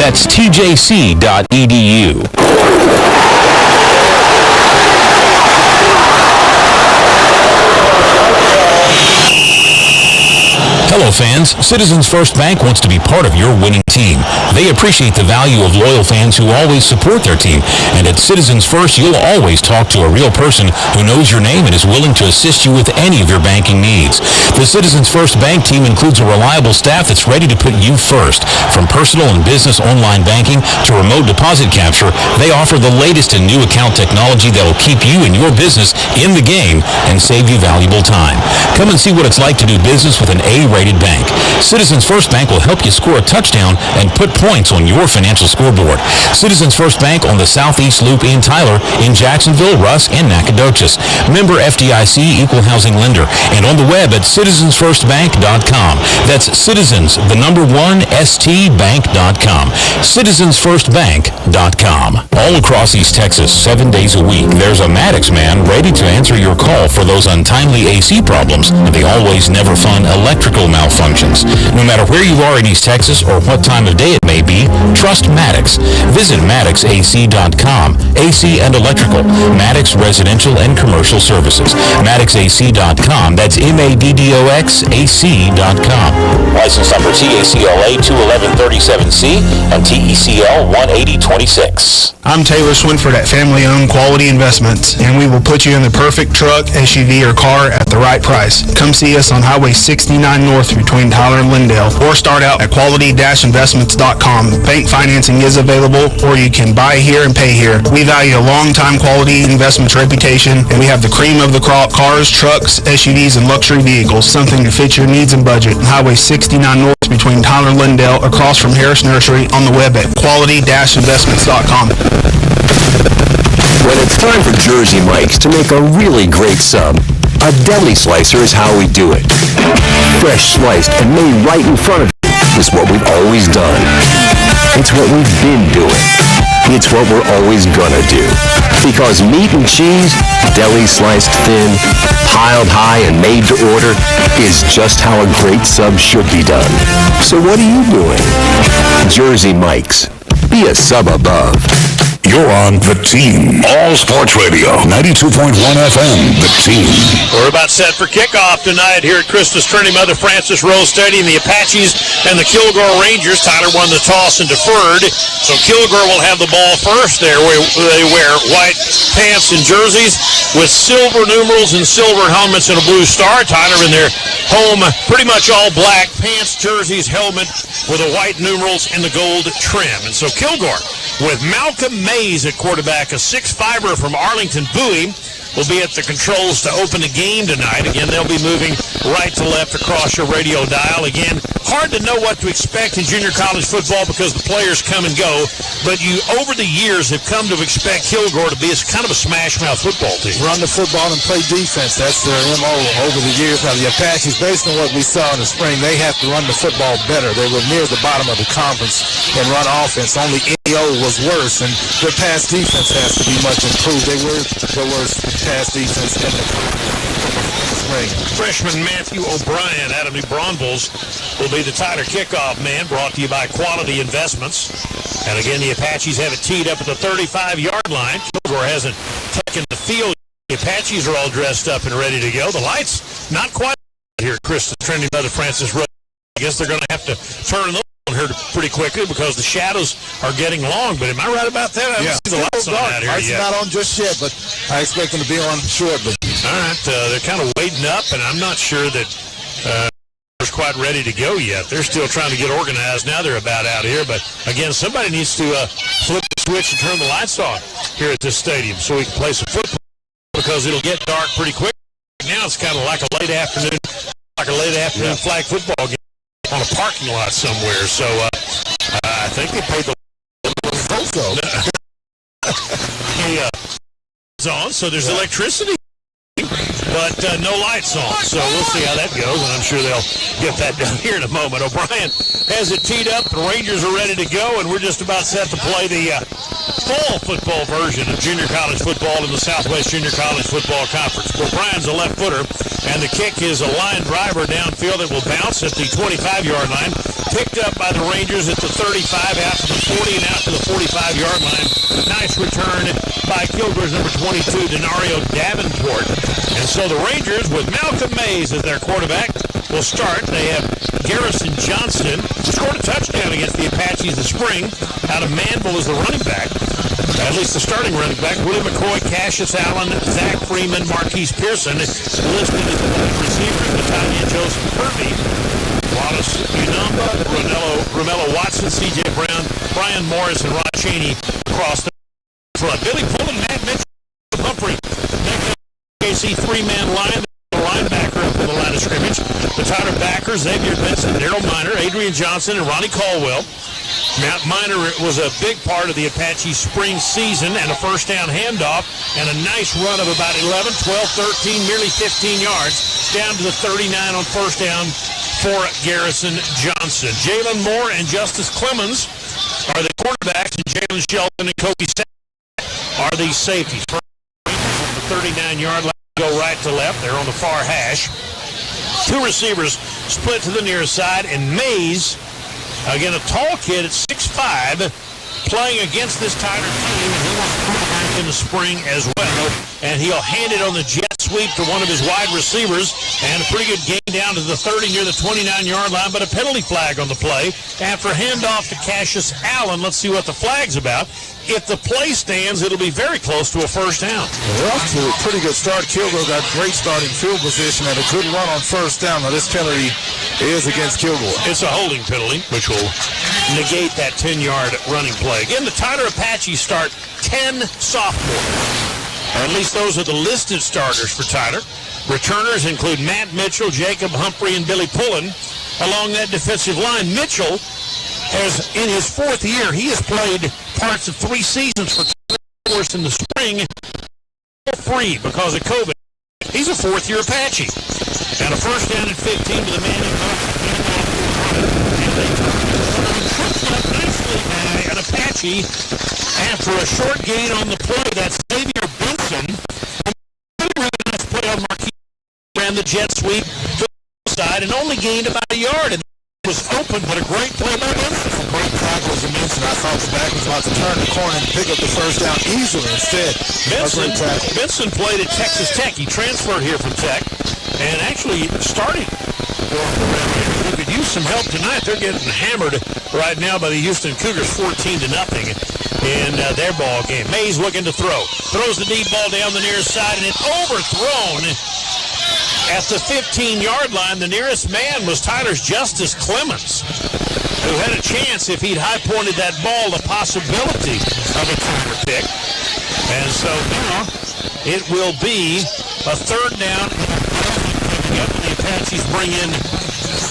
That's tjc.edu. Hello fans, Citizens First Bank wants to be part of your winning team. They appreciate the value of loyal fans who always support their team. And at Citizens First, you'll always talk to a real person who knows your name and is willing to assist you with any of your banking needs. The Citizens First Bank team includes a reliable staff that's ready to put you first. From personal and business online banking to remote deposit capture, they offer the latest in new account technology that'll keep you and your business in the game and save you valuable time. Come and see what it's like to do business with an A-rated bank. Citizens First Bank will help you score a touchdown and put points on your financial scoreboard. Citizens First Bank on the Southeast Loop in Tyler, in Jacksonville, Russ, and Nacogdoches. Member FDIC, equal housing lender, and on the web at citizensfirstbank.com. That's citizens, the number one, stbank.com. Citizensfirstbank.com. All across East Texas, 7 days a week, there's a Maddox man ready to answer your call for those untimely AC problems and the always never fun electrical malfunctions. No matter where you are in East Texas or what time of day it may be, trust Maddox. Visit MaddoxAC.com. AC and electrical. Maddox Residential and Commercial Services. MaddoxAC.com. That's MADDOXAC.com. License number TACLA 21137C and TECL 18026. I'm Taylor Swinford at Family Owned Quality Investments, and we will put you in the perfect truck, SUV, or car at the right price. Come see us on Highway 69 North between Tyler and Lindale, or start out at quality-investments.com. Bank financing is available, or you can buy here and pay here. We value a long-time quality investments reputation, and we have the cream of the crop cars, trucks, SUVs, and luxury vehicles, something to fit your needs and budget. Highway 69 North between Tyler and Lindale, across from Harris Nursery, on the web at quality-investments.com. When it's time for Jersey Mike's to make a really great sub, a deli slicer is how we do it. Fresh sliced and made right in front of you is what we've always done. It's what we've been doing. It's what we're always gonna do. Because meat and cheese, deli sliced thin, piled high and made to order, is just how a great sub should be done. So what are you doing? Jersey Mike's. Be a sub above. You're on The Team. All Sports Radio, 92.1 FM, The Team. We're about set for kickoff tonight here at Christus Trinity Mother Francis Rose Stadium. The Apaches and the Kilgore Rangers. Tyler won the toss and deferred. So Kilgore will have the ball first there. They wear white pants and jerseys with silver numerals and silver helmets and a blue star. Tyler in their home, pretty much all black pants, jerseys, helmet with the white numerals and the gold trim. And so Kilgore with Malcolm Mays at quarterback, a 6'5" from Arlington Bowie, will be at the controls to open the game tonight. Again, they'll be moving right to left across your radio dial. Again, hard to know what to expect in junior college football because the players come and go, but you, over the years, have come to expect Kilgore to be kind of a smash-mouth football team. Run the football and play defense. That's their MO over the years. Now, the Apaches, based on what we saw in the spring, they have to run the football better. They were near the bottom of the conference in run offense. Only NEO was worse, and their pass defense has to be much improved. They were the worst pass defense in the spring. Freshman Matthew O'Brien out of New Braunfels will be the Tyler kickoff man, brought to you by Quality Investments. And again, the Apaches have it teed up at the 35-yard line. Kilgore hasn't taken the field. The Apaches are all dressed up and ready to go. The lights not quite here at Christus Trinity Mother Francis Road. I guess they're going to have to turn those on here pretty quickly because the shadows are getting long. But am I right about that? I don't see the lights on out here yet. Lights not on just yet, but I expect them to be on shortly. All right, they're kind of waiting up, and I'm not sure that they're quite ready to go yet. They're still trying to get organized. Now they're about out here, but again, somebody needs to flip the switch and turn the lights on here at this stadium so we can play some football because it'll get dark pretty quick. Now it's kind of like a late afternoon flag football game on a parking lot somewhere. So I think they paid the on, so there's electricity. but no lights on. So we'll see how that goes, and I'm sure they'll get that done here in a moment. O'Brien has it teed up. The Rangers are ready to go, and we're just about set to play the fall football version of junior college football in the Southwest Junior College Football Conference. O'Brien's a left footer, and the kick is a line driver downfield that will bounce at the 25-yard line. Picked up by the Rangers at the 35, out to the 40, and out to the 45-yard line. Nice return by Kilgore's number 22, Denario Davenport. And so the Rangers, with Malcolm Mays as their quarterback, will start. They have Garrison Johnson, who scored a touchdown against the Apaches this spring, out of Manville as the running back. At least the starting running back. Willie McCoy, Cassius Allen, Zach Freeman, Marquise Pearson listed as the wide receivers. Natalia Joseph Kirby, Wallace Unamba, Romello Watson, C.J. Brown, Brian Morris, and Rod Cheney across the front. Billy Pullen, Matt Mitchell, Humphrey. KC three-man line. Linebacker up on the line of scrimmage. The Tyler backers, Xavier Benson, Daryl Miner, Adrian Johnson, and Ronnie Caldwell. Matt Miner was a big part of the Apache spring season, and a first down handoff and a nice run of about 11, 12, 13, nearly 15 yards down to the 39 on first down for Garrison Johnson. Jalen Moore and Justice Clemens are the quarterbacks, and Jalen Shelton and Kobe Sack are the safeties. First on the 39-yard line. Go right to left. They're on the far hash. Two receivers split to the near side, and Mays, again, a tall kid at 6'5", playing against this Tiger team. He wants to come back in the spring as well, and he'll hand it on the jet sweep to one of his wide receivers, and a pretty good gain down to the 30 near the 29-yard line, but a penalty flag on the play. After handoff to Cassius Allen, let's see what the flag's about. If the play stands, it'll be very close to a first down. Well, off to a pretty good start. Kilgore got great starting field position and a good run on first down. Now, this penalty is against Kilgore. It's a holding penalty, which will negate that 10-yard running play. Again, the Tyler Apaches start 10 sophomores. At least those are the listed starters for Tyler. Returners include Matt Mitchell, Jacob Humphrey, and Billy Pullen. Along that defensive line, Mitchell has, in his fourth year, he has played parts of 3 seasons for Tyler. Of course, in the spring, free because of COVID. He's a fourth-year Apache. And a first down at 15 to the man in nicely by an Apache after a short gain on the play. That's Xavier Benson. Really nice play on Marquis. Ran the jet sweep to the side and only gained about a yard. And was open, but a great play by Benson. A great tackle, as you mentioned. I thought the back was about to turn the corner and pick up the first down easily. Instead, Benson played at Texas Tech. He transferred here from Tech and actually started. They could use some help tonight. They're getting hammered right now by the Houston Cougars 14-0 in their ball game. Mays looking to throw. Throws the deep ball down the near side, and it's overthrown at the 15-yard line. The nearest man was Tyler's Justice Clemens, who had a chance if he'd high-pointed that ball, the possibility of a Tyler pick. And so now it will be a third down. The Apaches bring in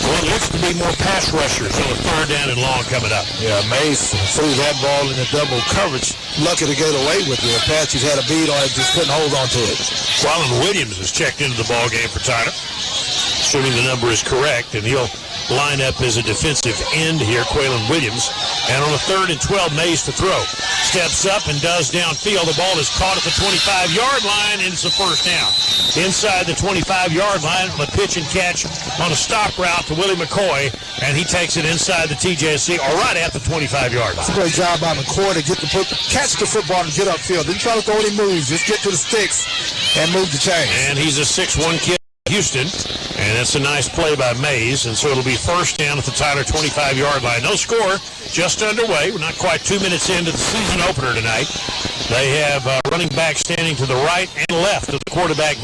what looks to be more pass rushers on a third down and long coming up. Yeah, Mace threw that ball in the double coverage. Lucky to get away with it. Apaches had a beat on it, just couldn't hold on to it. Quallen Williams is checked into the ball game for Tyler, assuming the number is correct, and he'll line up as a defensive end here, Quaylen Williams. And on a 3rd and 12, Mays to throw. Steps up and does downfield. The ball is caught at the 25-yard line, and it's a first down. Inside the 25-yard line, a pitch and catch on a stop route to Willie McCoy, and he takes it inside the TJC, or right at the 25-yard line. Great job by McCoy to catch the football and get upfield. Didn't try to throw any moves. Just get to the sticks and move the chains. And he's a 6'1" kid. Houston, and that's a nice play by Mays, and so it'll be first down at the Tyler 25-yard line. No score, just underway. We're not quite 2 minutes into the season opener tonight. They have running back standing to the right and left of the quarterback.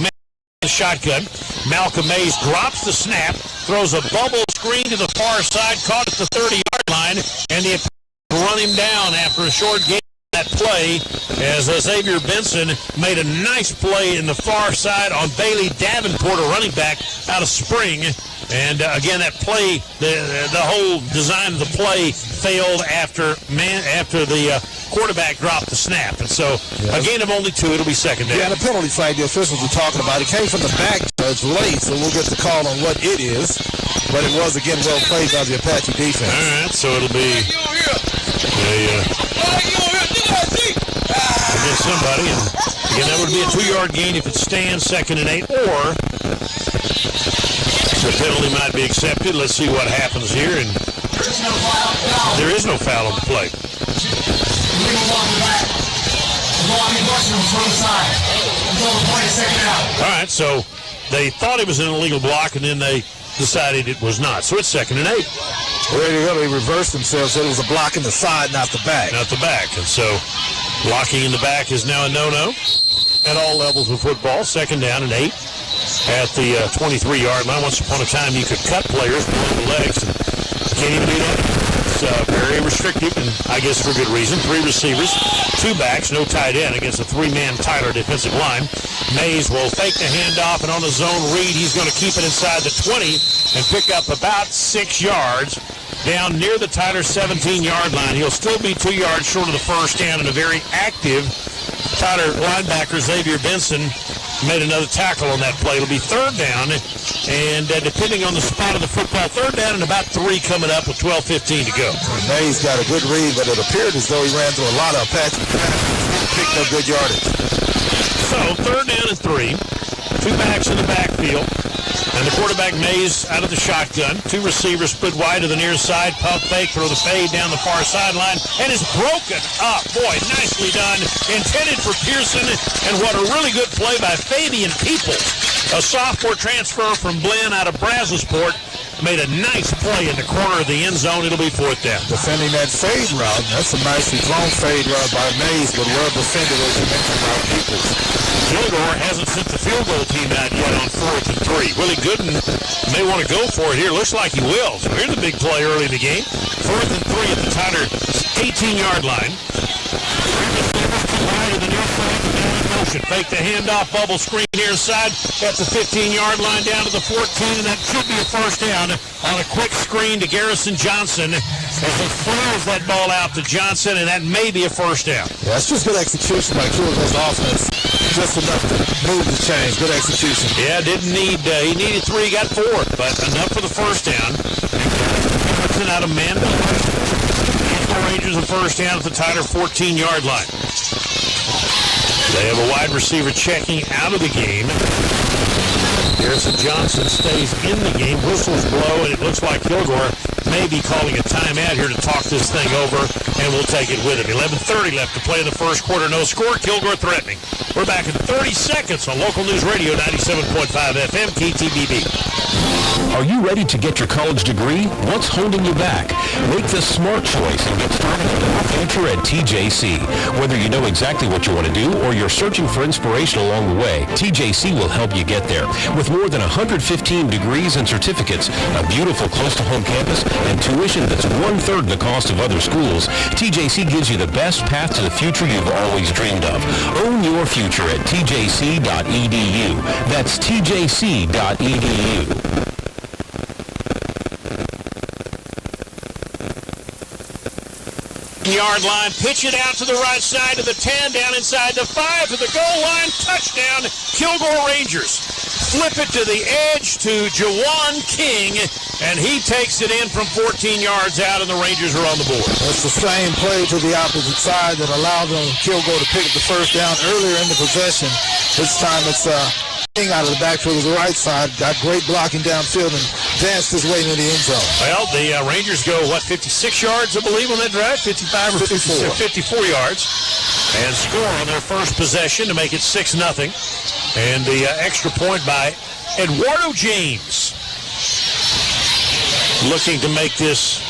Shotgun. Malcolm Mays drops the snap, throws a bubble screen to the far side, caught at the 30-yard line, and they run him down after a short game. That play as Xavier Benson made a nice play in the far side on Bailey Davenport, a running back out of Spring, And again, that play, the whole design of the play failed after the quarterback dropped the snap. And so a gain of only 2, it'll be second down. Yeah, and the penalty flag the officials were talking about, it came from the back judge late, so we'll get the call on what it is. But it was, again, well played by the Apache defense. All right, so it'll be against somebody. And again, that would be a 2-yard gain if it stands, 2nd and 8, or the penalty might be accepted. Let's see what happens here. And there is no foul on the play. All right, so they thought it was an illegal block, and then they decided it was not. So it's 2nd and 8. Well, they reversed themselves, said it was a block in the side, not the back. Not the back. And so blocking in the back is now a no-no at all levels of football. 2nd down and 8 at the 23-yard line. Once upon a time, you could cut players below the legs. And you can't even do that. It's very restrictive, and I guess for good reason. 3 receivers, 2 backs, no tight end against a 3-man Tyler defensive line. Mays will fake the handoff, and on the zone read, he's going to keep it inside the 20 and pick up about 6 yards down near the Tyler 17-yard line. He'll still be 2 yards short of the first down, and a very active Tyler linebacker, Xavier Benson, made another tackle on that play. It'll be 3rd down, and depending on the spot of the football, 3rd down and about 3 coming up with 12:15 to go. Mays got a good read, but it appeared as though he ran through a lot of Apache passes, picked up good yardage. So 3rd down and 3, 2 backs in the backfield, and the quarterback Mays out of the shotgun. 2 receivers split wide to the near side, pump fake, throw the fade down the far sideline, and is broken up. Boy, nicely done. Intended for Pearson, and what a really good play by Fabian Peoples. A sophomore transfer from Glenn out of Brazosport made a nice play in the corner of the end zone. It'll be 4th down. Defending that fade route. That's a nicely thrown fade route by Mays, but well defended, as you mentioned, by Peoples. Kilgore hasn't sent the field goal team out yet on 4th and 3. Willie Gooden may want to go for it here. Looks like he will. So here's the big play early in the game. 4th and 3 at the Tyler 18-yard line. Right to the near side, motion. Fake the handoff, bubble screen near side at the 15-yard line down to the 14, and that should be a first down on a quick screen to Garrison Johnson as he flails that ball out to Johnson, and that may be a first down. Yeah, that's just good execution by Kilgore's offense. Just enough to move the chains. Good execution. Yeah, didn't need, he needed 3, got 4, but enough for the first down. Out of Mandel. The Rangers a first down at the Tyler 14-yard line. They have a wide receiver checking out of the game. Garrison Johnson stays in the game. Whistles blow, and it looks like Kilgore may be calling a timeout here to talk this thing over, and we'll take it with him. 11:30 left to play in the first quarter. No score. Kilgore threatening. We're back in 30 seconds on Local News Radio 97.5 FM KTBB. Are you ready to get your college degree? What's holding you back? Make the smart choice and get started with your future at TJC. Whether you know exactly what you want to do or you're searching for inspiration along the way, TJC will help you get there. With more than 115 degrees and certificates, a beautiful close-to-home campus, and tuition that's 1/3 the cost of other schools, TJC gives you the best path to the future you've always dreamed of. Own your future at tjc.edu. That's tjc.edu. Yard line, pitch it out to the right side of the 10, down inside the 5 to the goal line, touchdown, Kilgore Rangers. Flip it to the edge to Jawan King, and he takes it in from 14 yards out, and the Rangers are on the board. It's the same play to the opposite side that allowed Kilgore to pick up the first down earlier in the possession. This time it's King out of the backfield to the right side, got great blocking downfield and danced his way into the end zone. Well, the Rangers go, 56 yards, I believe, on that drive? 55 or 54 yards. And score on their first possession to make it 6-0. And the extra point by Eduardo James. Looking to make this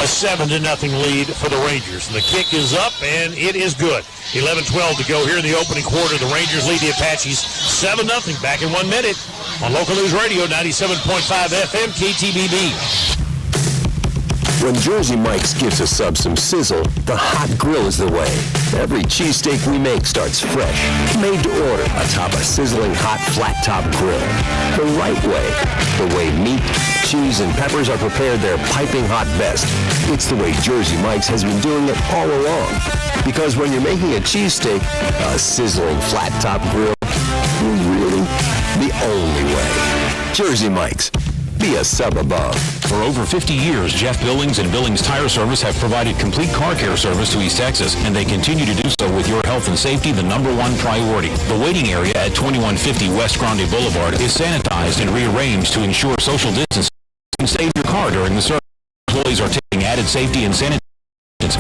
a 7-0 lead for the Rangers. And the kick is up, and it is good. 11-12 to go here in the opening quarter. The Rangers lead the Apaches 7-0. Back in 1 minute on Local News Radio 97.5 FM KTBB. When Jersey Mike's gives a sub some sizzle, the hot grill is the way. Every cheesesteak we make starts fresh, made to order atop a sizzling hot flat-top grill. The right way. The way meat, cheese, and peppers are prepared their piping hot best. It's the way Jersey Mike's has been doing it all along. Because when you're making a cheesesteak, a sizzling flat-top grill is really the only way. Jersey Mike's. Be a sub above. For over 50 years, Jeff Billings and Billings Tire Service have provided complete car care service to East Texas, and they continue to do so with your health and safety the #1 priority. The waiting area at 2150 West Grande Boulevard is sanitized and rearranged to ensure social distance and save your car during the service. Employees are taking added safety and sanitation.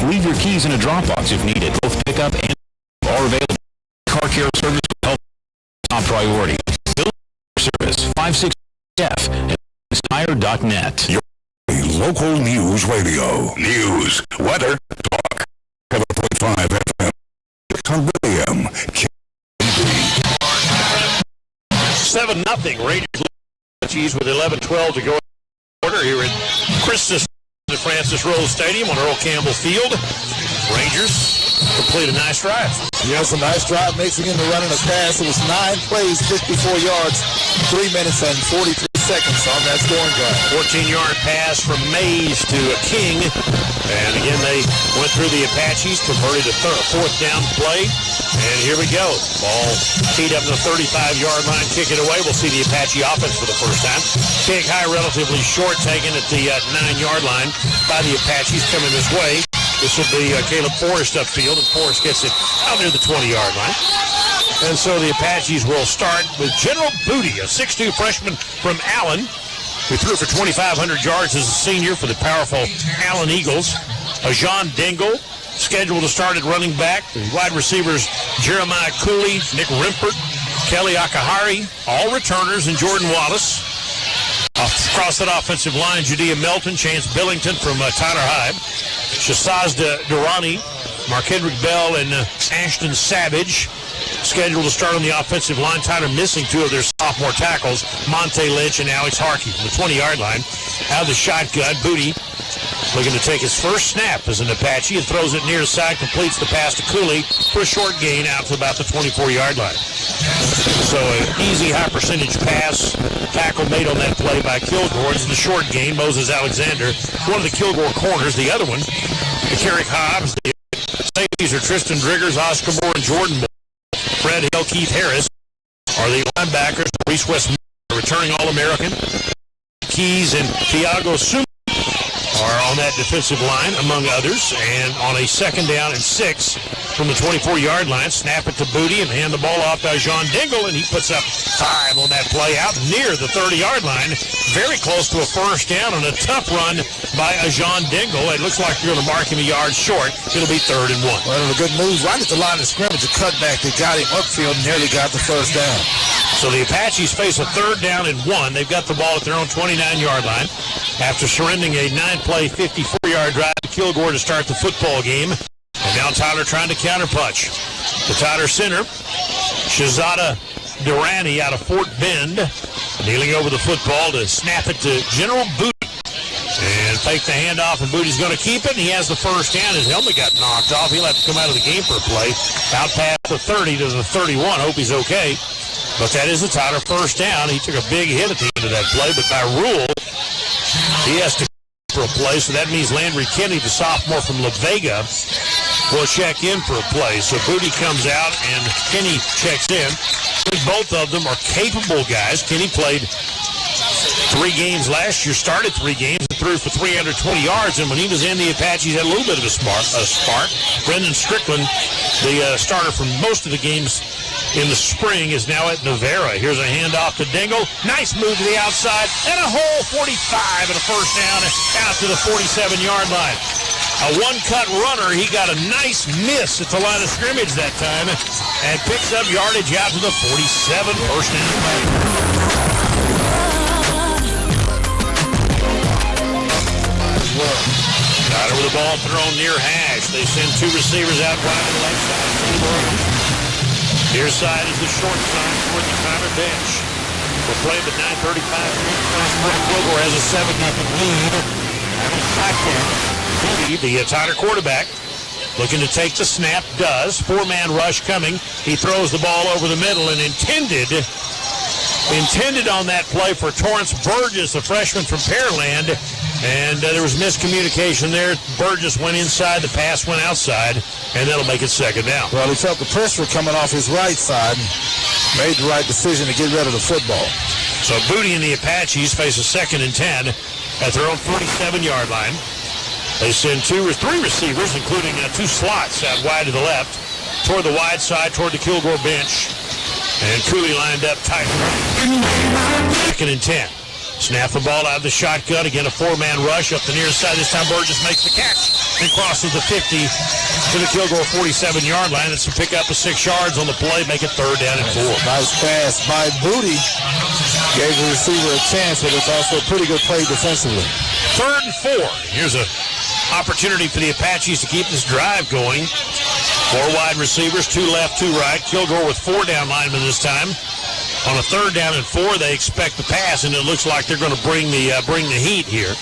Leave your keys in a drop box if needed. Both pickup and are available. Car care service with health top priority. Billings Service 56F at tire.net. Your local news radio. News, weather, talk. 7.5 FM. 10 7-0. Rangers with 11-12 to go. Quarter here at Christus at Francis Rose Stadium on Earl Campbell Field. Rangers complete a nice drive. Yes, a nice drive, mixing into running a pass. It was 9 plays, 54 yards, 3 minutes and 43 seconds on that scoring drive. 14-yard pass from Mays to King. And again, they went through the Apaches, converted a fourth down play. And here we go. Ball teed up to the 35-yard line, kick it away. We'll see the Apache offense for the first time. Kick high, relatively short, taken at the 9-yard line by the Apaches coming this way. This will be Caleb Forrest upfield, and Forrest gets it out near the 20-yard line. And so the Apaches will start with General Booty, a 6'2 freshman from Allen, who threw for 2,500 yards as a senior for the powerful Allen Eagles. Ajon Dingle, scheduled to start at running back. The wide receivers Jeremiah Cooley, Nick Rimpert, Kelly Akahari, all returners, and Jordan Wallace. Across that offensive line, Judea Melton, Chance Billington from Tyler Hyde, Shazazda Durrani, Mark-Hedrick Bell, and Ashton Savage. Scheduled to start on the offensive line. Tyler missing 2 of their sophomore tackles, Monte Lynch and Alex Harkey from the 20-yard line. Out of the shotgun, Booty looking to take his first snap as an Apache and throws it near side, completes the pass to Cooley for a short gain out to about the 24-yard line. So an easy high percentage pass. Tackle made on that play by Kilgore. It's the short gain. Moses Alexander, one of the Kilgore corners. The other one, Carrick Hobbs. The safeties are Tristan Driggers, Oscar Moore, and Jordan Moore. Fred Hill, Keith Harris are the linebackers. Reese Westmoreland, returning All-American. Keys and Thiago Suma are on that defensive line, among others. And on a 2nd down and 6 from the 24-yard line, snap it to Booty and hand the ball off to Ajon Dingle, and he puts up 5 on that play out near the 30-yard line. Very close to a first down and a tough run by Ajon Dingle. It looks like you're going to mark him a yard short. It'll be 3rd and 1. Well, a good move right at the line of scrimmage. A cutback that got him upfield and nearly got the first down. So the Apaches face a 3rd down and 1. They've got the ball at their own 29-yard line after surrendering a 9-play, 54-yard drive to Kilgore to start the football game. And now Tyler trying to counterpunch. The Tyler center, Shazada Durrani out of Fort Bend, kneeling over the football to snap it to General Booty. And fake the handoff, and Booty's going to keep it, and he has the first down. His helmet got knocked off. He'll have to come out of the game for a play. Out past the 30 to the 31. Hope he's okay. But that is the Tyler first down. He took a big hit at the end of that play, but by rule, he has to for a play, so that means Landry Kenny, the sophomore from La Vega, will check in for a play. So Booty comes out, and Kenny checks in. I think both of them are capable guys. Kenny played 3 games last year, started 3 games, and threw for 320 yards, and when he was in, the Apaches had a little bit of a spark. Brendan Strickland, the starter from most of the games in the spring, is now at Navarra. Here's a handoff to Dingle. Nice move to the outside, and a hole 45 and a first down out to the 47-yard line. A one-cut runner. He got a nice miss at the line of scrimmage that time and picks up yardage out to the 47, first down. Tyler with the ball thrown near hash. They send 2 receivers out wide to the left side. Near side is the short side toward the Tyler bench. We're playing with 9:35 minutes. Kilgore has a 7-0 lead. That was back there. Steve, the Tyler quarterback, looking to take the snap, does. Four-man rush coming. He throws the ball over the middle and intended on that play for Torrance Burgess, a freshman from Pearland. And there was miscommunication there. Burgess went inside, the pass went outside, and that'll make it second down. Well, he felt the pressure coming off his right side and made the right decision to get rid of the football. So Booty and the Apaches face a 2nd and 10 at their own 47-yard line. They send three receivers, including two slots out wide to the left, toward the wide side, toward the Kilgore bench. And Cooley lined up tight. 2nd and 10. Snap the ball out of the shotgun. Again, a four-man rush up the near side. This time Burgess makes the catch and crosses the 50 to the Kilgore 47-yard line. It's to pick up the 6 yards on the play, make it 3rd down and 4. Nice pass by Booty. Gave the receiver a chance, but it's also a pretty good play defensively. 3rd and 4. Here's an opportunity for the Apaches to keep this drive going. 4 wide receivers, 2 left, 2 right. Kilgore with 4 down linemen this time. On a 3rd down and 4, they expect the pass, and it looks like they're going to bring the heat here.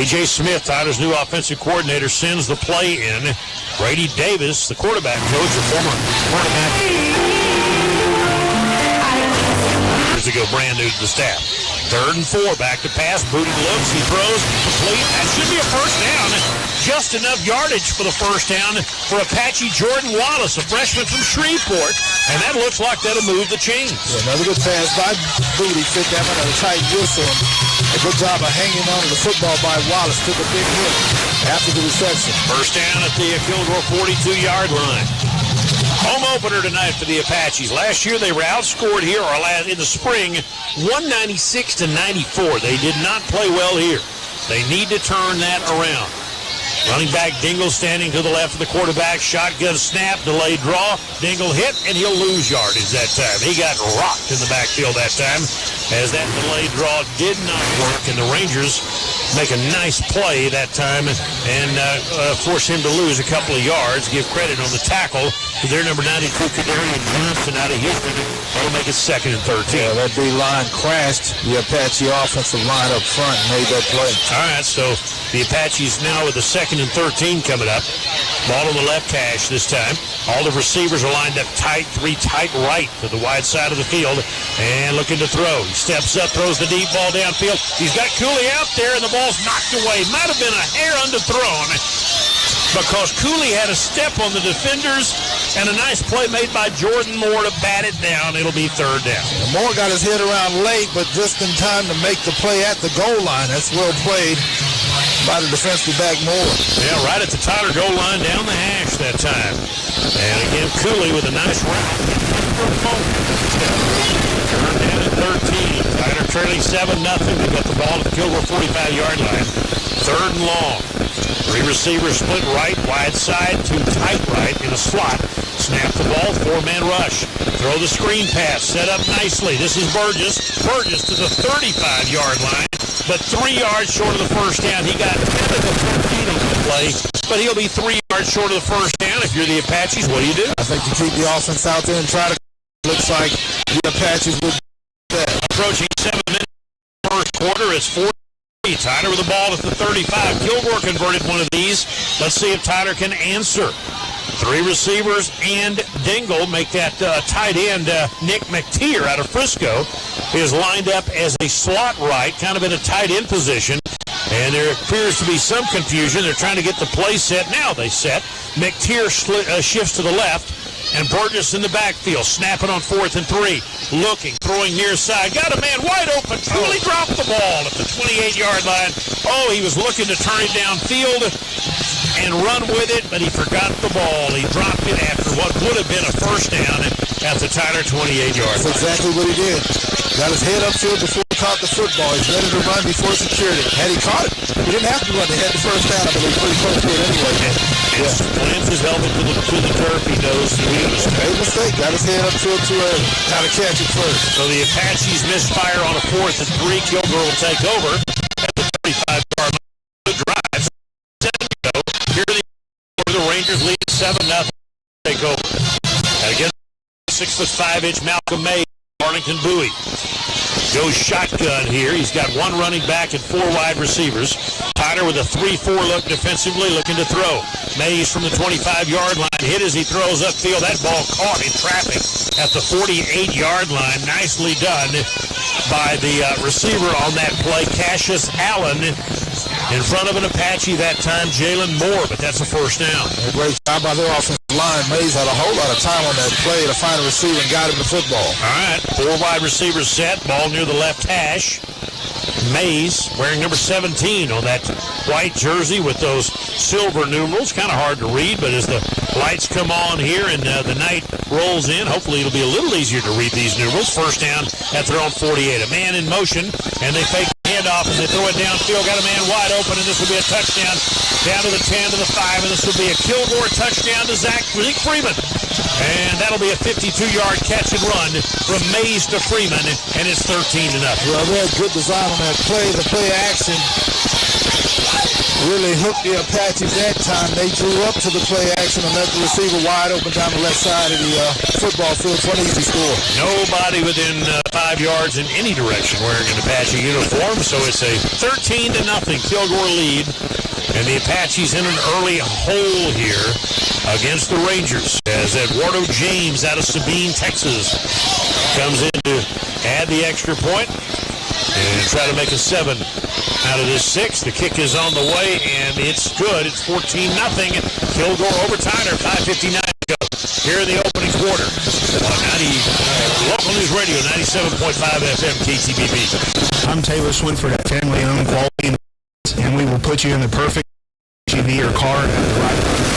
A.J. Smith, Tyler's new offensive coordinator, sends the play in. Brady Davis, the quarterback coach, a former quarterback, years ago, brand new to the staff. 3rd and 4, back to pass. Booty looks, he throws, complete. That should be a first down. Just enough yardage for the first down for Apache Jordan Wallace, a freshman from Shreveport. And that looks like that'll move the chains. Yeah, another good pass by Booty. Fit that one on a tight whistle. A good job of hanging on to the football by Wallace. Took a big hit after the reception. First down at the Kilgore 42-yard line. Home opener tonight for the Apaches. Last year they were outscored here, or in the spring, 196-94. They did not play well here. They need to turn that around. Running back Dingle standing to the left of the quarterback. Shotgun snap, delayed draw. Dingle hit, and he'll lose yardage that time. He got rocked in the backfield that time as that delayed draw did not work, and the Rangers make a nice play that time and force him to lose a couple of yards. Give credit on the tackle to their number 92, Kadarian Johnson out of Houston. That'll make it 2nd and 13. Yeah, that D-line crashed the Apache offensive line up front and made that play. All right, so the Apaches now with the 2nd and 13 coming up. Ball on the left hash this time. All the receivers are lined up tight, 3 tight right to the wide side of the field and looking to throw. He steps up, throws the deep ball downfield. He's got Cooley out there, and the ball's knocked away. Might have been a hair underthrown because Cooley had a step on the defenders, and a nice play made by Jordan Moore to bat it down. It'll be 3rd down. Moore got his head around late, but just in time to make the play at the goal line. That's well played by the defensive back Moore. Yeah, right at the Tyler goal line, down the hash that time. And again, Cooley with a nice route. Turned down at 13. Tyler trailing 7-0. They got the ball at the Kilgore 45-yard line. 3rd and long. 3 receivers split right, wide side, 2 tight right in a slot. Snap the ball, 4-man rush. Throw the screen pass, set up nicely. This is Burgess. Burgess to the 35-yard line, but 3 yards short of the first down. He got 10 of the 13 on the play, but he'll be 3 yards short of the first down. If you're the Apaches, what do you do? I think you keep the offense out there and try to. Looks like the Apaches would do that. Approaching 7 minutes first quarter. It's 40. Tyler with the ball at the 35. Kilgore converted one of these. Let's see if Tyler can answer. 3 receivers and Dingle make that tight end. Nick McTeer out of Frisco is lined up as a slot right, kind of in a tight end position. And there appears to be some confusion. They're trying to get the play set. Now they set. McTeer shifts to the left. And Burgess in the backfield, snapping on 4th and 3. Looking, throwing near side. Got a man wide open. Truly dropped the ball at the 28-yard line. Oh, he was looking to turn it downfield and run with it, but he forgot the ball. He dropped it after what would have been a first down at the Tyler 28-yard line. That's exactly what he did. Got his head upfield before he caught the football. He's ready to run before security. Had he caught it, he didn't have to run. They had the first down, but he was pretty close to it anyway. And slams his helmet to the turf. He knows that he was made a mistake. Got his head upfield too early. Got to catch it first. So the Apaches misfire on a 4th and 3. Kilgore will take over at the 35-yard line. Good drive. Here the Rangers lead 7-0. Take over. And again, 6'5" Malcolm May, Arlington Bowie. goes shotgun here. He's got one running back and four wide receivers. Tyler with a 3-4 look defensively, looking to throw. Mays from the 25-yard line, hit as he throws upfield. That ball caught in traffic at the 48-yard line. Nicely done by the receiver on that play, Cassius Allen. In front of an Apache that time, Jalen Moore, but that's a first down. A great job by their offensive line. Mays had a whole lot of time on that play to find a receiver and got him the football. All right, four wide receivers set, ball near the left hash. Mays wearing number 17 on that white jersey with those silver numerals. Kind of hard to read, but as the lights come on here and the night rolls in, hopefully it'll be a little easier to read these numerals. First down at their own 48. A man in motion, and they fake the handoff and they throw it downfield. Got a man wide open, and this will be a touchdown down to the 10 to the 5, and this will be a Kilgore touchdown to Zeke Freeman. And that'll be a 52-yard catch and run from Mays to Freeman, and it's 13-0. Well, they had good design on that play. The play action really hooked the Apaches that time. They drew up to the play action and left the receiver wide open down the left side of the football field for an easy score. Nobody within 5 yards in any direction wearing an Apache uniform, so it's a 13-0 Kilgore lead. And the Apaches in an early hole here against the Rangers as Eduardo James out of Sabine, Texas, comes in to add the extra point and try to make a 7 out of this 6. The kick is on the way, and it's good. It's 14-0. Kilgore over Tyler, 5:59 to go here in the opening quarter. Local News Radio, 97.5 FM, KTBB. I'm Taylor Swinford at Family Owned Quality, and we will put you in the perfect SUV or car at the right price.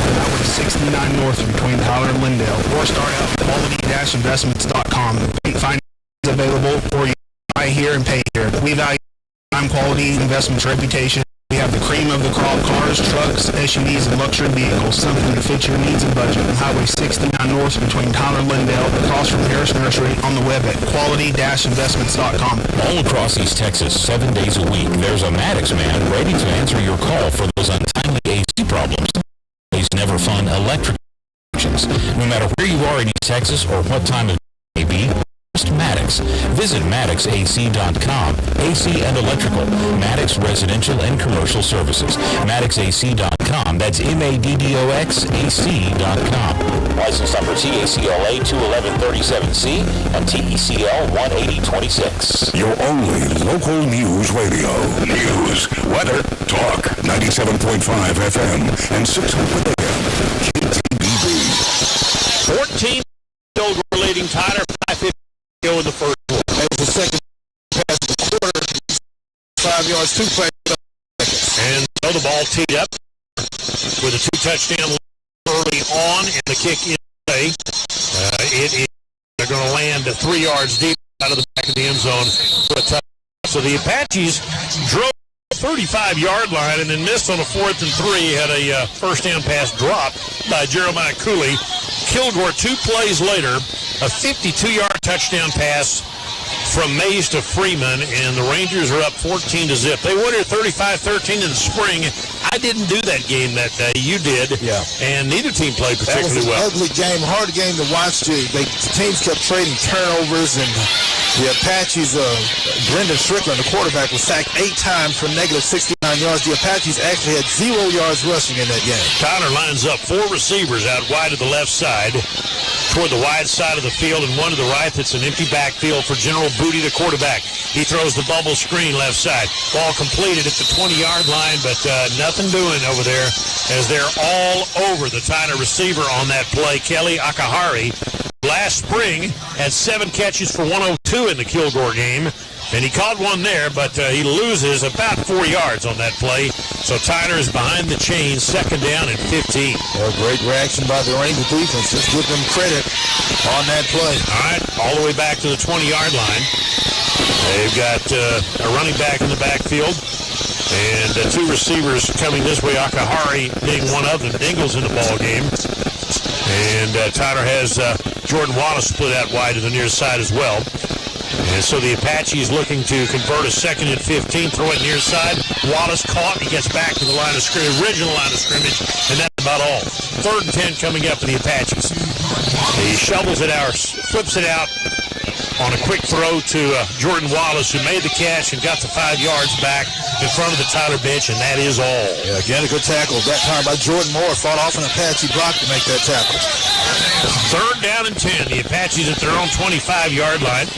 Highway 69 North between Tyler and Lindale, or start out at quality-investments.com. Finance is available for you. Buy here and pay here. We value time, quality, investments, reputation. We have the cream of the crop: cars, trucks, SUVs, and luxury vehicles, something to fit your needs and budget. On Highway 69 North between Tyler and Lindale, across from Harris Nursery, on the web at quality-investments.com. All across East Texas, 7 days a week, there's a Maddox man ready to answer your call for those untimely AC problems. These never fun electric options. No matter where you are in East Texas or what time of day it may be, just Maddox. Visit MaddoxAC.com. AC and electrical. Maddox residential and commercial services. MaddoxAC.com. That's MADDOXAC.com. License number TACLA 21137C and TECL 18026. Your only local news radio. News, weather, talk. 97.5 FM and 600 AM. KTBB. 14 Kilgore leading Tyler, 5:50 go in the first quarter. That was the second pass of the quarter. 5 yards, 2 plays. And so the ball teed up with a 2-touchdown early on, and the kick is away. They're going to land 3 yards deep out of the back of the end zone for a touchdown. So the Apaches drove 35-yard line and then missed on a 4th and 3. Had a first down pass dropped by Jeremiah Cooley. Kilgore 2 plays later, a 52-yard touchdown pass from Mays to Freeman, and the Rangers are up 14-0. They won here 35-13 in the spring. I didn't do that game that day. You did. Yeah. And neither team played particularly well. That was an ugly game, hard game to watch. The teams kept trading turnovers, and the Apaches, Brendan Strickland, the quarterback, was sacked 8 times for negative 69 yards. The Apaches actually had 0 yards rushing in that game. Tyler lines up 4 receivers out wide to the left side, toward the wide side of the field, and one to the right. That's an empty backfield for General Booty, the quarterback. He throws the bubble screen left side. Ball completed at the 20-yard line, but nothing doing over there as they're all over the Tyler receiver on that play. Kelly Akahari, last spring, had 7 catches for 102 in the Kilgore game. And he caught one there, but he loses about 4 yards on that play. So Tyler is behind the chains, 2nd down and 15. Well, great reaction by the Ranger defense. Just give them credit on that play. All right, all the way back to the 20-yard line. They've got a running back in the backfield and 2 receivers coming this way, Akahari being one of them. Dingle's in the ball game. And Tyler has Jordan Wallace split out wide to the near side as well. And so the Apaches looking to convert a 2nd and 15, throw it near side. Wallace caught. He gets back to the line of scrimmage, original line of scrimmage, and that's about all. 3rd and 10 coming up for the Apaches. He shovels it out, flips it out on a quick throw to Jordan Wallace, who made the catch and got the 5 yards back in front of the Tyler bench, and that is all. Yeah, again, a good tackle. That time by Jordan Moore. Fought off an Apache block to make that tackle. 3rd down and 10. The Apaches at their own 25-yard line.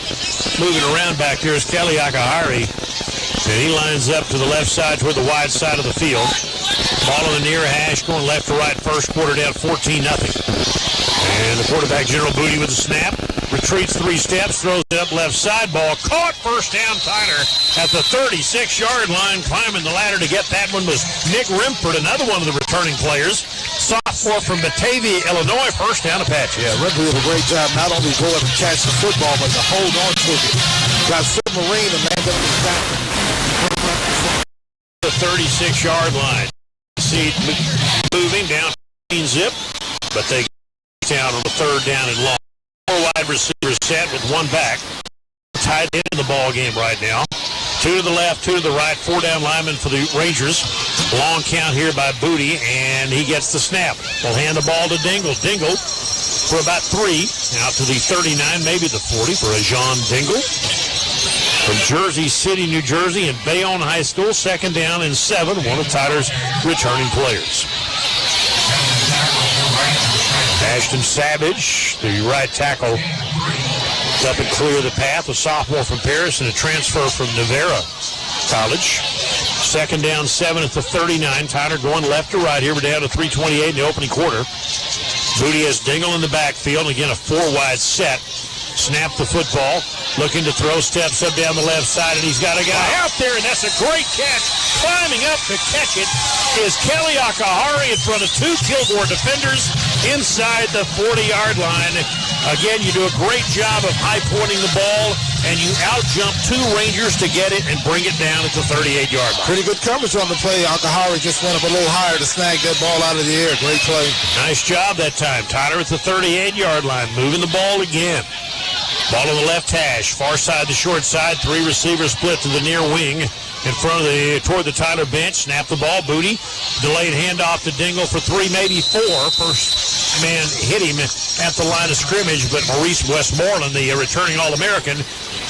Moving around back here is Kelly Akahari, and he lines up to the left side toward the wide side of the field. Ball on the near hash, going left to right. First quarter down 14-0. And the quarterback, General Booty, with the snap. Retreats 3 steps, throws it up left side. Ball caught. First down, Tyler at the 36-yard line. Climbing the ladder to get that one was Nick Rimford, another one of the returning players. Sophomore from Batavia, Illinois. First down, Apache. Yeah, Rimford did a great job not only going to catch the football, but to hold on to it. Got submarine and landed on his back. The 36-yard line. See moving down 15 zip, but they get down on the 3rd down and long. 4 wide receivers set with 1 back. Tied into the ball game right now. 2 to the left, 2 to the right. 4 down linemen for the Rangers. Long count here by Booty, and he gets the snap. They'll hand the ball to Dingle. Dingle for about 3. Out to the 39, maybe the 40 for Jean Dingle. From Jersey City, New Jersey, and Bayonne High School. 2nd down and 7. One of Tyler's returning players. Ashton Savage, the right tackle, up and clear the path. A sophomore from Paris and a transfer from Nevada College. 2nd down, 7 at the 39. Tyler going left to right here. We're down to 3:28 in the opening quarter. Booty has Dingle in the backfield. Again, a 4-wide set. Snap the football. Looking to throw, steps up down the left side, and he's got a guy out there, and that's a great catch. Climbing up to catch it is Kelly Akahari in front of 2 Kilgore defenders inside the 40-yard line. Again, you do a great job of high-pointing the ball, and you out-jump 2 Rangers to get it and bring it down at the 38-yard line. Pretty good coverage on the play. Akahari just went up a little higher to snag that ball out of the air. Great play. Nice job that time. Tyler at the 38-yard line, moving the ball again. Ball on the left hash, far side to short side. 3 receivers split to the near wing in front of toward the Tyler bench. Snap the ball, Booty. Delayed handoff to Dingle for 3, maybe 4. First man hit him at the line of scrimmage, but Maurice Westmoreland, the returning All-American,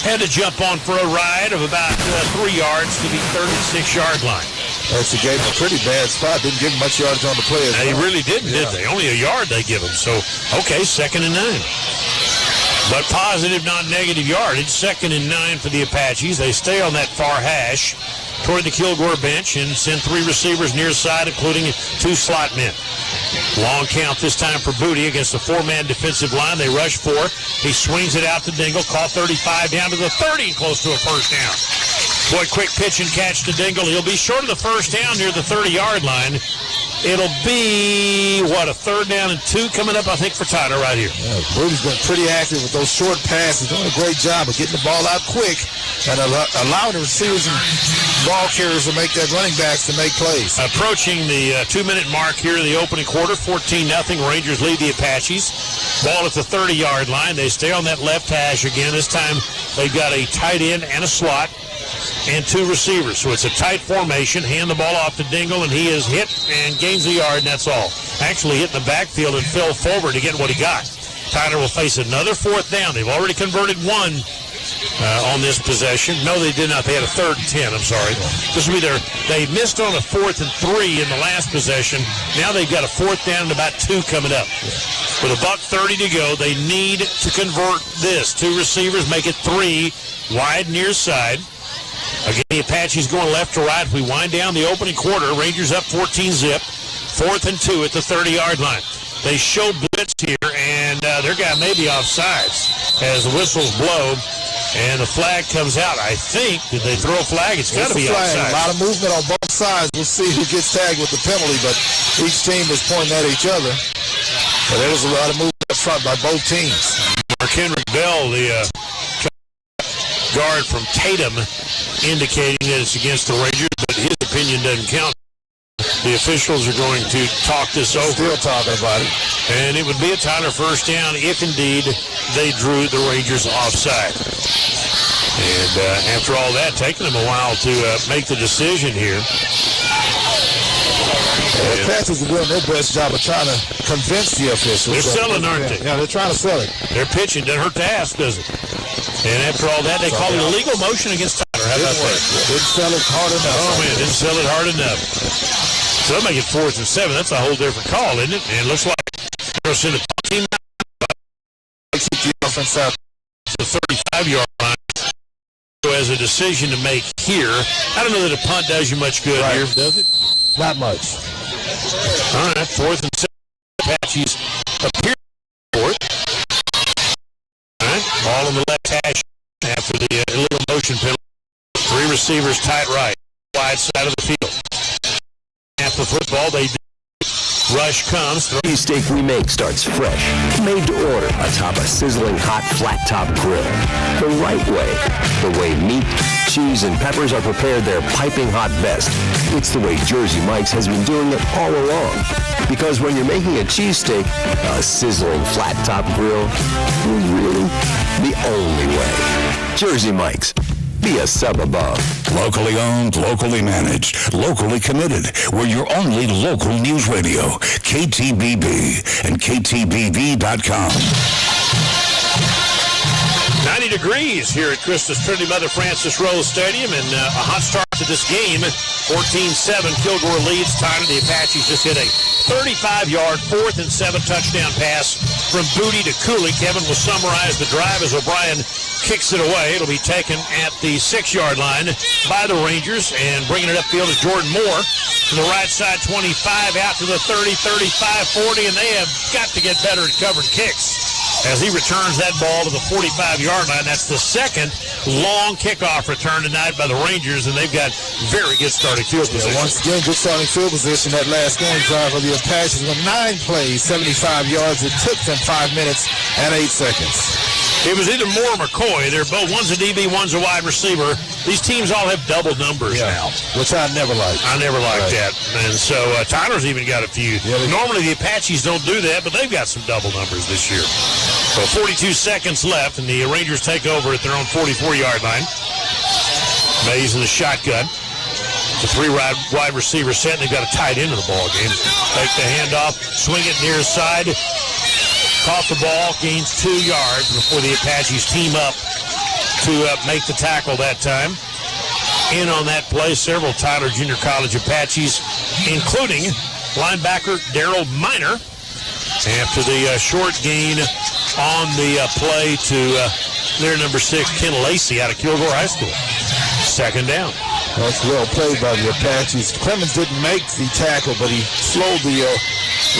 had to jump on for a ride of about 3 yards to the 36-yard line. Actually gave him a pretty bad spot. Didn't give him much yardage on the play. They really didn't, did they? Only a yard they give him. So, okay, 2nd and 9. But positive, not negative yardage. 2nd and 9 for the Apaches. They stay on that far hash toward the Kilgore bench and send 3 receivers near side, including 2 slot men. Long count this time for Booty against a 4-man defensive line. They rush 4. He swings it out to Dingle. Caught 35 down to the 30, close to a first down. Boy, quick pitch and catch to Dingle. He'll be short of the first down near the 30-yard line. It'll be, a 3rd down and 2 coming up, I think, for Tyler right here. Yeah, Booty's been pretty active with those short passes. Doing a great job of getting the ball out quick and allowing the receivers and ball carriers to make that running backs to make plays. Approaching the 2-minute mark here in the opening quarter, 14-0. Rangers lead the Apaches. Ball at the 30-yard line. They stay on that left hash again. This time they've got a tight end and a slot and 2 receivers. So it's a tight formation. Hand the ball off to Dingle, and he is hit and gains a yard, and that's all. Actually hit in the backfield and fell forward to get what he got. Tyler will face another 4th down. They've already converted 1 on this possession. No, they did not. They had a 3rd and 10. I'm sorry. This will be they missed on a 4th and 3 in the last possession. Now they've got a 4th down and about 2 coming up. With $1:30 to go, they need to convert this. 2 receivers, make it 3 wide near side. Again, the Apaches going left to right. We wind down the opening quarter. Rangers up 14-zip. 4th and 2 at the 30-yard line. They show blitz here, and their guy may be offsides as the whistles blow, and the flag comes out. I think, did they throw a flag? It's got to be offsides. A lot of movement on both sides. We'll see who gets tagged with the penalty, but each team is pointing at each other. But there was a lot of movement up front by both teams. Mark-Henry Bell, the guard from Tatum, indicating that it's against the Rangers, but his opinion doesn't count. The officials are going to talk this over. Still talking about it. And it would be a Tyler first down if indeed they drew the Rangers offside. And after all that, taking them a while to make the decision here. The Apaches are doing their best job of trying to convince the officials. They're selling, aren't they? Yeah, they're trying to sell it. They're pitching. Doesn't hurt to ask, does it? And after all that, they called it illegal motion against Tyler. How about that? Didn't sell it hard enough. Oh, man, didn't sell it hard enough. So they'll make it 4th and 7. That's a whole different call, isn't it? And it looks like they'll send a team out. Keep the offense out to the 35-yard line. As a decision to make here. I don't know that a punt does you much good here, does it? Not much. All right, 4th and 7. Apaches appear for it. All right, ball on the left hash after the illegal motion penalty. 3 receivers tight right, wide side of the field. Half the football, they do. Rush comes. Steak we make starts fresh, made to order atop a sizzling hot flat-top grill. The right way meat, cheese, and peppers are prepared their piping hot best. It's the way Jersey Mike's has been doing it all along. Because when you're making a cheesesteak, a sizzling flat-top grill is really the only way. Jersey Mike's. Be a sub above. Locally owned, locally managed, locally committed. We're your only local news radio. KTBB and KTBB.com. 90 degrees here at Christus Trinity Mother Francis Rose Stadium, and a hot start to this game. 14-7, Kilgore leads. Tyler, the Apaches just hit a 35-yard 4th and 7 touchdown pass from Booty to Cooley. Kevin will summarize the drive as O'Brien kicks it away. It'll be taken at the 6-yard line by the Rangers, and bringing it upfield is Jordan Moore to the right side, 25 out to the 30, 35, 40, and they have got to get better at covering kicks as he returns that ball to the 45-yard line. That's the second long kickoff return tonight by the Rangers, and they've got very good starting field position. Once again, good starting field position. That last scoring drive of the Apaches went 9 plays, 75 yards. It took them 5 minutes and 8 seconds. It was either Moore or McCoy. They're both, one's a DB, one's a wide receiver. These teams all have double numbers now. Which I never liked. I never liked that. And so Tyler's even got a few. Yeah, normally the Apaches don't do that, but they've got some double numbers this year. So 42 seconds left, and the Rangers take over at their own 44-yard line. Mays in the shotgun. The 3 wide receiver set, and they've got a tight end of the ball game. Take the handoff, swing it near side. Caught the ball, gains 2 yards before the Apaches team up to make the tackle that time. In on that play, several Tyler Junior College Apaches, including linebacker Daryl Miner, after the short gain on the play to their number 6, Ken Lacey, out of Kilgore High School. Second down. That's well played by the Apaches. Clemens didn't make the tackle, but he slowed the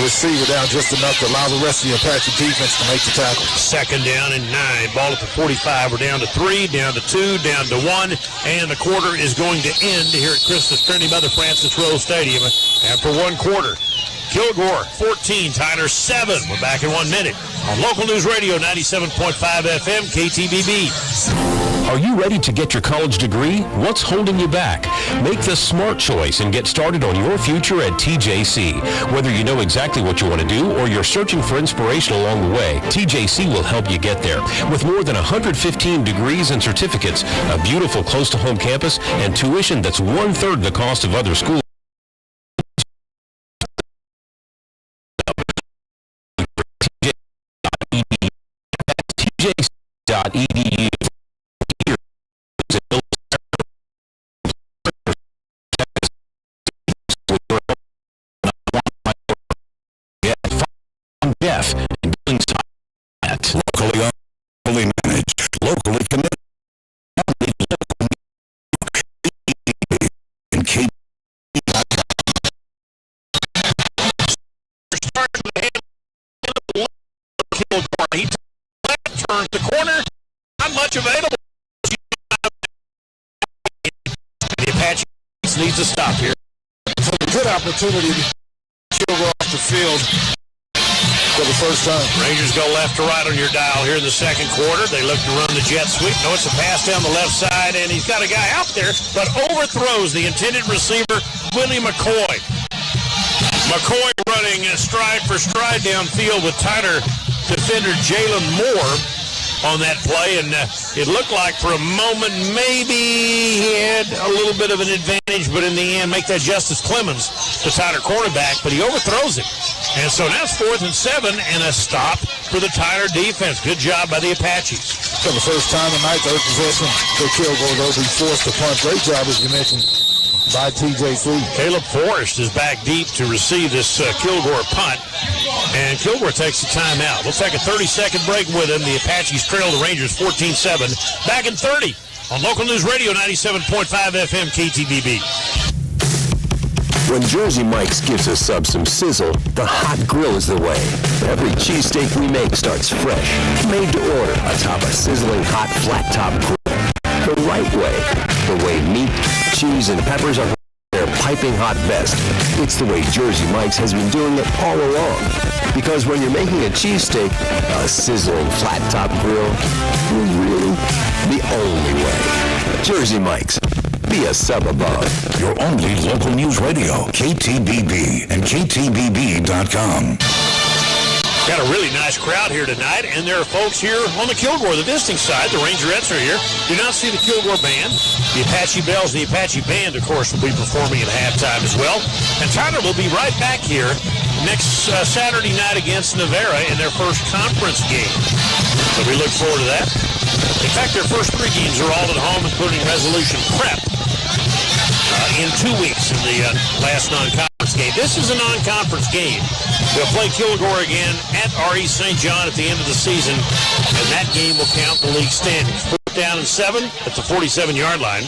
receiver down just enough to allow the rest of the Apache defense to make the tackle. Second down and 9. Ball at the 45. We're down to 3, down to 2, down to 1, and the quarter is going to end here at Christus Trinity Mother Francis Rose Stadium after 1 quarter. Kilgore 14, Tyler 7. We're back in 1 minute on Local News Radio 97.5 FM KTBB. Are you ready to get your college degree? What's holding you back? Make the smart choice and get started on your future at TJC. Whether you know exactly what you want to do or you're searching for inspiration along the way, TJC will help you get there. With more than 115 degrees and certificates, a beautiful close-to-home campus, and tuition that's 1/3 the cost of other schools, TJC.edu. Jeff and Billings at Locally owned, locally managed, locally committed. And He turns the corner. Not much available. The Apache needs to stop here. So a good opportunity to Kilgore off the field for the first time. Rangers go left to right on your dial here in the second quarter. They look to run the jet sweep. No, it's a pass down the left side, and he's got a guy out there, but overthrows the intended receiver, Willie McCoy. McCoy running stride for stride downfield with Tyler defender Jalen Moore. on that play, and it looked like for a moment maybe he had a little bit of an advantage, but in the end, make that Justice Clemens, the Tyler cornerback, but he overthrows it. And so now it's 4th and 7, and a stop for the Tyler defense. Good job by the Apaches. For the first time tonight, third possession for Kilgore, they'll be forced to punt. Great job, as you mentioned, by TJC. Caleb Forrest is back deep to receive this Kilgore punt, and Kilgore takes the timeout. We'll take a 30-second break with him. The Apaches trail the Rangers 14-7. Back in 30 on Local News Radio 97.5 FM KTBB. When Jersey Mike's gives a sub some sizzle, the hot grill is the way. Every cheesesteak we make starts fresh, made to order atop a sizzling hot flat-top grill. The right way. The way meat, cheese, and peppers are their piping hot best. It's the way Jersey Mike's has been doing it all along. Because when you're making a cheesesteak, a sizzling flat-top grill is really the only way. Jersey Mike's. Be a sub above. Your only local news radio, KTBB and KTBB.com. Got a really nice crowd here tonight, and there are folks here on the Kilgore, the visiting side. The Rangerettes are here. Do not see the Kilgore band. The Apache Bells and the Apache Band, of course, will be performing at halftime as well. And Tyler will be right back here next Saturday night against Navarra in their first conference game. So we look forward to that. In fact, their first 3 games are all at home, including Resolution Prep in 2 weeks in the last non-conference game. This is a non-conference game. They'll play Kilgore again at R.E. St. John at the end of the season, and that game will count the league standings. 4th down and 7 at the 47-yard line.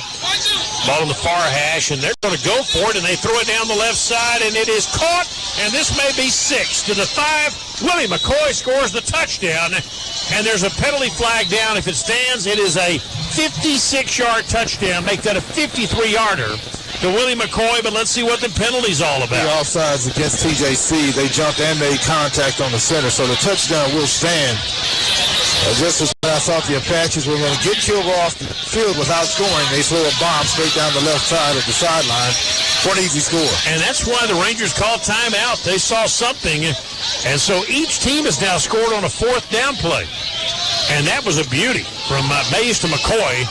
Ball on the far hash, and they're going to go for it, and they throw it down the left side, and it is caught, and this may be 6 to the 5. Willie McCoy scores the touchdown, and there's a penalty flag down. If it stands, it is a 56-yard touchdown. Make that a 53-yarder to Willie McCoy, but let's see what the penalty's all about. The offsides against TJC. They jumped and made contact on the center, so the touchdown will stand. Just as I thought the Apaches were going to get Kilgore off the field without scoring, they throw a bomb straight down the left side of the sideline for an easy score. And that's why the Rangers called timeout. They saw something, and so each team has now scored on a 4th down play. And that was a beauty from Mays to McCoy.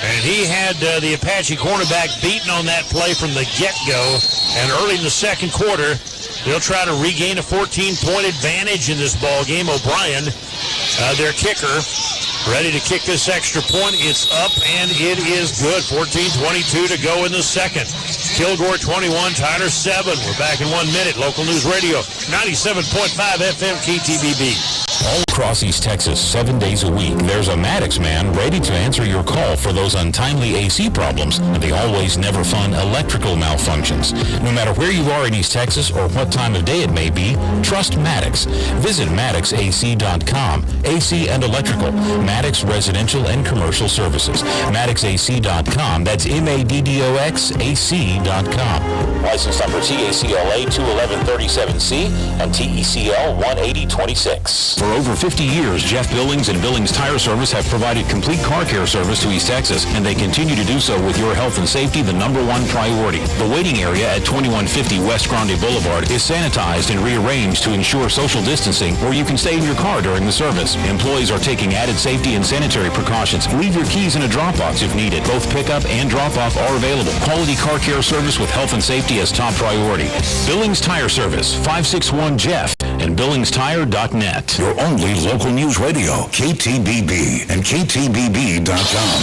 And he had the Apache cornerback beaten on that play from the get-go. And early in the second quarter, they'll try to regain a 14-point advantage in this ball game. O'Brien, their kicker, ready to kick this extra point. It's up, and it is good. 14:22 to go in the second. Kilgore 21, Tyler 7. We're back in 1 minute. Local News Radio, 97.5 FM KTBB. All across East Texas, 7 days a week, there's a Maddox man ready to answer your call for those untimely AC problems and the always never fun electrical malfunctions. No matter where you are in East Texas or what time of day it may be, trust Maddox. Visit MaddoxAC.com. AC and electrical, Maddox residential and commercial services. MaddoxAC.com. That's MADDOXAC.com. License number TACLA 21137C and TECL 18026. For over 50 years, Jeff Billings and Billings Tire Service have provided complete car care service to East Texas, and they continue to do so with your health and safety the #1 priority. The waiting area at 2150 West Grande Boulevard is sanitized and rearranged to ensure social distancing, or you can stay in your car during the service. Employees are taking added safety and sanitary precautions. Leave your keys in a drop box if needed. Both pickup and drop-off are available. Quality car care service with health and safety as top priority. Billings Tire Service, 561-JEFF, and BillingsTire.net. Your only local news radio, KTBB and KTBB.com.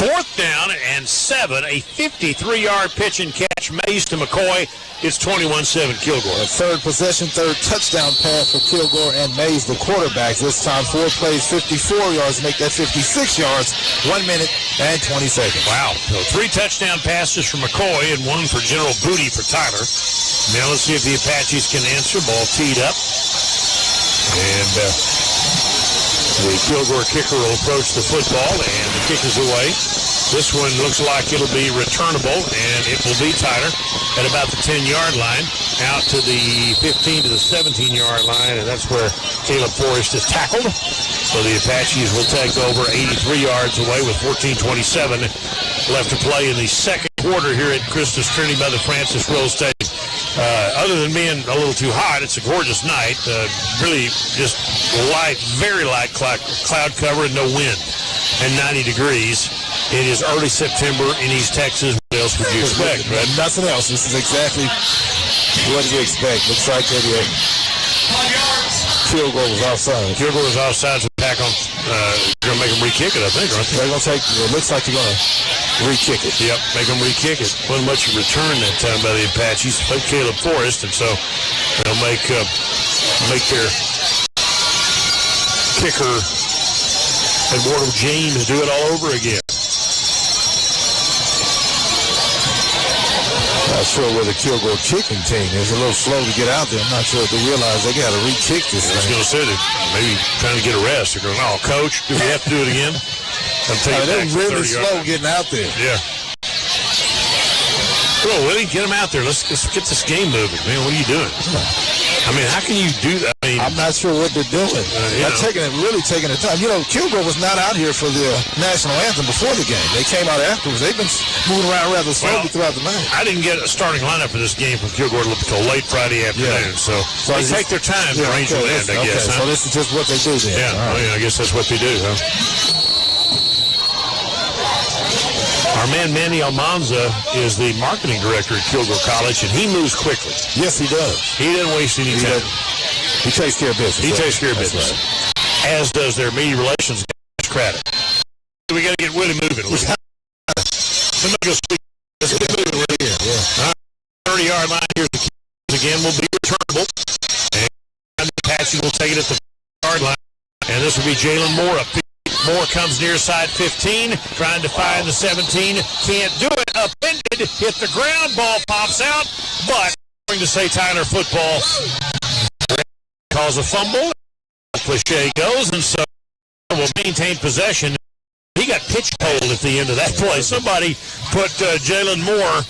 4th down and 7, a 53-yard pitch and catch. Mays to McCoy. It's 21-7 Kilgore. A third possession, third touchdown pass for Kilgore and Mays, the quarterbacks. This time 4 plays, 54 yards, make that 56 yards, 1 minute and 20 seconds. Wow. So 3 touchdown passes for McCoy and 1 for General Booty for Tyler. Now let's see if the Apaches can answer. Ball teed up. And the Kilgore kicker will approach the football, and the kick is away. This one looks like it'll be returnable, and it will be Tyler at about the 10-yard line, out to the 15 to the 17-yard line, and that's where Caleb Forrest is tackled. So the Apaches will take over 83 yards away with 14:27 left to play in the second quarter here at Christus Trinity Mother Francis Rose Stadium. Other than being a little too hot, it's a gorgeous night. Really just light, very light cloud cover and no wind, and 90 degrees. It is early September in East Texas. What else would you expect, right? Nothing else. This is exactly what you expect. Looks like that Kilgore was offside. Kilgore was offside, so back on. You're going to make them re-kick it, I think, aren't they? They're going to take, it looks like they're going to re-kick it. Yep, make them re-kick it. Wasn't much of a return that time by the Apaches. Played Caleb Forrest, and so they'll make their kicker Eduardo James do it all over again. Not sure where the Kilgore kicking team is. A little slow to get out there. I'm not sure if they realize they got to re-kick this thing. I was going to say that maybe trying to get a rest. They're going, oh, coach, do we have to do it again? They're really slow getting out there. Yeah. Come on, Willie, get them out there. Let's get this game moving, man. What are you doing? I mean, how can you do that? I mean, I'm not sure what they're doing. They're really taking the time. You know, Kilgore was not out here for the national anthem before the game. They came out afterwards. They've been moving around rather slowly throughout the night. I didn't get a starting lineup for this game from Kilgore until late Friday afternoon. So they take their time to arrange the end, I guess. So this is just what they do then. Yeah, right. I guess that's what they do, huh? Our man Manny Almanza is the marketing director at Kilgore College, and he moves quickly. Yes, he does. He doesn't waste any time. He takes care of business. He takes care of business. Right. As does their media relations credit. We got to get Willie moving. Let's get moving right here. Yeah. 30-yard line. Here's the kick again. Will be returnable. And the Apache will take it at the 30-yard line. And this will be Jalen Moore up. Moore comes near side 15, trying to find the 17. Can't do it. Upended. Hit the ground. Ball pops out. But going to say Tyler football calls a fumble. Cliche goes, and so will maintain possession. He got pitch pulled at the end of that play. Somebody put Jalen Moore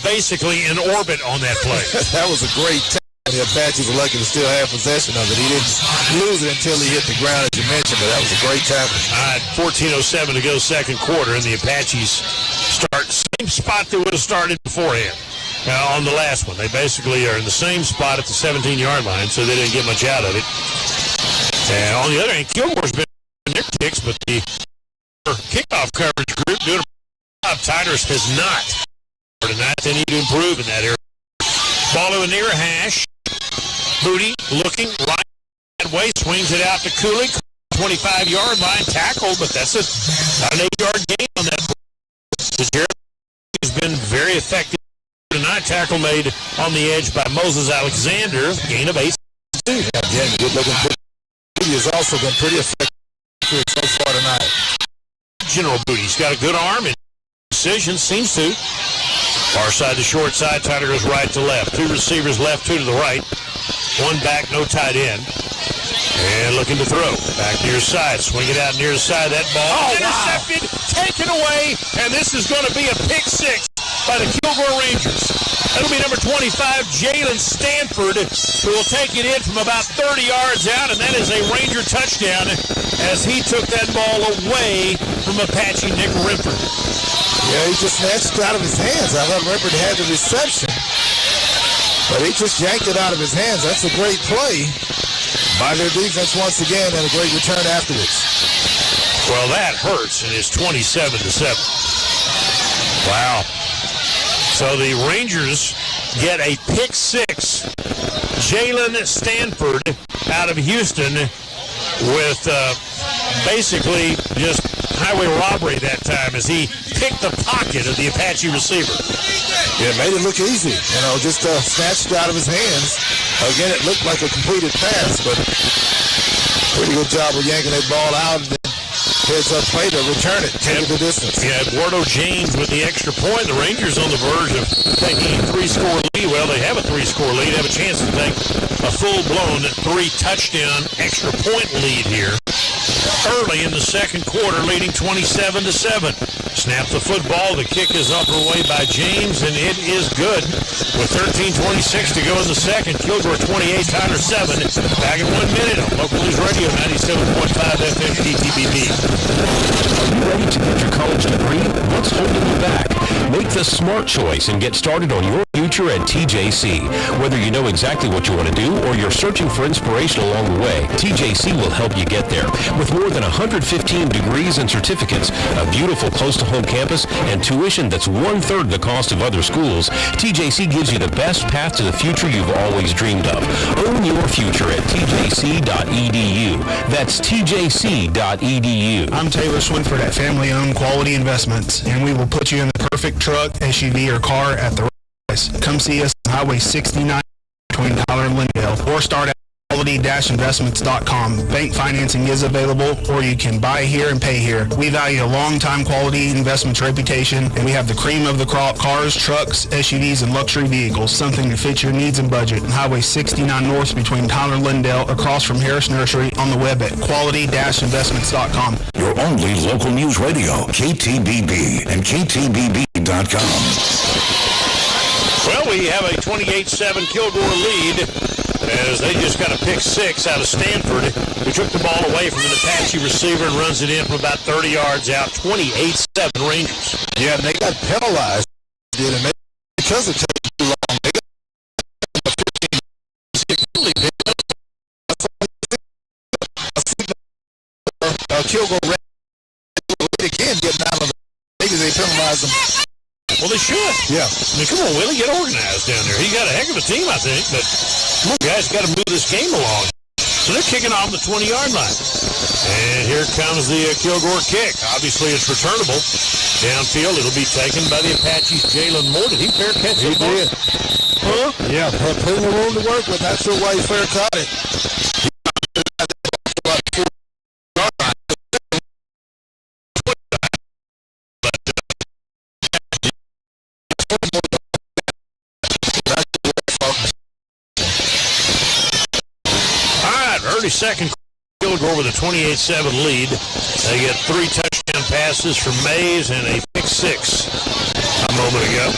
basically in orbit on that play. That was a great tackle. The Apaches were lucky to still have possession of it. He didn't lose it until he hit the ground, as you mentioned, but that was a great tackle. All right, 14:07 to go second quarter, and the Apaches start same spot they would have started beforehand. On the last one, they basically are in the same spot at the 17-yard line, so they didn't get much out of it. And on the other hand, Kilgore's been in their kicks, but the kickoff coverage group doing a job. Tigers has not. Tonight, they need to improve in that area. Ball to a near hash. Booty looking right that way, swings it out to Cooley. 25-yard line tackle, but that's not an 8-yard gain on that. Jeremy has been very effective tonight. Tackle made on the edge by Moses Alexander. Gain of 8. Yeah, good looking. Booty has also been pretty effective so far tonight. General Booty's got a good arm and precision, seems to. Far side to short side, Tyler goes right to left. Two receivers left, two to the right. One back, no tight end. And looking to throw. Back near side, swing it out near the side. That ball intercepted, taken away, and this is going to be a pick six by the Kilgore Rangers. That'll be number 25, Jalen Stanford, who will take it in from about 30 yards out, and that is a Ranger touchdown as he took that ball away from Apache Nick Rimpert. Yeah, he just snatched it out of his hands. I thought Rimpert had the reception, but he just yanked it out of his hands. That's a great play by their defense once again, and a great return afterwards. Well, that hurts, and it's 27-7. Wow. So the Rangers get a pick six. Jalen Stanford out of Houston with basically just highway robbery that time as he picked the pocket of the Apache receiver. Yeah, it made it look easy. You know, just snatched it out of his hands. Again, it looked like a completed pass, but pretty good job of yanking that ball out and then heads up play to return it, take it the distance. Yeah, Eduardo James with the extra point. The Rangers on the verge of taking a 3-score lead. Well, they have a 3-score lead. They have a chance to take a full-blown 3-touchdown extra point lead here. Early in the second quarter, leading 27-7. Snap the football. The kick is up away by James, and it is good. With 13:26 to go in the second, Kilgore 28, Tyler 7. Back in 1 minute on Local News Radio 97.5 FM KTBB. Are you ready to get your college degree? What's holding you back? Make the smart choice and get started on your future future at TJC. Whether you know exactly what you want to do or you're searching for inspiration along the way, TJC will help you get there. With more than 115 degrees and certificates, a beautiful close-to-home campus, and tuition that's one-third the cost of other schools, TJC gives you the best path to the future you've always dreamed of. Own your future at tjc.edu. That's tjc.edu. I'm Taylor Swinford at Family Owned Quality Investments, and we will put you in the perfect truck, SUV, or car at the right price. Come see us on Highway 69 between Tyler and Lindale, or start at quality-investments.com. Bank financing is available, or you can buy here and pay here. We value a long-time quality investments reputation, and we have the cream of the crop: cars, trucks, SUVs, and luxury vehicles, something to fit your needs and budget. On Highway 69 North between Tyler and Lindale, across from Harris Nursery, on the web at quality-investments.com. Your only local news radio, KTBB and KTBB.com. Well, we have a 28-7 Kilgore lead as they just got a pick six out of Stanford, who took the ball away from an Apache receiver and runs it in from about 30 yards out. 28-7 Rangers. Yeah, and they got penalized, and they, because it took too long. They got 15. Kilgore ran again, getting out of the. Maybe they penalized them. Well, they should. Yeah. I mean, come on, Willie, get organized down there. He got a heck of a team, I think, but you guys got to move this game along. So they're kicking off the 20-yard line. And here comes the Kilgore kick. Obviously, it's returnable. Downfield, it'll be taken by the Apaches' Jalen Moore. Did he fair catch it? He did. Huh? Yeah, plenty of room to work with. Not sure why he fair caught it. Second Kilgore with a 28-7 lead. They get 3 touchdown passes from Mays and a pick six a moment ago.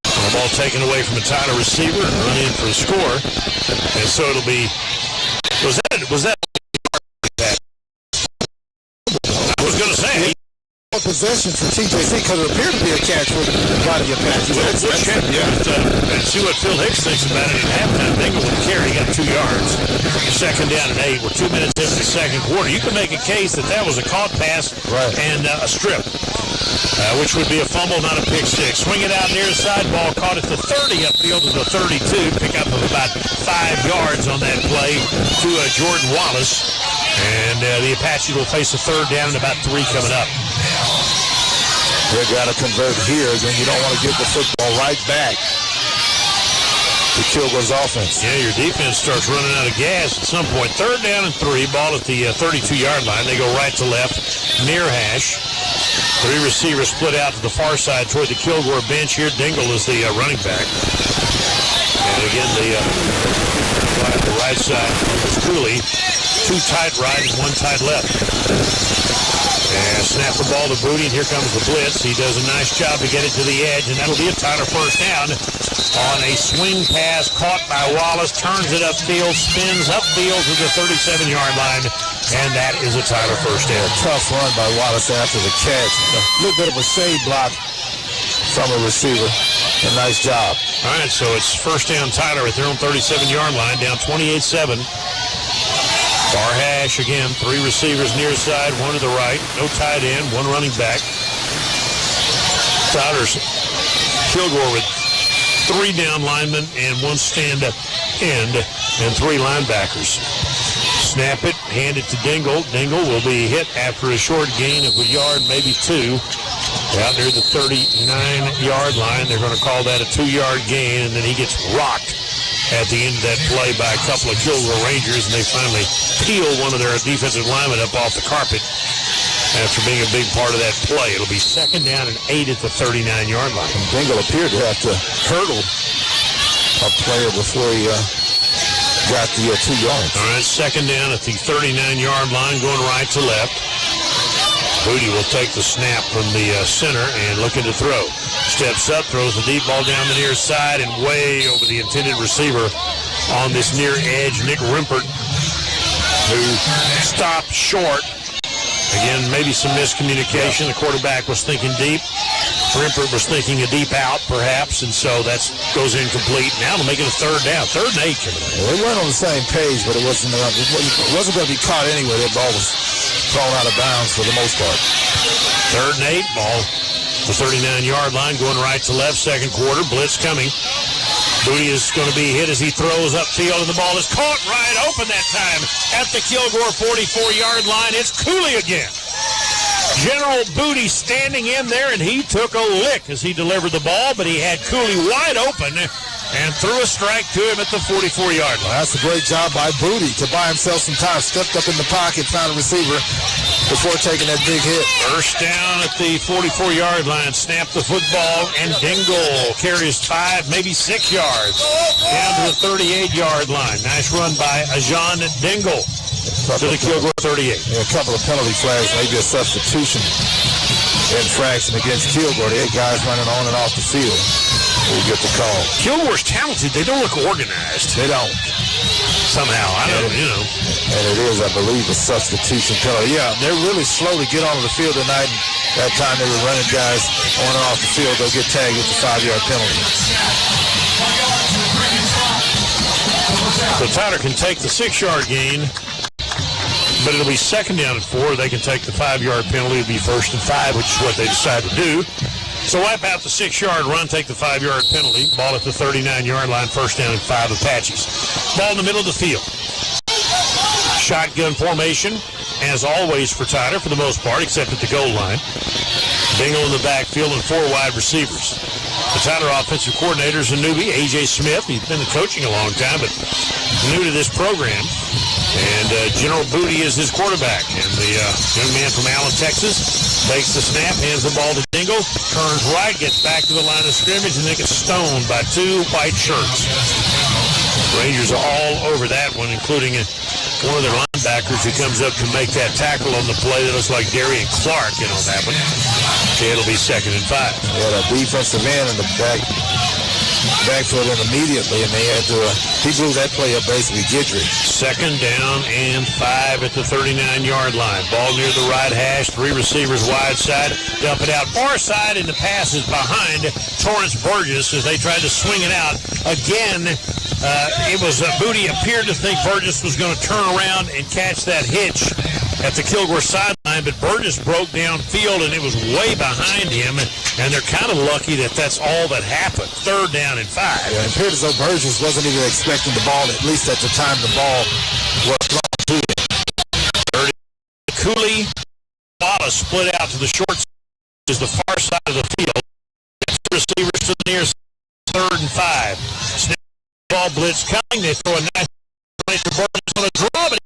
The ball taken away from a Tyler receiver and run in for a score. And so it'll be, was that I was going to say possession for TJC because it appeared to be a catch for by the Apaches. We'll check and see what Phil Hicks thinks about it at halftime. Dingle with the carry, got 2 yards. Second down and 8. We're 2 minutes into the second quarter. You can make a case that was a caught pass and a strip, which would be a fumble, not a pick six. Swing it out near the side, ball caught at the 30 upfield to the 32. Pick up of about 5 yards on that play to Jordan Wallace. And the Apache will face a third down and about 3 coming up. They got to convert here, then you don't want to give the football right back to Kilgore's offense. Yeah, your defense starts running out of gas at some point. Third down and 3, ball at the 32-yard line. They go right to left, near hash. 3 receivers split out to the far side toward the Kilgore bench here. Dingle is the running back. And again, the right side is Cooley. 2 tight right and 1 tight left. And snap the ball to Booty, and here comes the blitz. He does a nice job to get it to the edge, and that'll be a Tyler first down on a swing pass caught by Wallace. Turns it upfield, spins upfield to the 37-yard line, and that is a Tyler first down. Tough run by Wallace after the catch. A little bit of a shade block from a receiver. A nice job. All right, so it's first down Tyler at their own 37-yard line, down 28-7. Far hash again, 3 receivers near side, 1 to the right, no tight end, 1 running back. Tyler's Kilgore with 3 down linemen and 1 stand-up end and 3 linebackers. Snap it, hand it to Dingle. Dingle will be hit after a short gain of a yard, maybe 2. Out near the 39-yard line, they're going to call that a 2-yard gain, and then he gets rocked at the end of that play by a couple of Kilgore Rangers, and they finally peel one of their defensive linemen up off the carpet after being a big part of that play. It'll be second down and 8 at the 39-yard line. And Dingle appeared to have to hurdle a player before he got the 2 yards. All right, second down at the 39-yard line, going right to left. Booty will take the snap from the center and looking to throw. Steps up, throws the deep ball down the near side and way over the intended receiver on this near edge, Nick Rimpert, who stopped short. Again, maybe some miscommunication. The quarterback was thinking deep. Rimpert was thinking a deep out, perhaps, and so that goes incomplete. Now to make it a third down. 3rd and 8 coming up. Well, they weren't on the same page, but it wasn't going to be caught anyway. That ball was thrown out of bounds for the most part. 3rd and 8, ball the 39-yard line, going right to left. Second quarter, blitz coming. Booty is going to be hit as he throws upfield, and the ball is caught right open that time at the Kilgore 44-yard line. It's Cooley again. General Booty standing in there, and he took a lick as he delivered the ball, but he had Cooley wide open and threw a strike to him at the 44-yard line. Well, that's a great job by Booty to buy himself some time. Stepped up in the pocket, found a receiver before taking that big hit. First down at the 44-yard line. Snap the football, and Dingle carries 5, maybe 6 yards down to the 38-yard line. Nice run by Ajan Dingle to the Kilgore 38. Yeah, a couple of penalty flags, maybe a substitution infraction against Kilgore. They had guys running on and off the field. We get the call. Kilgore's talented. They don't look organized. They don't. Somehow. I don't, And it is, I believe, a substitution penalty. Yeah, they're really slow to get onto the field tonight. That time they were running guys on and off the field. They'll get tagged with the 5-yard penalty. So Tyler can take the 6-yard gain, but it'll be 2nd down and 4. They can take the 5-yard penalty. It'll be 1st and 5, which is what they decided to do. So wipe out the 6-yard run, take the 5-yard penalty. Ball at the 39-yard line, 1st down and 5 Apaches. Ball in the middle of the field. Shotgun formation, as always for Tyler, for the most part, except at the goal line. Dingle in the backfield and 4 wide receivers. The Tyler offensive coordinator is a newbie, A.J. Smith. He's been coaching a long time, but new to this program. And General Booty is his quarterback. And the young man from Allen, Texas, takes the snap, hands the ball to Dingle, turns right, gets back to the line of scrimmage, and then gets stoned by 2 white shirts. Rangers are all over that one, including one of their linebackers who comes up to make that tackle on the play that looks like Darian Clark on that one. It'll be 2nd and 5. Yeah, the defensive end in the backfield in immediately, and they had to, he blew that play up basically Gidry. 2nd down and 5 at the 39-yard line. Ball near the right hash, 3 receivers wide side, dump it out far side, and the pass is behind Torrance Burgess as they tried to swing it out. Again, it was Booty appeared to think Burgess was going to turn around and catch that hitch at the Kilgore sideline, but Burgess broke downfield, and it was way behind him, and they're kind of lucky that that's all that happened. 3rd down and 5. Yeah, it appeared as though Burgess wasn't even expecting the ball, at least at the time the ball was thrown to him. Cooley, Wallace split out to the short side, is the far side of the field. Receivers to the near side, 3rd and 5. Snap ball blitz coming. They throw a nice play to Burgess on a draw, but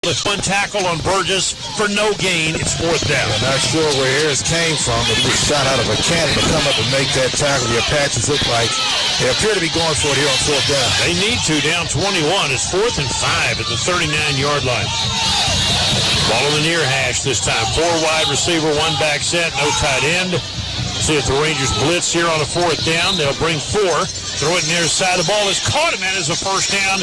with 1 tackle on Burgess for no gain. It's 4th down. I'm not sure where Harris came from, but he was shot out of a cannon to come up and make that tackle. The Apaches look like they appear to be going for it here on 4th down. They need to, down 21. It's 4th and 5 at the 39-yard line. Ball on the near hash this time. 4 wide receiver, 1 back set, no tight end. See if the Rangers blitz here on a 4th down. They'll bring 4. Throw it near side. The ball is caught, and that is a 1st down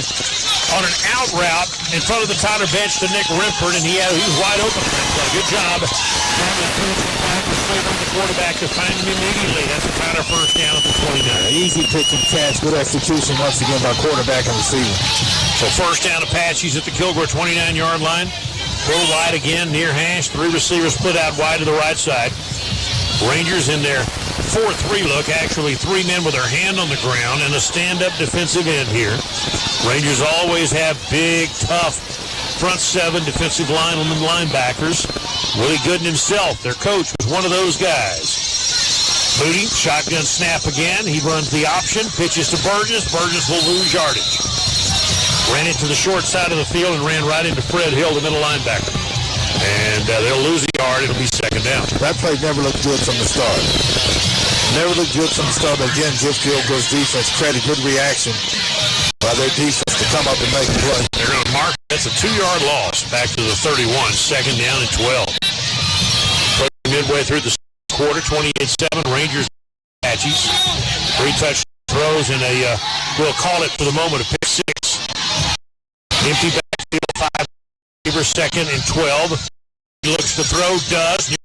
on an out route in front of the Tyler bench to Nick Rimpert, and he was wide open. Good job. The quarterback to find him immediately. That's a Tyler 1st down at the 29. Easy pitch and catch. Good execution once again by quarterback and receiver. So 1st down Apaches at the Kilgore 29-yard line. Go wide again, near hash. 3 receivers split out wide to the right side. Rangers in their 4-3 look, actually 3 men with their hand on the ground and a stand-up defensive end here. Rangers always have big, tough front 7 defensive linebackers. Willie Gooden himself, their coach, was one of those guys. Booty, shotgun snap again. He runs the option, pitches to Burgess. Burgess will lose yardage. Ran it to the short side of the field and ran right into Fred Hill, the middle linebacker. And they'll lose a yard. It'll be 2nd down. That play never looked good from the start. Never looked good from the start, but again, give Kilgore's defense credit. Good reaction by their defense to come up and make a play. They're going to mark. That's a 2-yard loss back to the 31. 2nd down and 12. Midway through the quarter, 28-7. Rangers, Apaches. 3 touch throws and we'll call it for the moment a pick 6. Empty backfield, 5. 2nd and 12. He looks to throw, does.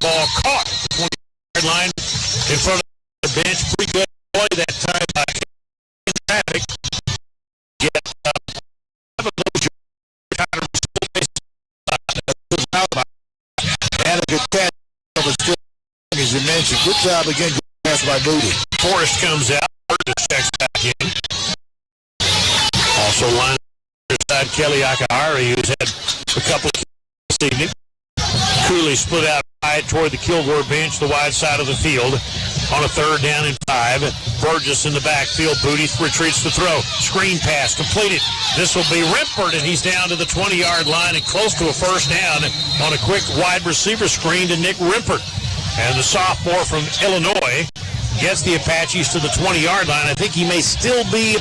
Ball caught at the 20-yard line in front of the bench. Pretty good play that time by traffic. Get and a good catch, as you mentioned. Good job again, good pass by Moody. Forrest comes out. Burgess checks back in. Also line side Kelly Akahari, who's had a couple of this evening. Cooley split out wide toward the Kilgore bench, the wide side of the field. On a 3rd down and 5. Burgess in the backfield. Booty retreats to throw. Screen pass completed. This will be Rimpert, and he's down to the 20-yard line and close to a first down on a quick wide receiver screen to Nick Rimpert. And the sophomore from Illinois gets the Apaches to the 20-yard line. I think he may still be,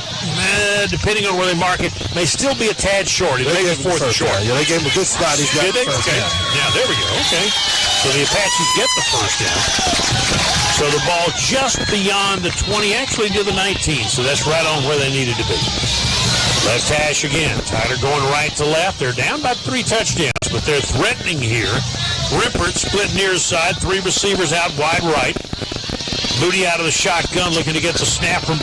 depending on where they mark it, may still be a tad short. It may be 4th and short. Yeah, they gave him a good spot. He's got Did they? Okay. Yeah, there we go. Okay. So the Apaches get the first down. So the ball just beyond the 20, actually to the 19. So that's right on where they needed to be. Left hash again. Tyler going right to left. They're down by 3 touchdowns, but they're threatening here. Rimpert split near his side. 3 receivers out wide right. Moody out of the shotgun, looking to get the snap from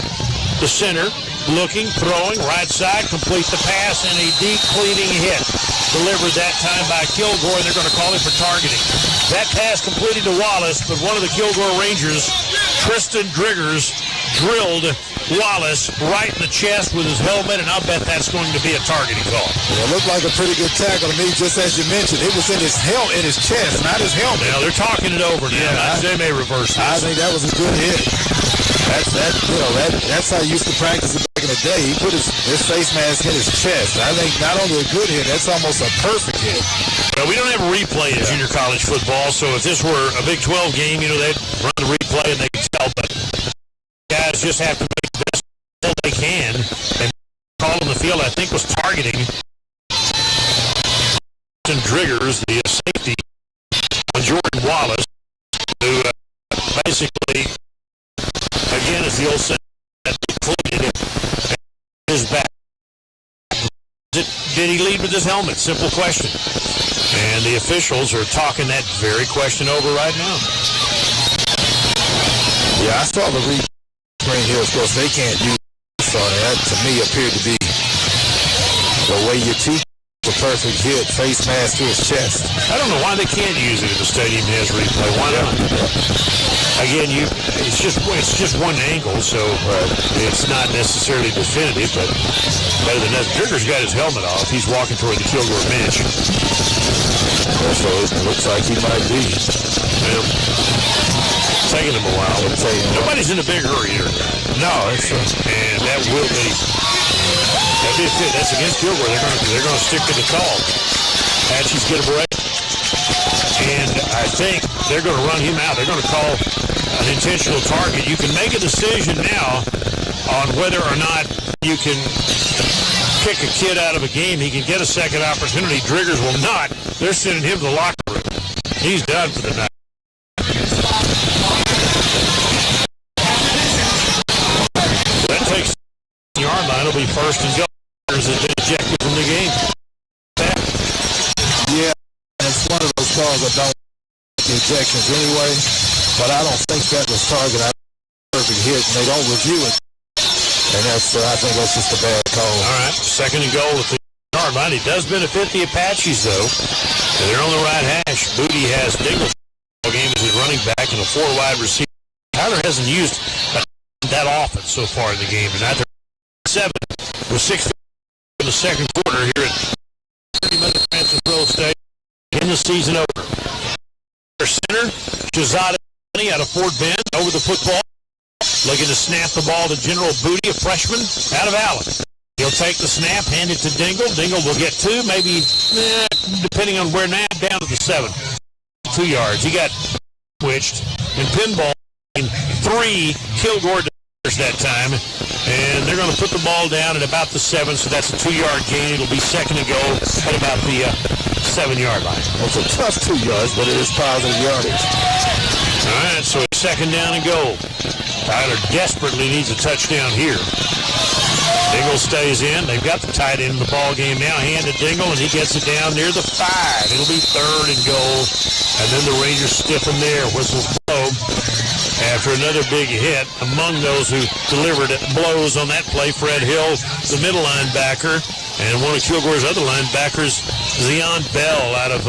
the center. Looking, throwing, right side, complete the pass, and a deep cleaning hit. Delivered that time by Kilgore, and they're going to call it for targeting. That pass completed to Wallace, but one of the Kilgore Rangers, Tristan Driggers, drilled Wallace right in the chest with his helmet, and I'll bet that's going to be a targeting call. It looked like a pretty good tackle to me, just as you mentioned. It was in his chest, not his helmet. Now they're talking it over now. Yeah, They may reverse this. I think that was a good hit. That's how he used to practice it back in the day. He put his face mask in his chest. I think not only a good hit, that's almost a perfect hit. Well, we don't have a replay in junior college football, so if this were a Big 12 game, they'd run the replay and they could tell, but guys just have to make the best they can, and call on the field, I think, was targeting Driggers, the safety, on Jordan Wallace, who basically, again, is the old saying, completed his back. Did he lead with his helmet? Simple question. And the officials are talking that very question over right now. Yeah, I saw the replay screen here. Of course, they can't use it. That, to me, appeared to be the way you teach the perfect hit, face mask to his chest. I don't know why they can't use it if the stadium has replay. Why not? Again, it's just one angle, so it's not necessarily definitive, but better than that. Trigger's got his helmet off. He's walking toward the Kilgore bench. So it looks like he might be. Yeah. Taking him a while. Nobody's in a big hurry here. No, and that will be. That'd be a fit. That's against Kilgore. They're going to stick to the call. Apaches get a break. And I think they're going to run him out. They're going to call an intentional target. You can make a decision now on whether or not you can kick a kid out of a game. He can get a second opportunity. Driggers will not. They're sending him to the locker room. He's done for the night. That takes the yard line. It'll be first and goal. Has been ejected from the game. Yeah, it's one of those calls that don't like the ejections anyway, but I don't think that was targeted. Perfect hit, and they don't review it. And that's, I think that's just a bad call. All right, second and goal at the yard line. It does benefit the Apaches, though. And they're on the right hash. Booty has Dingle's game as his running back and a 4-wide receiver. Tyler hasn't used that often so far in the game. And after 7 with 6 in the second quarter here at 30-minute Francis Rose Stadium in the season over. Their center, Josiah out of Fort Bend, over the football. Looking to snap the ball to General Booty, a freshman out of Allen. He'll take the snap, hand it to Dingle. Dingle will get 2, maybe, depending on where now, down to the 7. 2 yards. He got switched and pinball 3 Kilgore that time, and they're going to put the ball down at about the 7, so that's a 2-yard gain. It'll be second and goal at about the 7-yard line. It's a tough 2 yards, but it is positive yardage. All right, so it's second down and goal. Tyler desperately needs a touchdown here. Dingle stays in. They've got the tight end in the ball game now. Hand to Dingle, and he gets it down near the 5. It'll be third and goal, and then the Rangers stiffen there. Whistles blow. after another big hit. Among those who delivered blows on that play, Fred Hill, the middle linebacker, and one of Kilgore's other linebackers, Zion Bell, out of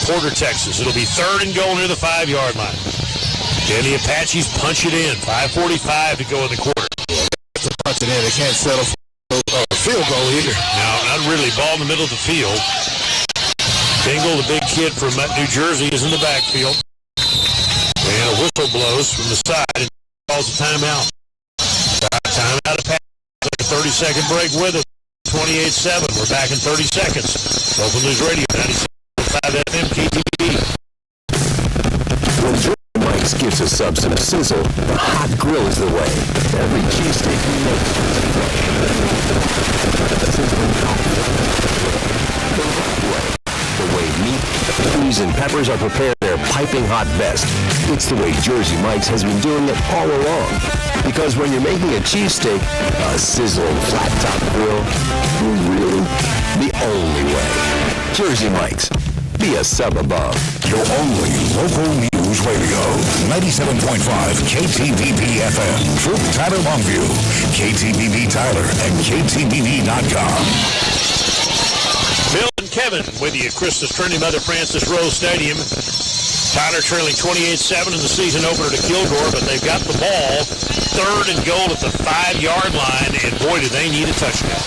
Porter, Texas. It'll be 3rd and goal near the 5-yard line. And the Apaches punch it in. 5:45 to go in the quarter. To punch it in, they can't settle for a field goal here. No, not really. Ball in the middle of the field. Dingle, the big kid from New Jersey, is in the backfield. And a whistle blows from the side and calls a timeout. Timeout of Apaches. A 30-second break with us. 28-7. We're back in 30 seconds. Local News Radio, 97.5 FM KTB. When George Mike's gives a sub some sizzle, the hot grill is the way. Every cheesesteak we make the way meat, cheese, and peppers are prepared their piping hot best. It's the way Jersey Mike's has been doing it all along. Because when you're making a cheesesteak, a sizzling flat-top grill is really the only way. Jersey Mike's. Be a sub above. Your only local news radio. 97.5 KTBB FM. Troop Tyler Longview. KTBB Tyler and KTBB.com. Bill and Kevin with you at Christus Trinity Mother Francis Rose Stadium. Tyler trailing 28-7 in the season opener to Kilgore, but they've got the ball 3rd and goal at the 5-yard line, and boy, do they need a touchdown.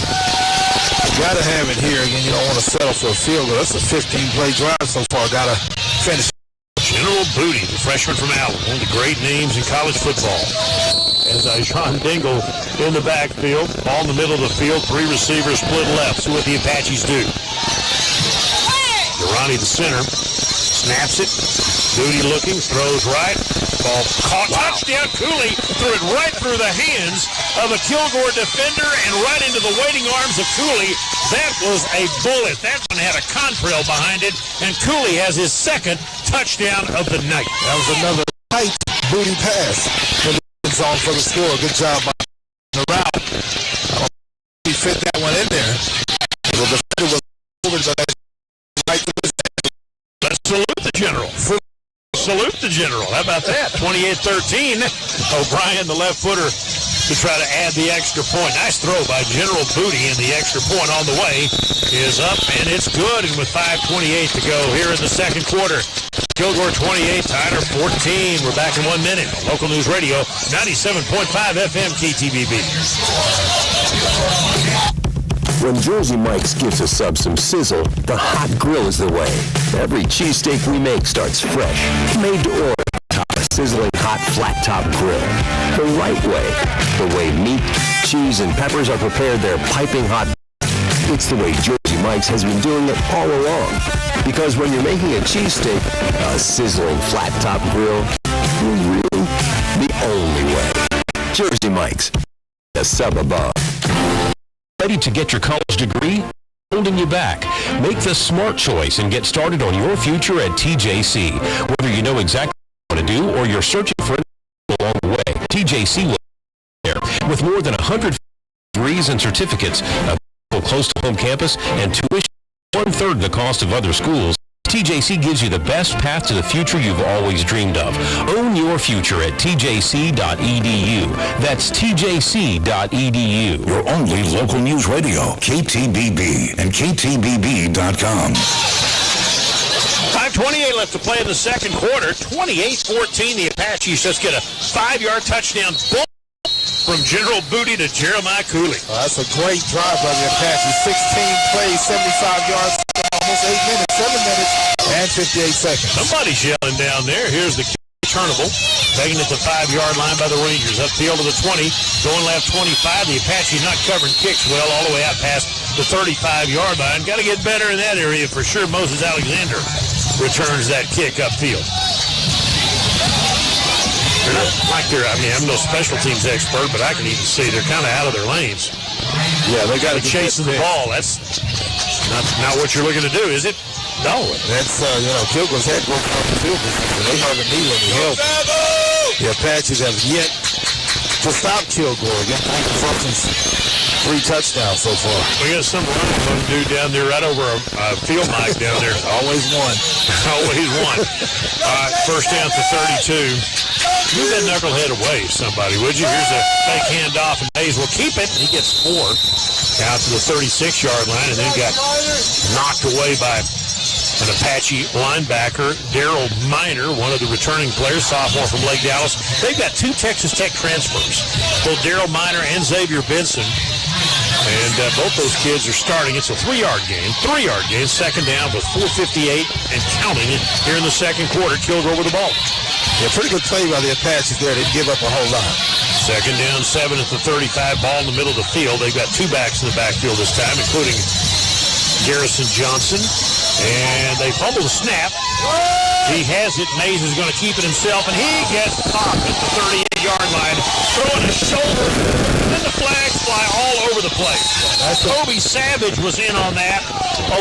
Got to have it here. Again, you don't want to settle for a field goal. That's a 15-play drive so far. Got to finish. General Booty, the freshman from Allen, one of the great names in college football. As Sean Dingle in the backfield, ball in the middle of the field, 3 receivers split left. See what the Apaches do. Durrani, the center, snaps it. Booty looking, throws right. Ball caught. Touchdown. Cooley threw it right through the hands of a Kilgore defender and right into the waiting arms of Cooley. That was a bullet. That one had a contrail behind it, and Cooley has his 2nd touchdown of the night. That was another tight booty pass. It's on for the score. Good job by the route. He fit that one in there. The defender was over the right to his head. Let's salute the general. Salute the general. How about that? 28-13. O'Brien, the left footer, to try to add the extra point. Nice throw by General Booty, and the extra point on the way is up, and it's good. And with 5:28 to go here in the second quarter, Kilgore 28, Tyler 14. We're back in 1 minute. Local News Radio, 97.5 FM KTBB. When Jersey Mike's gives a sub some sizzle, the hot grill is the way. Every cheesesteak we make starts fresh, made to order. A sizzling hot flat-top grill. The right way. The way meat, cheese, and peppers are prepared their piping hot. It's the way Jersey Mike's has been doing it all along. Because when you're making a cheesesteak, a sizzling flat-top grill is really the only way. Jersey Mike's. A sub above. Ready to get your college degree? Holding you back? Make the smart choice and get started on your future at TJC. Whether you know exactly what to do or you're searching for it along the way, TJC will be there. With more than 100 degrees and certificates, a close to home campus, and tuition 1/3 the cost of other schools, TJC gives you the best path to the future you've always dreamed of. Own your future at tjc.edu. That's tjc.edu. Your only local news radio, KTBB and KTBB.com. 5:28 left to play in the second quarter. 28-14. The Apaches just get a 5-yard touchdown from General Booty to Jeremiah Cooley. That's a great drive by the Apaches. 16 plays, 75 yards, almost 8 minutes, 7 minutes, and 58 seconds. Somebody's yelling down there. Here's the returnable, taking it to the 5-yard line by the Rangers. Upfield to the 20, going left 25. The Apaches not covering kicks well all the way out past the 35-yard line. Got to get better in that area for sure. Moses Alexander returns that kick upfield. They're not like I'm no special teams expert, but I can even see they're kind of out of their lanes. Yeah, they got to chasing the ball. That's not what you're looking to do, is it? No. That's, Kilgore's head broke off the field. They haven't needed any help. The Apaches have yet to stop Kilgore. Again, 3 touchdowns so far. We got some running dude down there right over a field mic down there. Always one. Always one. All right, first down to 32. Move that knucklehead away, somebody, would you? Here's a fake handoff, and Mays will keep it. He gets 4 out to the 36-yard line, and then got knocked away by an Apache linebacker, Daryl Miner, one of the returning players, sophomore from Lake Dallas. They've got 2 Texas Tech transfers, both Daryl Miner and Xavier Benson. And both those kids are starting. It's a 3-yard game. 3-yard game. Second down with 4:58 and counting here in the second quarter. Kilgore with the ball. Yeah, pretty good play by the Apaches there. They didn't give up a whole lot. Second down, 7 at the 35. Ball in the middle of the field. They've got 2 backs in the backfield this time, including Garrison Johnson. And they fumble the snap. He has it. Mays is going to keep it himself, and he gets popped at the 38-yard line, throwing his shoulder. And then the flags fly all over the place. Toby Savage was in on that,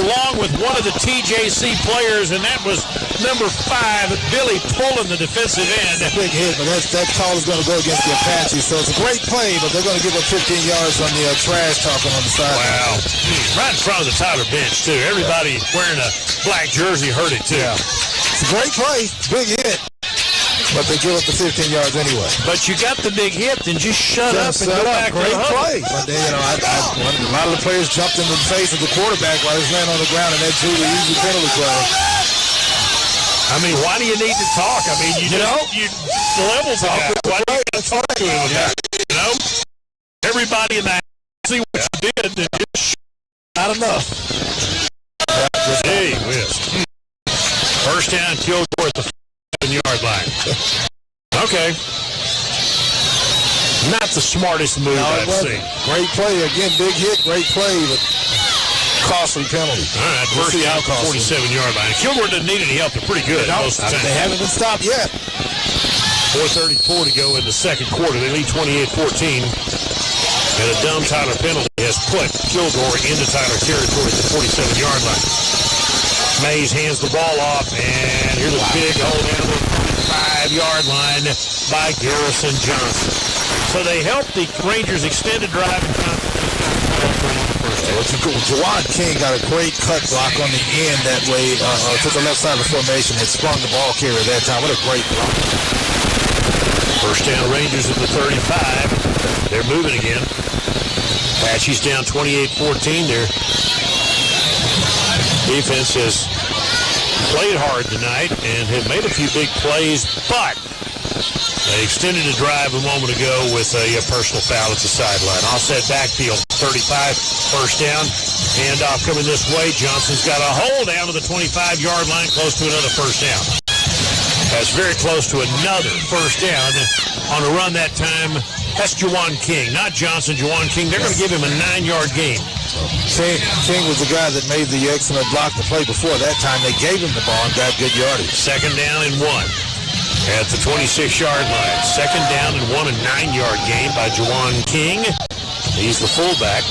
along with one of the TJC players, and that was number 5, Billy Pullen, the defensive end. Big hit, but that call is going to go against the Apaches. So it's a great play, but they're going to give up 15 yards on the trash talking on the sideline. Wow. Right in front of the Tyler bench, too. Everybody wearing a black jersey heard it, too. Yeah. It's a great play, big hit, but they give up the 15 yards anyway. But you got the big hit, then just shut up and go back to the Great huddle. play. But then, a lot of the players jumped in the face of the quarterback while he was laying on the ground, and that drew the easy penalty play. I mean, why do you need to talk? I mean, you level talk. Why do you need to talk to him about it? You know? Everybody in the house see what you did, and just not enough. Hey, whiz. First down, Kilgore at the 7-yard line. Okay. Not the smartest move I've seen. Great play. Again, big hit, great play, but costly penalty. All right, first down, 47-yard line. Kilgore doesn't need any help. They're pretty good most of the time. They haven't been stopped yet. 4:34 to go in the second quarter. They lead 28-14. And a dumb Tyler penalty has put Kilgore into Tyler territory at the 47-yard line. Mays hands the ball off, and here's a big hole down the 45-yard line by Garrison Johnson. So they helped the Rangers' extended drive and Juwan King got a great cut block on the end that way to the left side of the formation. Had sprung the ball carrier that time. What a great block. First down, Rangers at the 35. They're moving again. Apache's down 28-14. Their defense has played hard tonight and have made a few big plays, but they extended a drive a moment ago with a personal foul at the sideline. Offset backfield, 35, first down. Handoff coming this way. Johnson's got a hole down to the 25-yard line, close to another first down. That's very close to another first down on a run that time. That's Juwan King, not Johnson. Juwan King, they're going to give him a 9-yard gain. King was the guy that made the excellent block to play before. That time they gave him the ball and got good yardage. Second down and 1 at the 26-yard line. Second down and 1, a 9-yard gain by Juwan King. He's the fullback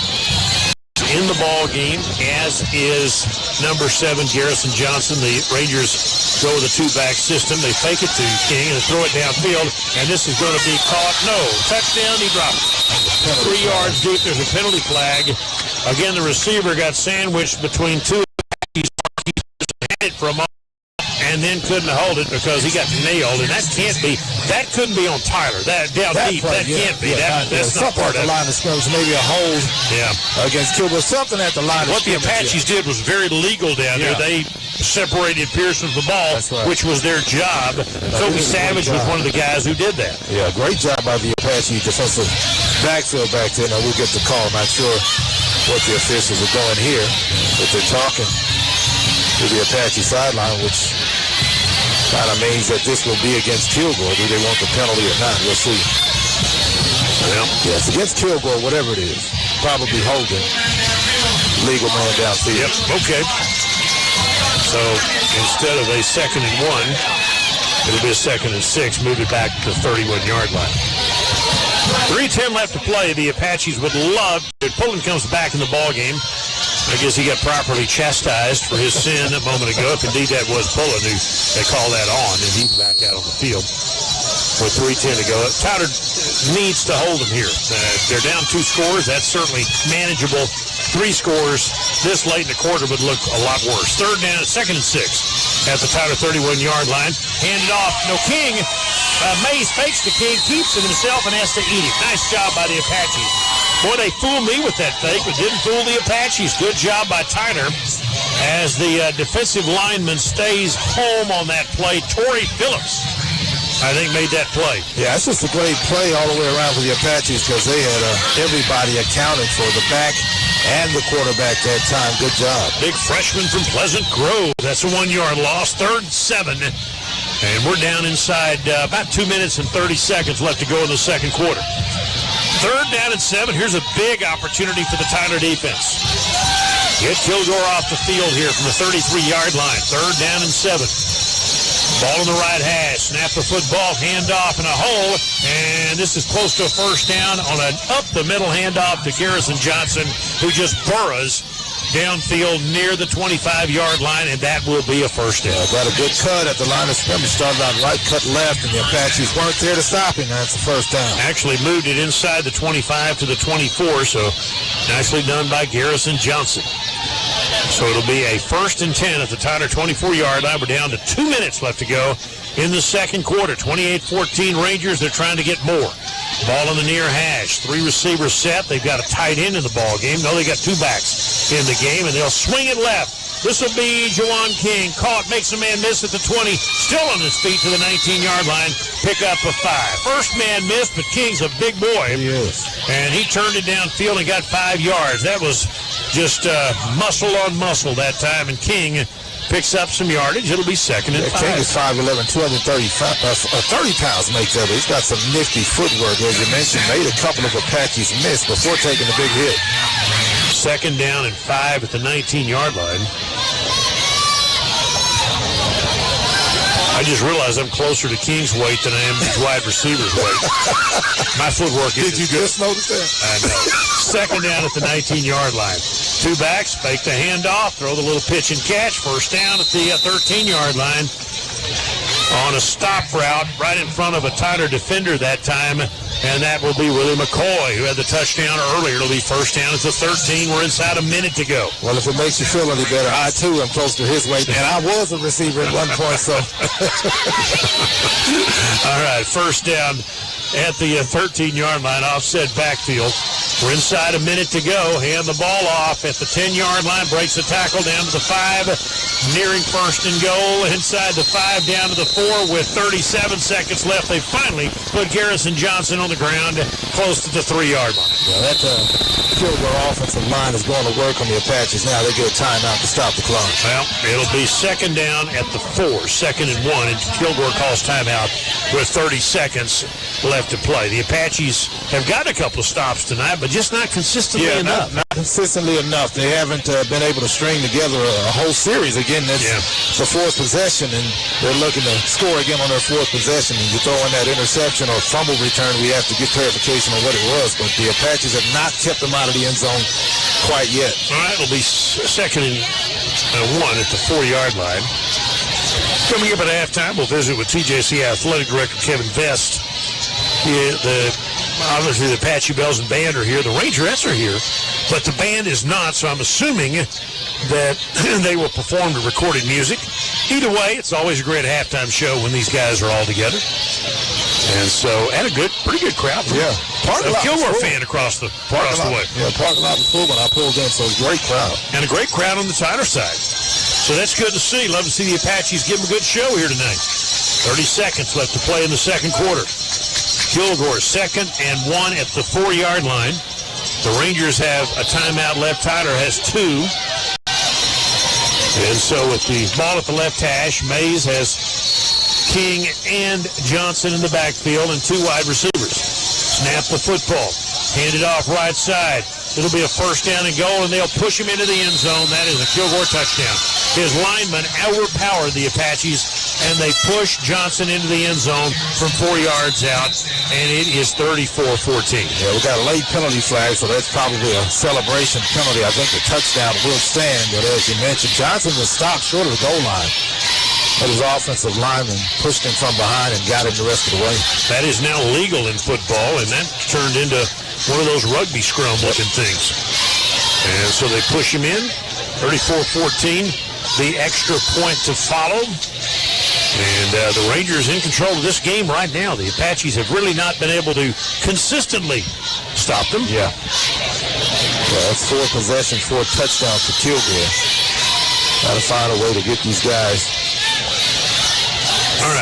in the ball game, as is number 7, Garrison Johnson. The Rangers go with a 2-back system. They fake it to King and throw it downfield, and this is going to be caught. No, touchdown, he dropped it. 3 yards deep, there's a penalty flag. Again, the receiver got sandwiched between 2. He's had it for a moment and then couldn't hold it because he got nailed, and that couldn't be on Tyler. That down deep, that can't be. That's not part of the line of scrimmage. Maybe a hold against Kilgore. Something at the line of scrimmage. What the Apaches did was very legal down there. They separated Pearson from the ball, which was their job. Toby Savage was one of the guys who did that. Yeah, great job by the Apache defensive backfield back there. Now we'll get the call. Not sure what the officials are doing here, but they're talking to the Apache sideline, which kind of means that this will be against Kilgore. Do they want the penalty or not? We'll see. Well, yes, against Kilgore, whatever it is, probably holding. Legal man downfield. Yep, okay. So instead of a 2nd and 1, it'll be a 2nd and 6. Move it back to the 31-yard line. 3:10 left to play. The Apaches would love if Pullen comes back in the ball game. I guess he got properly chastised for his sin a moment ago. If indeed that was Pullen who they call that on, and he's back out on the field with 3:10 to go. Tyler needs to hold them here. They're down 2 scores. That's certainly manageable. 3 scores this late in the quarter would look a lot worse. Third down, 2nd and 6 at the Tyler 31-yard line. Handed off. No, King Mays fakes the King, keeps it himself, and has to eat it. Nice job by the Apaches. Boy, they fooled me with that fake, but didn't fool the Apaches. Good job by Tyner as the defensive lineman stays home on that play. Torrey Phillips, I think, made that play. Yeah, it's just a great play all the way around for the Apaches because they had everybody accounted for, the back and the quarterback that time. Good job. Big freshman from Pleasant Grove. That's a 1-yard loss. 3rd and 7. And we're down inside about 2 minutes and 30 seconds left to go in the second quarter. 3rd down and 7. Here's a big opportunity for the Tyler defense. Get Kilgore off the field here from the 33-yard line. 3rd down and 7. Ball in the right hash. Snap the football. Handoff in a hole. And this is close to a first down on an up-the-middle handoff to Garrison Johnson, who just burrows downfield near the 25-yard line, and that will be a first down. Got a good cut at the line of scrimmage. Started out right, cut left, and the Apaches weren't there to stop him. That's the first down. Actually moved it inside the 25 to the 24, so nicely done by Garrison Johnson. So it'll be a 1st and 10 at the Tyler 24-yard line. We're down to 2 minutes left to go in the second quarter. 28-14 Rangers. They're trying to get more. Ball in the near hash. 3 receivers set. They've got a tight end in the ball game. No, they got 2 backs in the game, and they'll swing it left. This will be Jawan King. Caught, makes a man miss at the 20. Still on his feet to the 19-yard line. Pick up a 5. First man missed, but King's a big boy. He is. And he turned it downfield and got 5 yards. That was just muscle on muscle that time, and King picks up some yardage. It'll be 2nd and 5. King is 5'11", 230 pounds makes that. He's got some nifty footwork, as you mentioned. Made a couple of Apaches miss before taking the big hit. 2nd down and 5 at the 19-yard line. I just realized I'm closer to King's weight than I am to wide receiver's weight. My footwork is... Did you just notice that? I know. 2nd down at the 19-yard line. 2 backs, fake the handoff, throw the little pitch and catch. 1st down at the 13-yard line on a stop route right in front of a Tyler defender that time. And that will be Willie McCoy, who had the touchdown earlier. It'll be 1st down at the 13. We're inside a minute to go. Well, if it makes you feel any better, I, too, am close to his weight. And I was a receiver at one point, so. All right, 1st down at the 13-yard line, offset backfield. We're inside a minute to go. Hand the ball off at the 10-yard line. Breaks a tackle down to the 5. Nearing 1st and goal. Inside the 5, down to the 4 with 37 seconds left. They finally put Garrison Johnson on the ground close to the 3-yard line. Well, that Kilgore offensive line is going to work on the Apaches now. They get a timeout to stop the clock. Well, it'll be 2nd down at the 4, 2nd and 1, and Kilgore calls timeout with 30 seconds left to play. The Apaches have got a couple of stops tonight, but just not consistently enough. Not consistently enough. They haven't been able to string together a whole series. Again, that's the 4th possession, and they're looking to score again on their 4th possession. And you throw in that interception or fumble return, we have to get clarification on what it was. But the Apaches have not kept them out of the end zone quite yet. All right, it'll be 2nd and 1 at the 4-yard line. Coming up at halftime, we'll visit with TJC Athletic Director Kevin Vest. Obviously, the Apache Bells and Band are here. The Rangerettes are here, but the band is not, so I'm assuming that they will perform the recorded music. Either way, it's always a great halftime show when these guys are all together. And so, and a pretty good crowd. Yeah. A Kilgore fan across the way. Yeah, parking lot was full when I pulled in, so it's a great crowd. And a great crowd on the Tyler side. So that's good to see. Love to see the Apaches give them a good show here tonight. 30 seconds left to play in the second quarter. Kilgore 2nd and 1 at the 4-yard line. The Rangers have a timeout left. Tyler has 2. And so with the ball at the left hash, Mays has King and Johnson in the backfield and 2 wide receivers. Snap the football. Hand it off right side. It'll be a 1st down and goal, and they'll push him into the end zone. That is a Kilgore touchdown. His linemen overpowered the Apaches, and they push Johnson into the end zone from 4 yards out, and it is 34-14. Yeah, we got a late penalty flag, so that's probably a celebration penalty. I think the touchdown will stand, but as you mentioned, Johnson was stopped short of the goal line. But his offensive lineman pushed him from behind and got him the rest of the way. That is now legal in football, and that turned into one of those rugby scrum-looking things. And so they push him in, 34-14. The extra point to follow. And the Rangers in control of this game right now. The Apaches have really not been able to consistently stop them. Yeah. Well, that's 4 possessions, 4 touchdowns for Kilgore. Got to find a way to get these guys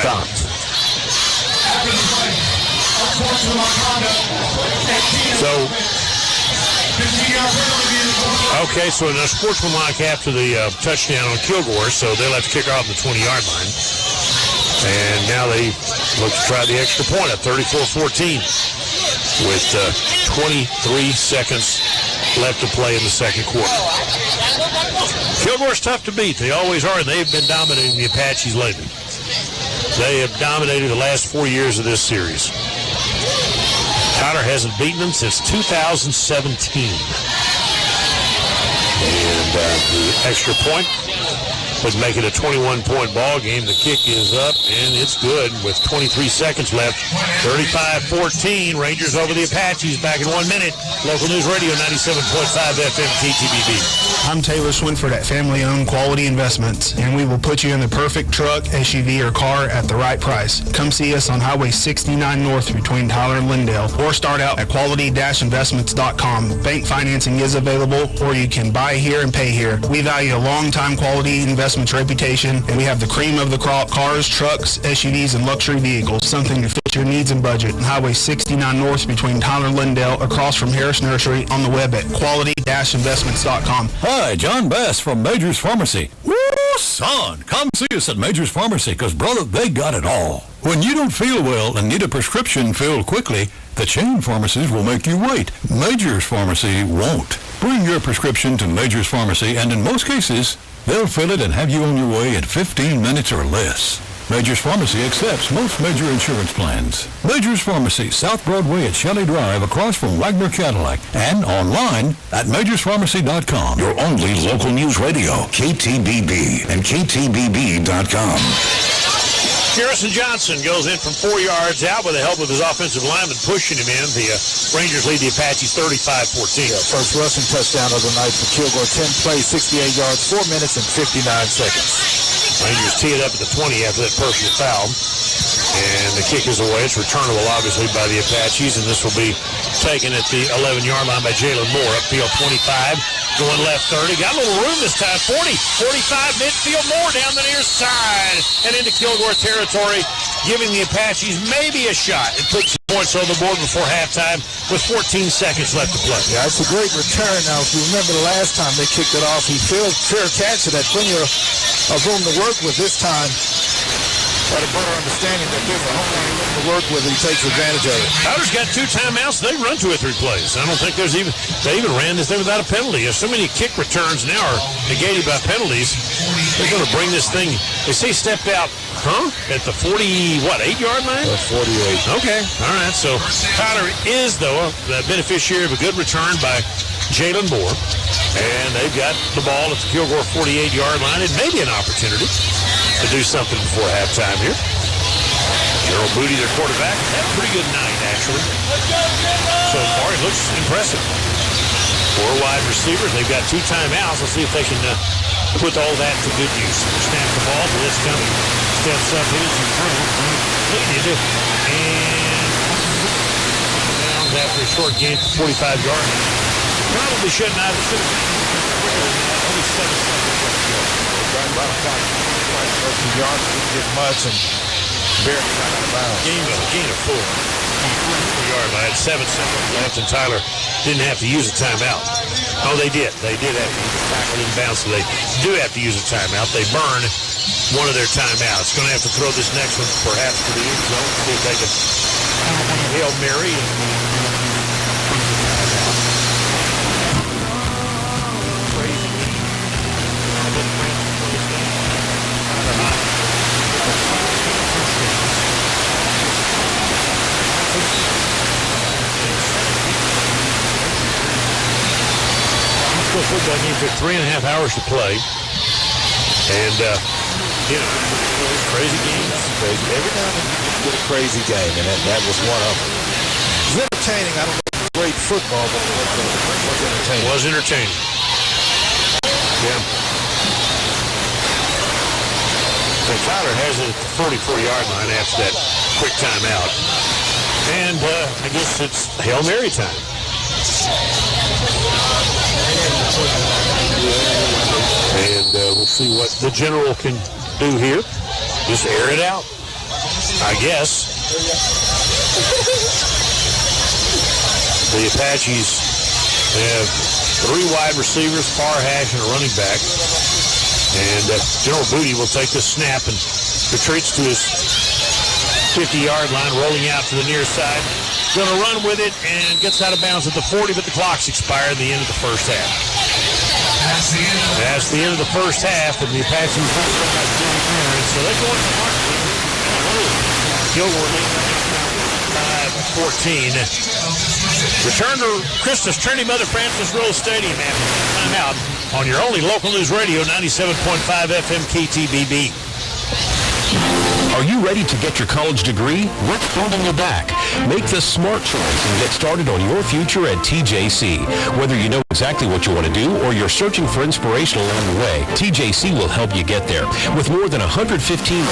stopped. So a sportsmanlike after the touchdown on Kilgore, so they'll have to kick off the 20-yard line. And now they look to try the extra point at 34-14 with 23 seconds left to play in the second quarter. Kilgore's tough to beat. They always are, and they've been dominating the Apaches lately. They have dominated the last 4 years of this series. Tyler hasn't beaten them since 2017. And the extra point would make it a 21-point ball game. The kick is up, and it's good with 23 seconds left. 35-14, Rangers over the Apaches. Back in 1 minute. Local News Radio, 97.5 FM, KTBB. I'm Taylor Swinford at Family Owned Quality Investments, and we will put you in the perfect truck, SUV, or car at the right price. Come see us on Highway 69 North between Tyler and Lindale, or start out at quality-investments.com. Bank financing is available, or you can buy here and pay here. We value a long-time quality investments reputation, and we have the cream of the crop: cars, trucks, SUVs, and luxury vehicles, something to fit your needs and budget. Highway 69 North between Tyler and Lindale, across from Harris Nursery, on the web at quality-investments.com. Hi, John Bass from Major's Pharmacy. Woo, son, come see us at Major's Pharmacy, because, brother, they got it all. When you don't feel well and need a prescription filled quickly, the chain pharmacies will make you wait. Major's Pharmacy won't. Bring your prescription to Major's Pharmacy, and in most cases, they'll fill it and have you on your way in 15 minutes or less. Major's Pharmacy accepts most major insurance plans. Major's Pharmacy, South Broadway at Shelley Drive, across from Wagner Cadillac, and online at majorspharmacy.com. Your only local news radio, KTBB and KTBB.com. Garrison Johnson goes in from 4 yards out with the help of his offensive lineman pushing him in. The Rangers lead the Apaches 35-14. First rushing touchdown of the night for Kilgore. 10 plays, 68 yards, 4 minutes and 59 seconds. Rangers tee it up at the 20 after that personal foul. And the kick is away. It's returnable, obviously, by the Apaches, and this will be taken at the 11-yard line by Jalen Moore. Upfield 25, going left 30. Got a little room this time. 40, 45, midfield. Moore down the near side and into Kilgore territory, giving the Apaches maybe a shot. It puts points on the board before halftime with 14 seconds left to play. Yeah, it's a great return. Now, if you remember the last time they kicked it off, he fair catch it, had plenty of room to work with. This time, got a better understanding that there's a whole lot of room to work with, and he takes advantage of it. Tyler's got 2 timeouts. They run 2 or 3 plays. I don't think they even ran this thing without a penalty. There's so many kick returns now are negated by penalties. They're going to bring this thing. They say stepped out, at the 8-yard line? 48. Okay, all right. So Tyler is, though, the beneficiary of a good return by Jalen Moore. And they've got the ball at the Kilgore 48-yard line. It may be an opportunity to do something before halftime here. Gerald Booty, their quarterback, had a pretty good night, actually. So far, it looks impressive. 4 wide receivers. They've got 2 timeouts. Let's see if they can put all that to good use. Snap the ball. Blitz coming. Steps up. It is completed. And down after a short gain for 45-yard line. Probably shouldn't have. It should have been only 7 seconds left to go. Right about a point. Right, yards didn't get much, and barely got out of bounds. Gain of 4. 4-yard line. 7 seconds left, and Tyler didn't have to use a timeout. Oh, they did. They did have to use a tackle in bounds, so they do have to use a timeout. They burn one of their timeouts. Going to have to throw this next one perhaps to the end zone. See if they can Hail Mary. Football game took 3.5 hours to play, and crazy game. Crazy. Every now and then you get a crazy game, and that was one of them. It was entertaining. I don't know if it was great football, but it was entertaining. It was entertaining. Yeah. And Tyler has it at the 44-yard line after that quick timeout. And I guess it's Hail Mary time. And we'll see what the general can do here. Just air it out, I guess. The Apaches have 3 wide receivers, far hash, and a running back. And General Booty will take this snap and retreats to his 50-yard line, rolling out to the near side. Going to run with it and gets out of bounds at the 40, but the clock's expired at the end of the first half. That's the end of the first half, and the Apaches so they go into Kilgore leads 5-14. Return to Christus Trinity Mother Francis Rose Stadium after timeout on your only local news radio, 97.5 FM KTBB. Are you ready to get your college degree? What's holding you back? Make the smart choice and get started on your future at TJC. Whether you know exactly what you want to do or you're searching for inspiration along the way, TJC will help you get there. With more than 115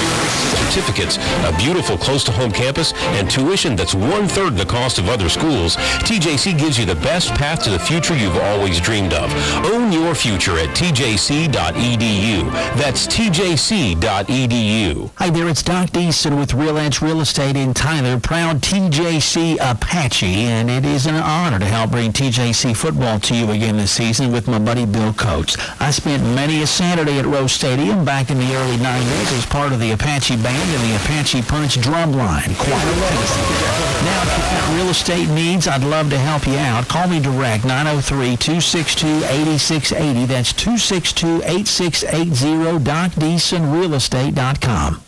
certificates, a beautiful close-to-home campus, and tuition that's 1/3 the cost of other schools, TJC gives you the best path to the future you've always dreamed of. Own your future at tjc.edu. That's tjc.edu. Hi there, it's Doc Deason with Real Edge Real Estate in Tyler, proud TJC Apache, and it is an honor to help bring TJC football to you again this season with my buddy Bill Coates. I spent many a Saturday at Rose Stadium back in the early 90s as part of the Apache Band and the Apache Punch drum line. Quite a legacy. Now, if you've got real estate needs, I'd love to help you out. Call me direct, 903-262-8680. That's 262-8680, DocDeasonRealEstate.com.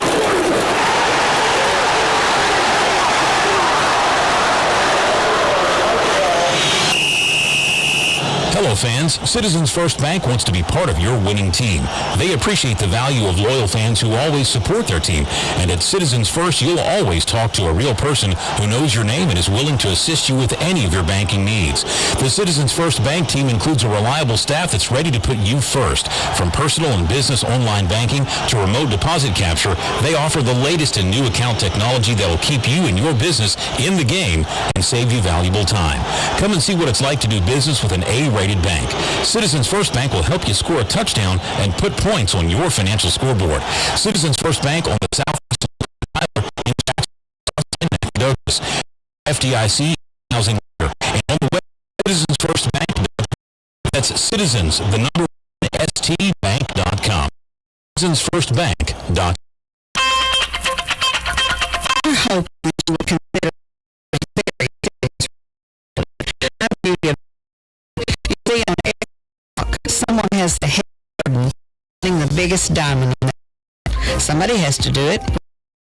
Hello fans, Citizens First Bank wants to be part of your winning team. They appreciate the value of loyal fans who always support their team. And at Citizens First, you'll always talk to a real person who knows your name and is willing to assist you with any of your banking needs. The Citizens First Bank team includes a reliable staff that's ready to put you first. From personal and business online banking to remote deposit capture, they offer the latest in new account technology that will keep you and your business in the game and save you valuable time. Come and see what it's like to do business with an A-rated bank. Citizens First Bank will help you score a touchdown and put points on your financial scoreboard. Citizens First Bank on the southwest of in Jackson, Douglas, FDIC housing and on the web, Citizens First Bank. That's Citizens, the number stbank.com. CitizensFirstBank.com. I hope that you will consider someone has the head burden putting the biggest diamond in there. Somebody has to do it.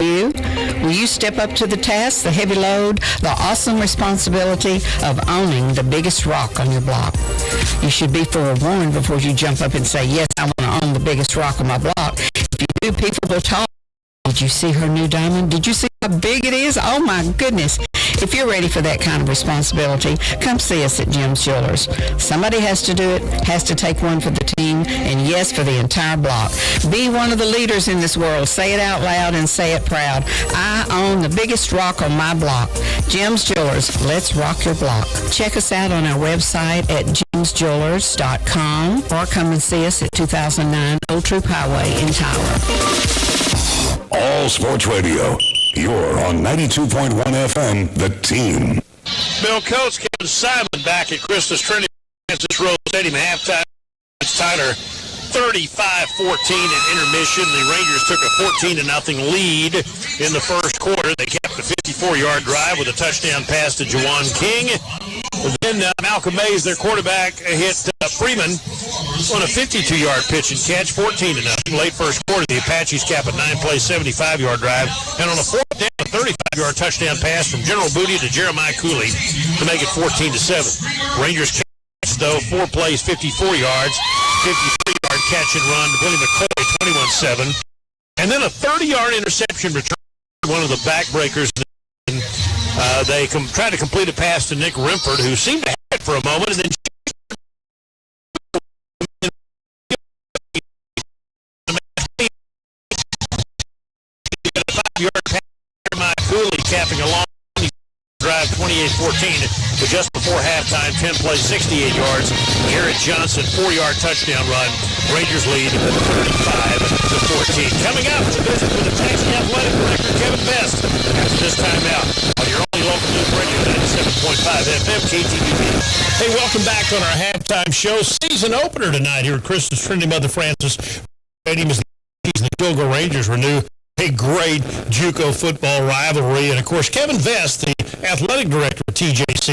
Will you step up to the task, the heavy load, the awesome responsibility of owning the biggest rock on your block? You should be forewarned before you jump up and say, yes, I want to own the biggest rock on my block. If you do, people will talk. Did you see her new diamond? Did you see how big it is? Oh my goodness. If you're ready for that kind of responsibility, come see us at Jim's Jewelers. Somebody has to do it, has to take one for the team, and yes, for the entire block. Be one of the leaders in this world. Say it out loud and say it proud. I own the biggest rock on my block. Jim's Jewelers. Let's rock your block. Check us out on our website at jimsjewelers.com or come and see us at 2009 Old Troop Highway in Tyler. All Sports Radio. You're on 92.1 FM, The Team. Bill Coates, Kevin Simon back at Christus Trinity Francis Rose Stadium halftime. It's Tyler 35-14 in intermission. The Rangers took a 14-0 lead in the first quarter. They kept a 54-yard drive with a touchdown pass to Jawan King. Then Malcolm Mays, their quarterback, hit Freeman on a 52-yard pitch and catch, 14-0. Late first quarter, the Apaches cap a 9-play, 75-yard drive, and on a fourth down, a 35-yard touchdown pass from General Booty to Jeremiah Cooley to make it 14-7. Rangers catch, though, 4 plays, 54 yards, 53-yard catch and run to Billy McCoy, 21-7. And then a 30-yard interception return, one of the backbreakers. They tried to complete a pass to Nick Rimford, who seemed to have it for a moment, and then 25-yard pass. Jeremiah Cooley capping a long drive 28-14, but just before halftime, 10 plays, 68 yards. Garrett Johnson, 4-yard touchdown run. Rangers lead 35-14. Coming up, we'll visit with Apache Athletic Director Kevin Best after this timeout on your only local news radio, 97.5 FM, KTVB. Hey, welcome back on our halftime show. Season opener tonight here at Christmas Trinity Mother Francis Stadium as the Kilgore Rangers renew a great JUCO football rivalry. And, of course, Kevin Vest, the athletic director of TJC,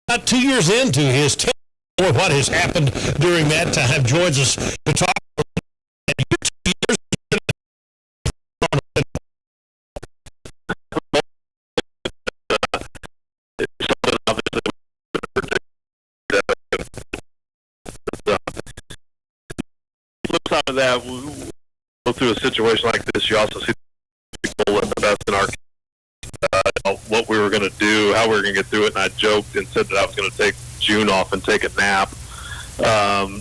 about 2 years into his tenure, what has happened during that time, joins us to talk flip side of that, we go through a situation like this, you also see people invest in our what we were going to do, how we were going to get through it, and I joked and said that I was going to take June off and take a nap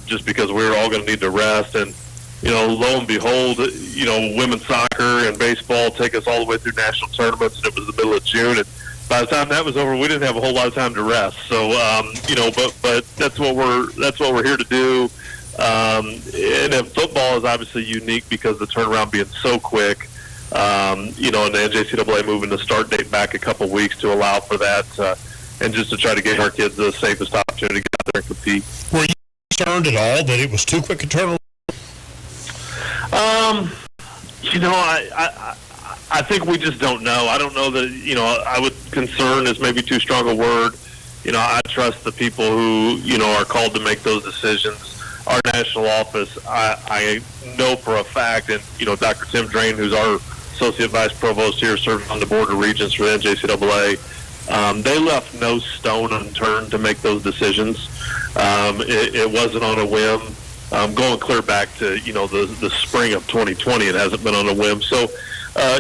just because we were all going to need to rest. And, you know, lo and behold, you know, women's soccer and baseball take us all the way through national tournaments, and it was the middle of June. And by the time that was over, we didn't have a whole lot of time to rest. So, you know, but that's what we're here to do. And then football is obviously unique because the turnaround being so quick. You know, and the NJCAA moving the start date back a couple weeks to allow for that, and just to try to give our kids the safest opportunity to get out there and compete. Were you concerned at all that it was too quick a turnaround? You know, I think we just don't know. I don't know that, you know, I would concern is maybe too strong a word. You know, I trust the people who, you know, are called to make those decisions. Our national office, I know for a fact, and, you know, Dr. Tim Drain, who's our Associate Vice Provost here, serving on the Board of Regents for the NJCAA, they left no stone unturned to make those decisions. It wasn't on a whim. Going clear back to, you know, the spring of 2020, it hasn't been on a whim. So,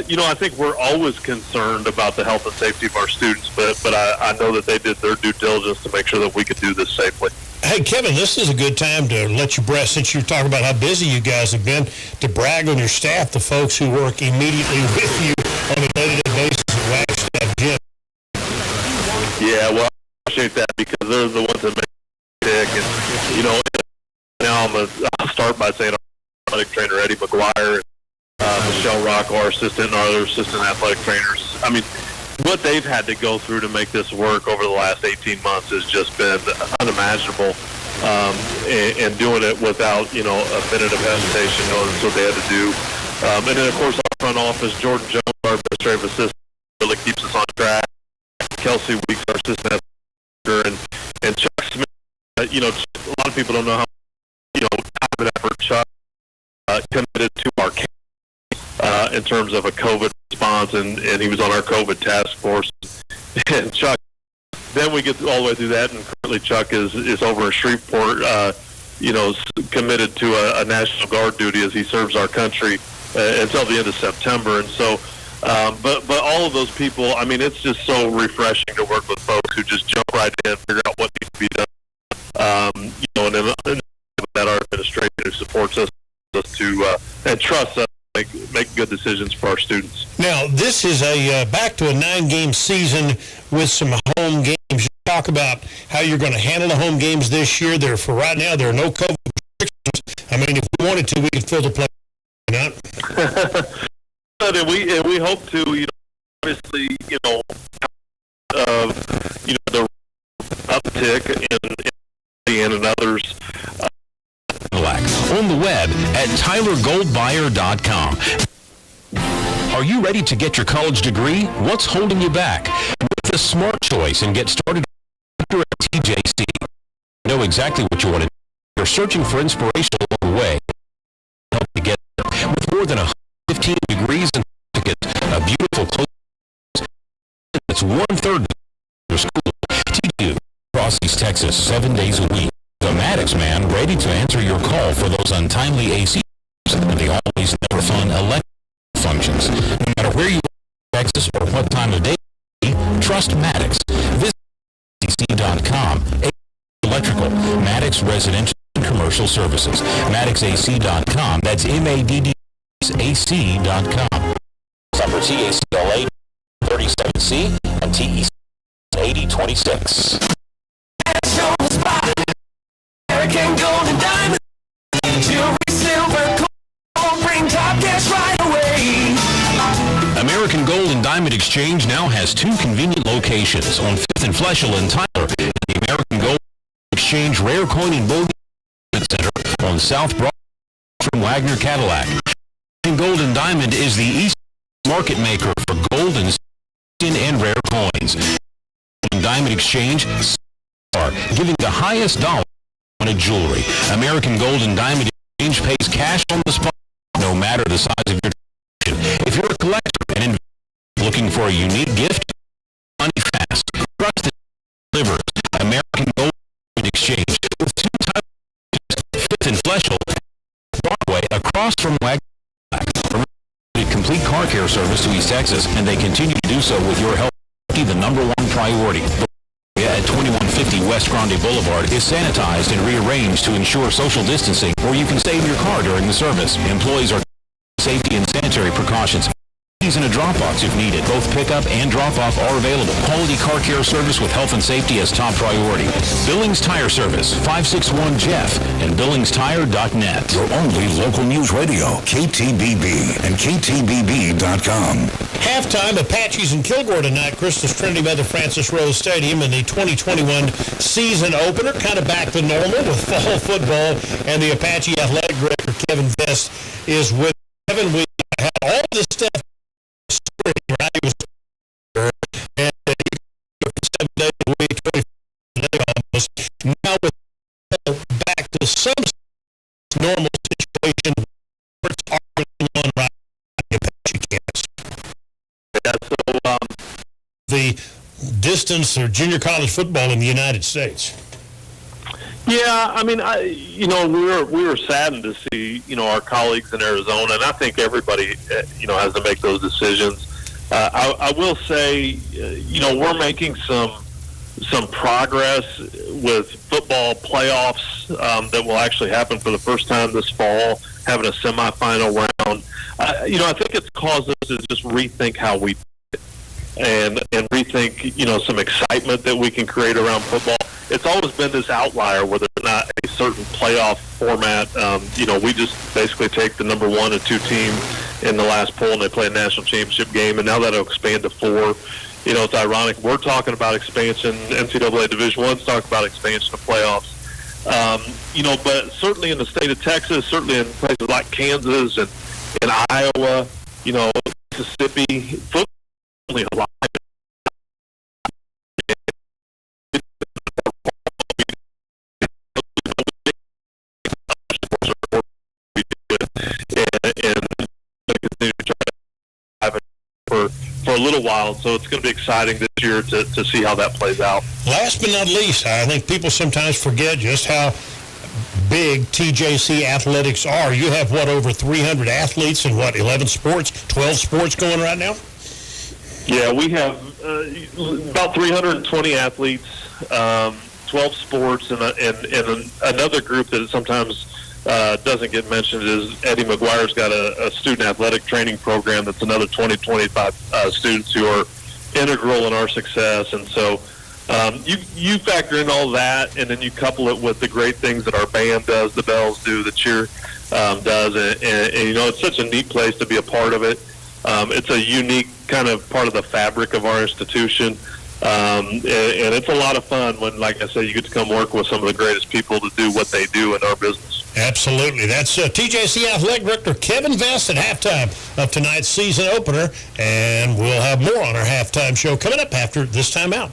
you know, I think we're always concerned about the health and safety of our students, but I know that they did their due diligence to make sure that we could do this safely. Hey, Kevin, this is a good time to let you brag, since you're talking about how busy you guys have been, to brag on your staff, the folks who work immediately with you on a day-to-day basis at Wagstaff Gym. Yeah, well, I appreciate that because they're the ones that make it tick. And, you know, now I'll start by saying our athletic trainer, Eddie McGuire, and Michelle Rock, our assistant, and our other assistant athletic trainers. I mean, what they've had to go through to make this work over the last 18 months has just been unimaginable, and doing it without, you know, a minute of hesitation. You know, that's what they had to do. And then, of course, our front office, Jordan Jones, our administrative assistant, really keeps us on track. Kelsey Weeks, our assistant administrator, and Chuck Smith. You know, a lot of people don't know how, you know, time and effort Chuck committed to our camp. In terms of a COVID response, and he was on our COVID task force. And Chuck, then we get all the way through that, and currently Chuck is over in Shreveport, you know, committed to a National Guard duty as he serves our country until the end of September. And so, but all of those people, I mean, it's just so refreshing to work with folks who just jump right in and figure out what needs to be done. You know, and then that our administrator who supports us to and trusts us. Make good decisions for our students. Now, this is a back to a 9-game season with some home games. You talk about how you're going to handle the home games this year. For right now, there are no COVID restrictions. I mean, if we wanted to, we could fill the place. And we hope to, you know, obviously, you know, the uptick in and others. On the web at TylerGoldbuyer.com. Are you ready to get your college degree? What's holding you back? Make a smart choice and get started at TJC. Know exactly what you want to do. You're searching for inspiration along the way. Help you get there. With more than 115 degrees and certificates, a beautiful close. It's 1/3 of your school. TU, across East Texas, 7 days a week. The Maddox man ready to answer your call for those untimely AC and the always never fun electric functions. No matter where you are in Texas or what time of day, trust Maddox. Visit ACC.com. Electrical, Maddox Residential and Commercial Services. MaddoxAC.com. That's MADDAC.com. number TACLA 37C and TEC 8026. American Gold and Diamond, jewelry, silver, gold, bring top cash right away. American Gold and Diamond Exchange now has two convenient locations on 5th and Fleschel in Tyler, and the American Gold Exchange Rare Coin and Bullion Center on South Broad from Wagner Cadillac. American Gold and Diamond is the East market maker for gold and rare coins. Diamond Exchange are giving the highest dollar on a jewelry. American Gold and Diamond Exchange pays cash on the spot, no matter the size of your transaction. If you're a collector and looking for a unique gift, money fast, trusted, delivers. American Gold and Exchange with two titles, 5th and Fleschel, Broadway, across from Wagner. Complete car care service to East Texas, and they continue to do so with your help. The number one priority at 2150 West Grande Boulevard is sanitized and rearranged to ensure social distancing, or you can save your car during the service. Employees are safety and sanitary precautions. In a drop-off if needed. Both pickup and drop-off are available. Quality car care service with health and safety as top priority. Billings Tire Service, 561-JEFF, and billingstire.net. Your only local news radio, KTBB and KTBB.com. Halftime, Apaches in Kilgore tonight, Christus Trinity Mother Francis Rose Stadium in the 2021 season opener, kind of back to normal with fall football, and the Apache Athletic Director Kevin Vest is with Kevin. We have all this stuff. Right? It was, and 7 days a week, 24 days almost. Now we're back to some normal situation where it's already on right now on the Apache campus. Yeah, so the distance or junior college football in the United States. Yeah, I mean, we were saddened to see, our colleagues in Arizona, and I think everybody, has to make those decisions. I will say, we're making some progress with football playoffs that will actually happen for the first time this fall, having a semifinal round. I think it's caused us to just rethink how we do it and rethink, some excitement that we can create around football. It's always been this outlier where there's not a certain playoff format. We just basically take the number 1 and 2 team in the last poll and they play a national championship game, and now that'll expand to 4. It's ironic. We're talking about expansion. NCAA Division I's talking about expansion of playoffs. But certainly in the state of Texas, certainly in places like Kansas and in Iowa, Mississippi, football is only alive. For a little while, so it's going to be exciting this year to see how that plays out. Last but not least, I think people sometimes forget just how big TJC athletics are. You have, over 300 athletes in, 11 sports, 12 sports going right now? Yeah, we have about 320 athletes, 12 sports, and another group that sometimes doesn't get mentioned is Eddie McGuire's got a student athletic training program that's another 25 students who are integral in our success. And so you factor in all that, and then you couple it with the great things that our band does, the Bells do, the cheer does, and it's such a neat place to be a part of it. It's a unique kind of part of the fabric of our institution. And it's a lot of fun when, like I said, you get to come work with some of the greatest people to do what they do in our business. Absolutely. That's TJC Athletic Director Kevin Vest at halftime of tonight's season opener, and we'll have more on our halftime show coming up after this time out.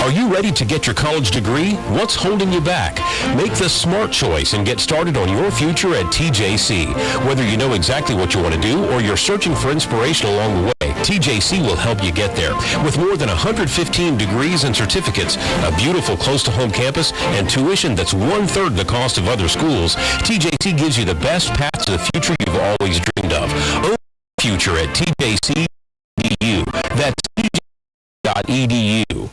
Are you ready to get your college degree? What's holding you back? Make the smart choice and get started on your future at TJC. Whether you know exactly what you want to do or you're searching for inspiration along the way, TJC will help you get there. With more than 115 degrees and certificates, a beautiful close-to-home campus, and tuition that's 1/3 the cost of other schools, TJC gives you the best path to the future you've always dreamed of. Own the future at TJC.edu. That's TJC.edu.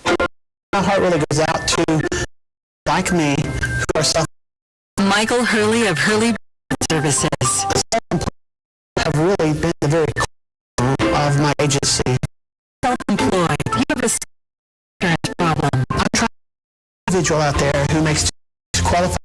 My heart really goes out to, like me, who are suffering. Michael Hurley of Hurley Services. Have really been the very core of individual out there who makes qualified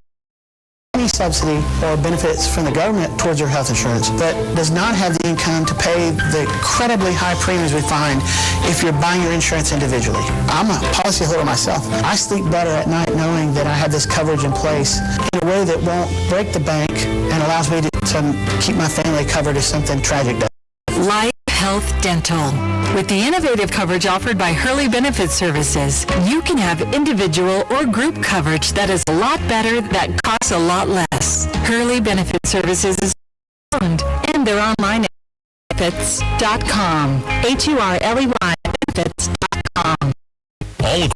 any subsidy or benefits from the government towards your health insurance, but does not have the income to pay the incredibly high premiums we find if you're buying your insurance individually. I'm a policyholder myself. I sleep better at night knowing that I have this coverage in place in a way that won't break the bank and allows me to keep my family covered if something tragic does. Life Health Dental. With the innovative coverage offered by Hurley Benefit Services, you can have individual or group coverage that is a lot better, that costs a lot less. Hurley Benefit Services is owned, and they're online at benefits.com. HURLEY benefits.com. All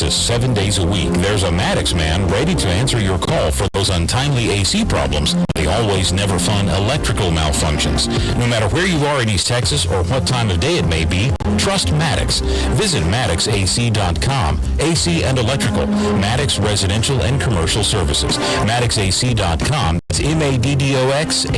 is 7 days a week. There's a Maddox man ready to answer your call for those untimely AC problems, the always never fun electrical malfunctions. No matter where you are in East Texas or what time of day it may be, trust Maddox. Visit MaddoxAC.com. AC and electrical. Maddox Residential and Commercial Services. MaddoxAC.com. That's MADDOXAC.com.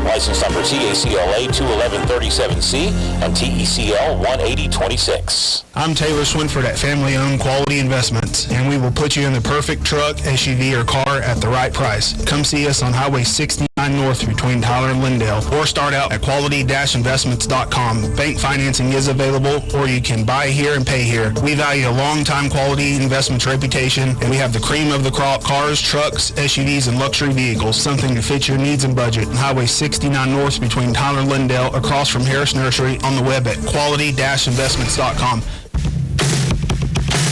License number TACLA 21137C and TECL 18026. I'm Taylor Swinford at Family Owned Quality Investments, and we will put you in the perfect truck, SUV, or car at the right price. Come see us on Highway 69 North between Tyler and Lindale, or start out at quality-investments.com. Bank financing is available, or you can buy here and pay here. We value a long-time quality investments reputation, and we have the cream of the crop: cars, trucks, SUVs, and luxury vehicles, something to fit your needs and budget. Highway 69 North between Tyler and Lindale, across from Harris Nursery, on the web at quality-investments.com.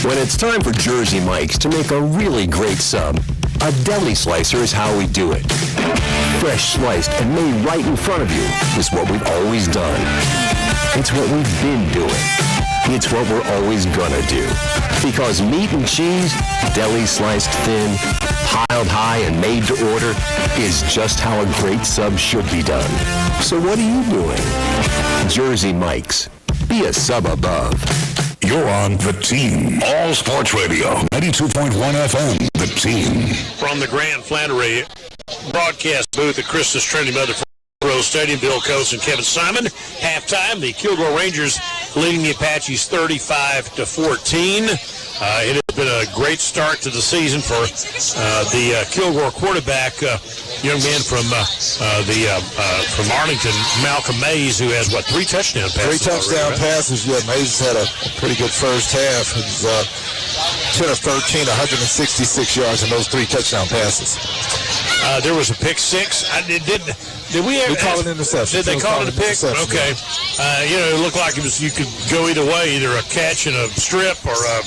When it's time for Jersey Mike's to make a really great sub, a deli slicer is how we do it. Fresh sliced and made right in front of you is what we've always done. It's what we've been doing. It's what we're always gonna do. Because meat and cheese, deli sliced thin, piled high and made to order, is just how a great sub should be done. So what are you doing? Jersey Mike's. Be a sub above. You're on The Team. All Sports Radio. 92.1 FM. The Team. From the Grand Flannery broadcast booth at Christus Trinity Mother Rose Stadium, Bill Coates and Kevin Simon. Halftime, the Kilgore Rangers leading the Apaches 35-14. It has been a great start to the season for the Kilgore quarterback, young man from Arlington, Malcolm Mays, who has, 3 touchdown passes? 3 touchdown passes. Yeah, Mays has had a pretty good first half. He's 10 of 13, 166 yards in those 3 touchdown passes. There was a pick six. Did we ever call it an interception? Did they call it a pick? Okay. It looked like you could go either way, either a catch and a strip or a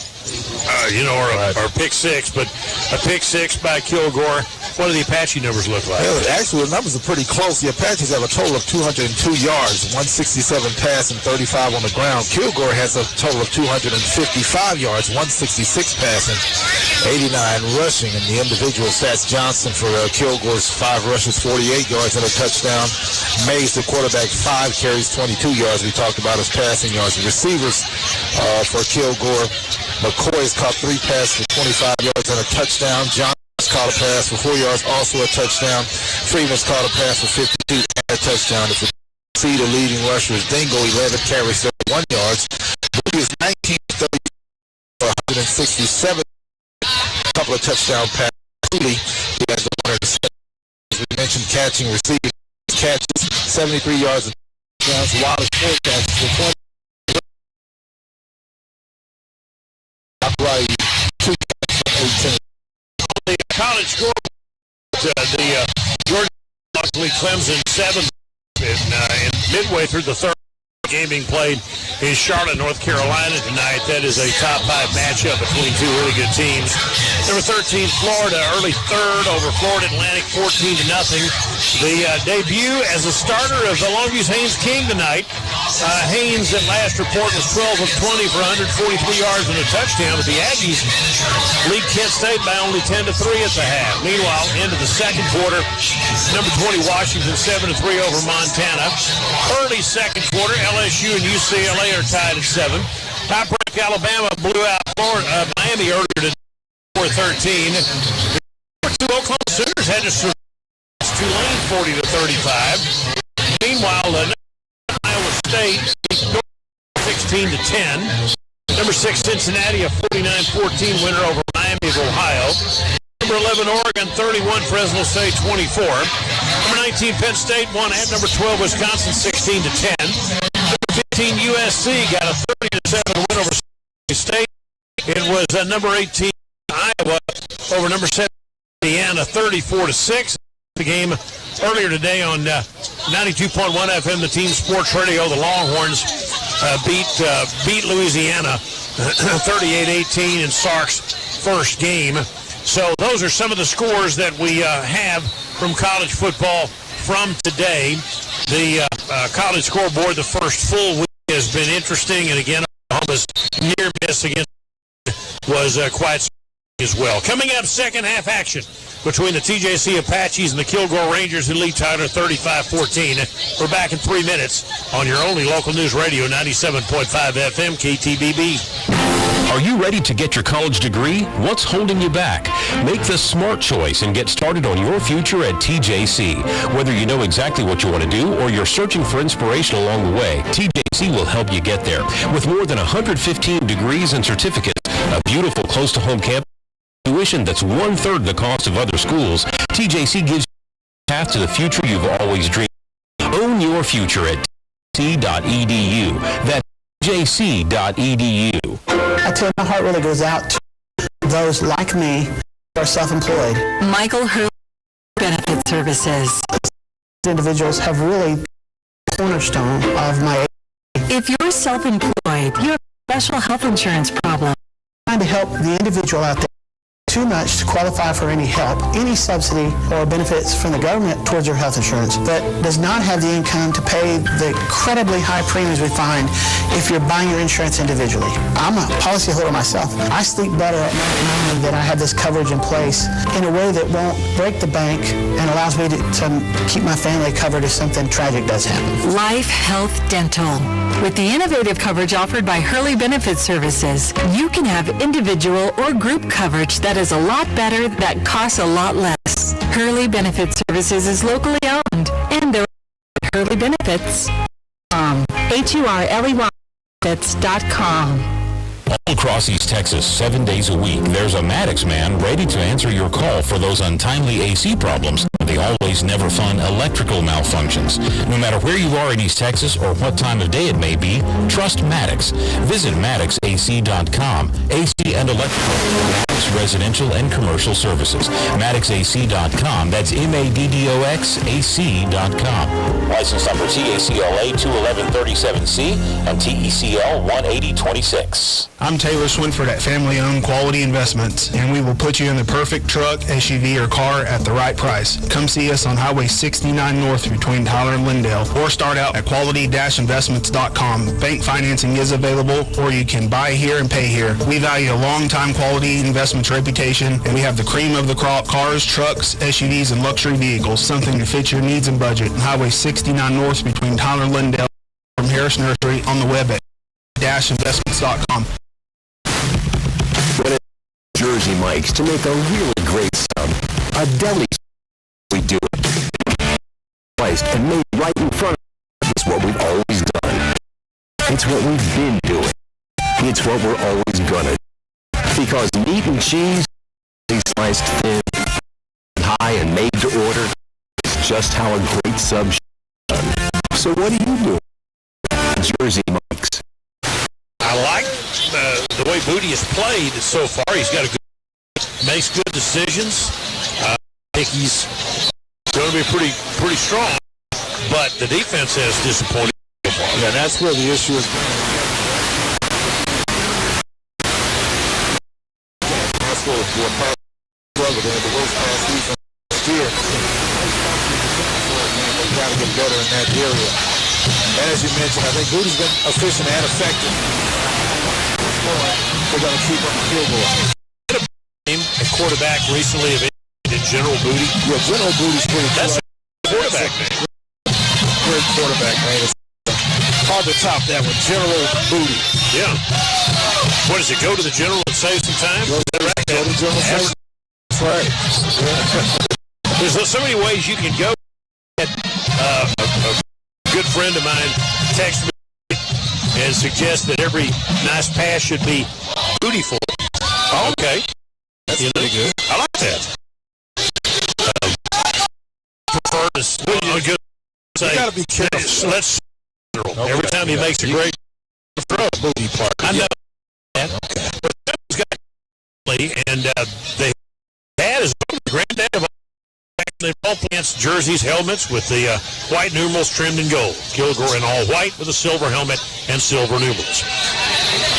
pick six, but a pick six by Kilgore. What do the Apache numbers look like? Yeah, actually, the numbers are pretty close. The Apaches have a total of 202 yards, 167 pass and 35 on the ground. Kilgore has a total of 255 yards, 166 passing, 89 rushing. And the individual stats: Johnson for Kilgore's 5 rushes, 48 yards and a touchdown. Mays, the quarterback, 5 carries, 22 yards. We talked about his passing yards. The receivers for Kilgore: McCoy's caught 3 passes for 25 yards and a touchdown. Johnson caught a pass for 4 yards, also a touchdown. Freeman's caught a pass for 52 and a touchdown. If you see the leading rushers, Dingle, 11 carries, 31 yards. Booty is 19 30 for 167. A couple of touchdown passes. Cooley, he has the 107. As we mentioned, catching, receiving, catches, 73 yards and touchdowns. Wallace, 4 catches for 20. Right, 2 catches for 18. The college score, the Georgia luckily Clemson 7 midway through the third game being played in Charlotte, North Carolina tonight. That is a top 5 matchup between 2 really good teams. Number 13, Florida, early third over Florida Atlantic, 14-0. The debut as a starter of the Longview's Haynes King tonight. Haynes, at last report, was 12 of 20 for 143 yards and a touchdown, but the Aggies lead Kent State by only 10-3 at the half. Meanwhile, into the second quarter, number 20 Washington 7-3 over Montana. Early second quarter, LSU and UCLA are tied at 7. Top-ranked Alabama blew out Miami earlier today, 4-13. The 2 Oklahoma Sooners had to survive Tulane 40-35. Meanwhile, Iowa State 16-10. Number Number 6, Cincinnati, a 49-14 winner over Miami of Ohio. Number 11, Oregon, 31, Fresno State, 24. Number 19, Penn State won at number 12, Wisconsin, 16-10. Number 15, USC got a 30-7 win over State. It was number 18, Iowa, over number 7, Indiana, 34-6. The game earlier today on 92.1 FM, the Team Sports Radio. The Longhorns beat Louisiana 38-18 in Sark's first game. So those are some of the scores that we have from college football from today. The college scoreboard, the first full week, has been interesting, and again, Oklahoma's near miss against was quite as well. Coming up, second half action between the TJC Apaches and the Kilgore Rangers, who lead Tyler 35-14. We're back in 3 minutes on your only local news radio, 97.5 FM KTBB. Are you ready to get your college degree? What's holding you back? Make the smart choice and get started on your future at TJC. Whether you know exactly what you want to do or you're searching for inspiration along the way, TJC will help you get there. With more than 115 degrees and certificates, a beautiful close-to-home campus, tuition that's 1/3 the cost of other schools, TJC gives you a path to the future you've always dreamed. Own your future at tjc.edu. That's tjc.edu. I tell you, my heart really goes out to those like me who are self-employed. Michael Hurley, Benefit Services. Individuals have really cornerstone of my. If you're self-employed, you have a special health insurance problem. Trying to help the individual out there. Too much to qualify for any help, any subsidy or benefits from the government towards your health insurance, but does not have the income to pay the incredibly high premiums we find if you're buying your insurance individually. I'm a policyholder myself. I sleep better at night knowing that I have this coverage in place in a way that won't break the bank and allows me to keep my family covered if something tragic does happen. Life, Health, Dental. With the innovative coverage offered by Hurley Benefit Services, you can have individual or group coverage that is a lot better, that costs a lot less. Hurley Benefit Services is locally owned, and they're Hurley Benefits. HURLEY benefits.com. All across East Texas, 7 days a week, there's a Maddox man ready to answer your call for those untimely AC problems, the always never fun electrical malfunctions. No matter where you are in East Texas or what time of day it may be, trust Maddox. Visit MaddoxAC.com. AC and electrical, Maddox residential and commercial services. MaddoxAC.com. That's MADDOXAC.com. License number TACLA 21137C and TECL 18026. I'm Taylor Swinford at Family Owned Quality Investments, and we will put you in the perfect truck, SUV, or car at the right price. Come see us on Highway 69 North between Tyler and Lindale, or start out at quality-investments.com. Bank financing is available, or you can buy here and pay here. We value a long-time quality investments reputation, and we have the cream of the crop: cars, trucks, SUVs, and luxury vehicles, something to fit your needs and budget. Highway 69 North between Tyler and Lindale, from Harris Nursery, on the web at -investments.com. Jersey Mike's to make a really great sub. A deli, we do it. Sliced and made right in front of us. It's what we've always done. It's what we've been doing. It's what we're always gonna do. Because meat and cheese, sliced thin, high, and made to order, is just how a great sub should be done. So what do you do? Jersey Mike's. I like the way Booty has played so far. He's got makes good decisions. I think he's going to be pretty strong, but the defense has disappointed. Yeah, that's where the issue is. That's where we're struggled. They had the worst pass defense last year. They've got to get better in that area. And as you mentioned, I think Booty's been efficient and effective. They're going to keep him Kilgore. A quarterback recently of General Booty. Yeah, General Booty's pretty good. That's a quarterback, man. Great quarterback, man. It's hard to top that one. General Booty. Yeah. What does it go to the General and save some time? Go to the General and save. That's right. There's so many ways you can go. A good friend of mine texted me and suggests that every nice pass should be beautiful. Okay. That's pretty good. I like that. Prefer to say, you got to be careful. Let's every time he makes a great throw. Booty part. I know that. Okay. And they had his granddad of all pants, jerseys, helmets with the white numerals trimmed in gold. Kilgore in all white with a silver helmet and silver numerals.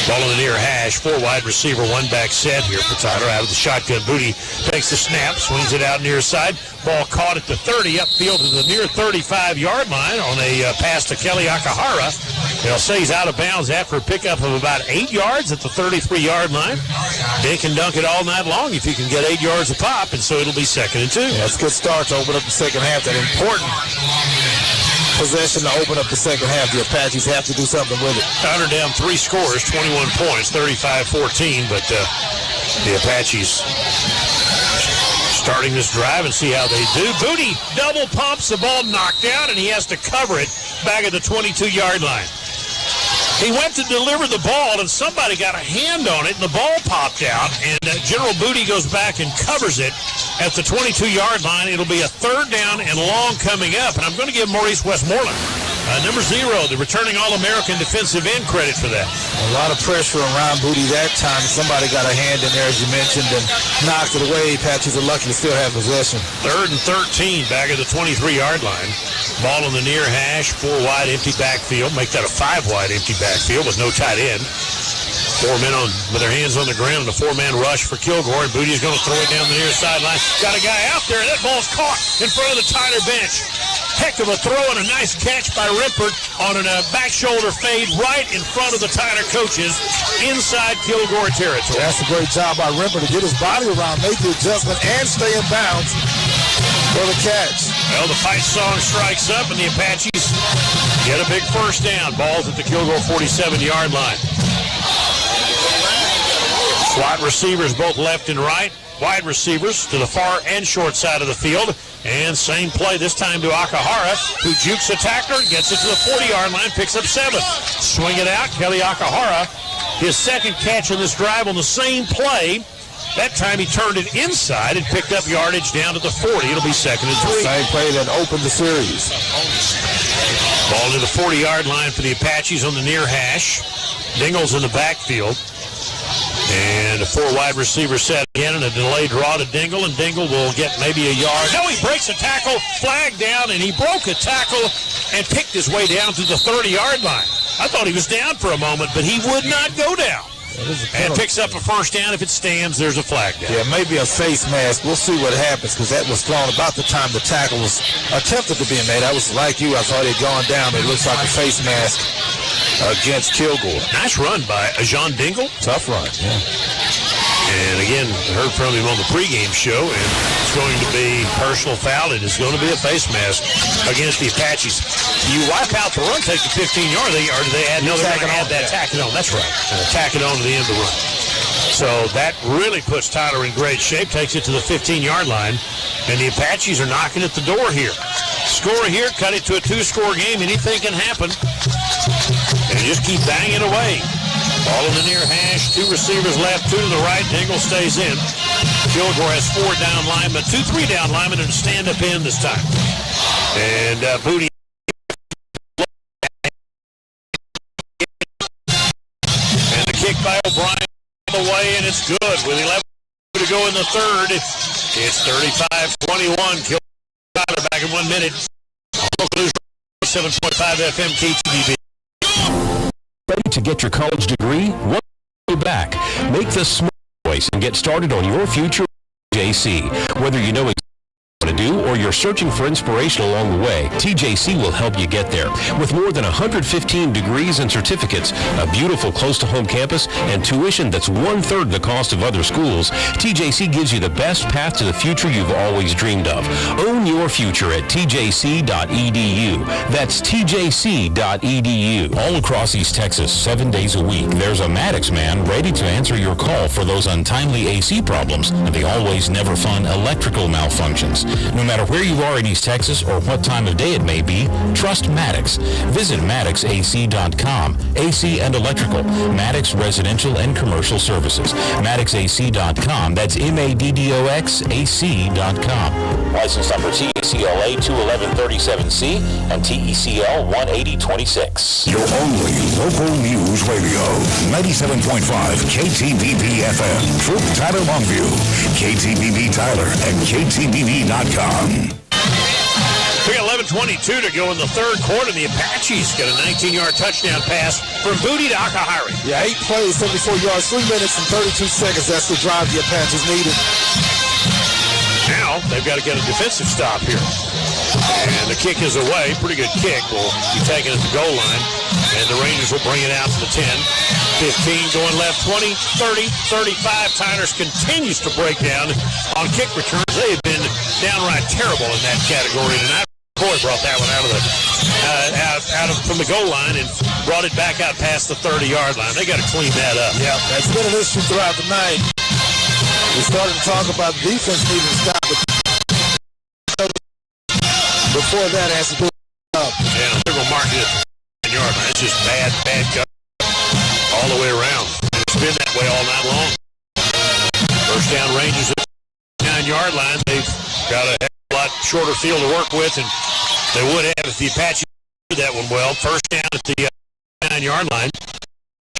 Ball in the near hash, 4 wide receiver, 1 back set here for Tyler out of the shotgun. Booty takes the snap, swings it out near side. Ball caught at the 30, upfield to the near 35-yard line on a pass to Kelly Akahara. They'll say he's out of bounds after a pickup of about 8 yards at the 33-yard line. They can dunk it all night long if you can get 8 yards a pop, and so it'll be 2nd and 2. Yeah, it's a good start to open up the second half. That important possession to open up the second half. The Apaches have to do something with it. Tyler down 3 scores, 21 points, 35-14, but the Apaches starting this drive and see how they do. Booty double pumps, the ball knocked out, and he has to cover it back at the 22-yard line. He went to deliver the ball, and somebody got a hand on it, and the ball popped out, and General Booty goes back and covers it at the 22-yard line. It'll be a 3rd down and long coming up, and I'm going to give Maurice Westmoreland, number 0, the returning All-American defensive end, credit for that. A lot of pressure around Booty that time. Somebody got a hand in there, as you mentioned, and knocked it away. Apaches are lucky to still have possession. 3rd and 13 back at the 23-yard line. Ball in the near hash, 4 wide empty backfield. Make that a 5 wide empty backfield with no tight end. 4 men with their hands on the ground in a 4-man rush for Kilgore, and Booty's going to throw it down the near sideline. Got a guy out there, and that ball's caught in front of the Tyler bench. Heck of a throw and a nice catch by Rimpert on a back shoulder fade right in front of the Tyler coaches inside Kilgore territory. That's a great job by Rimpert to get his body around, make the adjustment, and stay in bounds for the catch. Well, the fight song strikes up, and the Apaches get a big first down. Ball's at the Kilgore 47-yard line. Slot receivers both left and right. Wide receivers to the far and short side of the field. And same play this time to Akahara, who jukes a tackler and gets it to the 40-yard line, picks up 7. Swing it out, Kelly Akahara. His 2nd catch in this drive on the same play. That time he turned it inside and picked up yardage down to the 40. It'll be 2nd and 3. Same play that opened the series. Ball to the 40-yard line for the Apaches on the near hash. Dingle's in the backfield. And a 4 wide receiver set again, and a delayed draw to Dingle, and Dingle will get maybe a yard. No, he breaks a tackle, flag down, and he broke a tackle and picked his way down to the 30-yard line. I thought he was down for a moment, but he would not go down. And picks up a first down. If it stands, there's a flag down. Yeah, maybe a face mask. We'll see what happens, because that was thrown about the time the tackle was attempted to be made. I was like you. I thought he'd gone down, but it looks like a face mask against Kilgore. Nice run by Jean Dingle. Tough run, yeah. And again, heard from him on the pregame show, and it's going to be personal foul. It is going to be a face mask against the Apaches. You wipe out the run, take the 15-yard, or do they add? No, they're going to add that, tack it on. That's right. Tack it on to the end of the run. So that really puts Tyler in great shape, takes it to the 15-yard line, and the Apaches are knocking at the door here. Score here, cut it to a 2-score game. Anything can happen. And just keep banging away. Ball in the near hash, 2 receivers left, 2 to the right. Dingle stays in. Kilgore has 4 down linemen, 2 3-down linemen, and a stand-up in this time. And Booty. And the kick by O'Brien the way, and it's good. With 11 to go in the 3rd, it's 35-21. Kilgore back in 1 minute. 7.5 FM KTBB. Ready to get your college degree? One way back. Make the smart choice and get started on your future JC. Whether you know exactly what to do or you're searching for inspiration along the way, TJC will help you get there. With more than 115 degrees and certificates, a beautiful close-to-home campus, and tuition that's 1/3 the cost of other schools, TJC gives you the best path to the future you've always dreamed of. Own your future at tjc.edu. That's tjc.edu. All across East Texas, 7 days a week, there's a Maddox man ready to answer your call for those untimely AC problems and the always never fun electrical malfunctions. No matter where you are in East Texas or what time of day it may be, trust Maddox. Visit MaddoxAC.com. AC and electrical, Maddox residential and commercial services. MaddoxAC.com. That's MADDOXAC.com. License number TECLA 21137C and TECL 18026. Your only local news radio. 97.5 KTBB FM. Troop Tyler Longview. KTBB Tyler and KTBB.com. We got 11:22 to go in the third quarter. The Apaches got a 19-yard touchdown pass from Booty to Akahari. Yeah, 8 plays, 74 yards, 3 minutes and 32 seconds. That's the drive the Apaches needed. Now they've got to get a defensive stop here. And the kick is away. Pretty good kick. Will be taken at the goal line. And the Rangers will bring it out to the 10. 15 going left, 20, 30, 35. Tiners continues to break down on kick returns. They have been downright terrible in that category tonight. Boy brought that one out of from the goal line and brought it back out past the 30-yard line. They got to clean that up. Yeah, that's been an issue throughout the night. We started to talk about the defense needing to stop it. Before that, it has to do up. Yeah, they're going to mark it at the 9-yard line. It's just bad cut all the way around. It's been that way all night long. First down Rangers at the 9-yard line. They've got a heck of a lot shorter field to work with, and they would have if the Apaches did that one well. First down at the 9-yard line.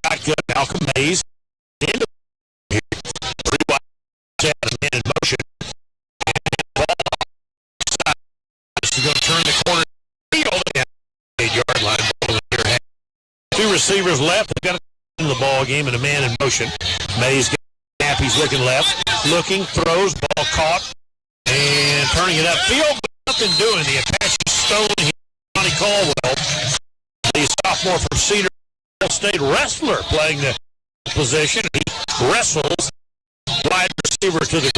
Shotgun, Malcolm Mays. Into here. 3 wide. A man in motion. He's going to turn the corner. Field down the 8-yard line. Ball in your hand. 2 receivers left. They've got to in the ball game and a man in motion. Mays got snap. He's looking left. Looking. Throws. Ball caught. And turning it upfield. But nothing doing. The Apache stone here. Johnny Caldwell. The sophomore from Cedar State wrestler playing the position. He wrestles wide receiver to the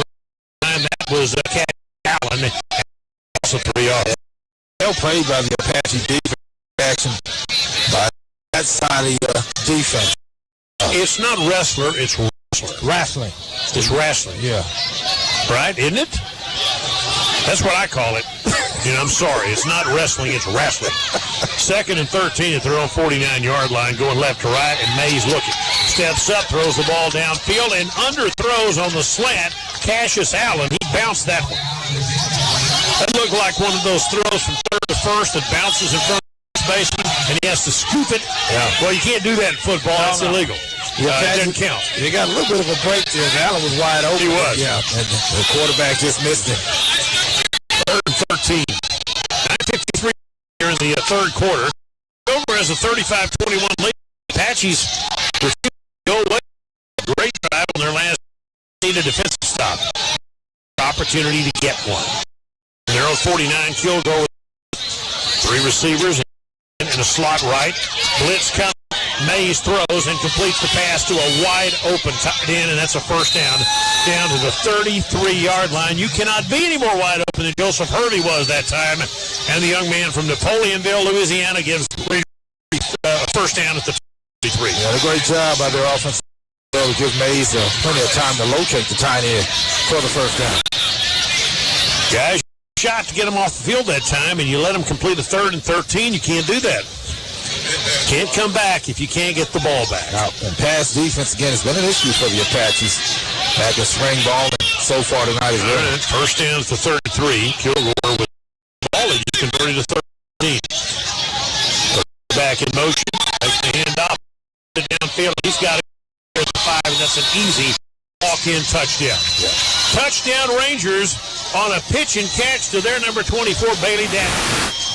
ground. That was Cash Allen. Also 3 yards. Well played by the Apache defense. Action by that side of the defense. It's not wrestler, it's wrestler. Wrestling. It's wrestling. Yeah. Right, isn't it? That's what I call it. I'm sorry. It's not wrestling, it's wrestling. 2nd and 13 at their own 49-yard line, going left to right, and Mays looking. Steps up, throws the ball downfield, and underthrows on the slant. Cassius Allen, he bounced that one. That looked like one of those throws from third to first that bounces in front of the baseman, and he has to scoop it. Yeah. Well, you can't do that in football. That's illegal. Yeah, it doesn't count. They got a little bit of a break there. Allen was wide open. He was. Yeah, and the quarterback just missed it. 3rd and 13. 9:53 here in the third quarter. Kilgore has a 35-21 lead. Apaches refuse to go away. Great drive on their last needed defensive stop. Opportunity to get one. Their own 49, Kilgore with 3 receivers and a slot right. Blitz comes. Mays throws and completes the pass to a wide open tight end, and that's a first down to the 33-yard line. You cannot be any more wide open than Joseph Hervey was that time. And the young man from Napoleonville, Louisiana, gives first down at the 33. Yeah, a great job by their offense. To give Mays plenty of time to locate the tight end for the first down. Guys, shot to get him off the field that time, and you let him complete a 3rd and 13. You can't do that. Can't come back if you can't get the ball back. Now, and pass defense, again, has been an issue for the Apaches. Had the spring ball so far tonight as well. Right, first down to 33. Kilgore with the ball. He just converted to 13. Back in motion. Takes the handoff. Downfield. He's got it at the 5, and that's an easy walk-in touchdown. Yeah. Touchdown Rangers on a pitch and catch to their number 24, Bailey Daniels.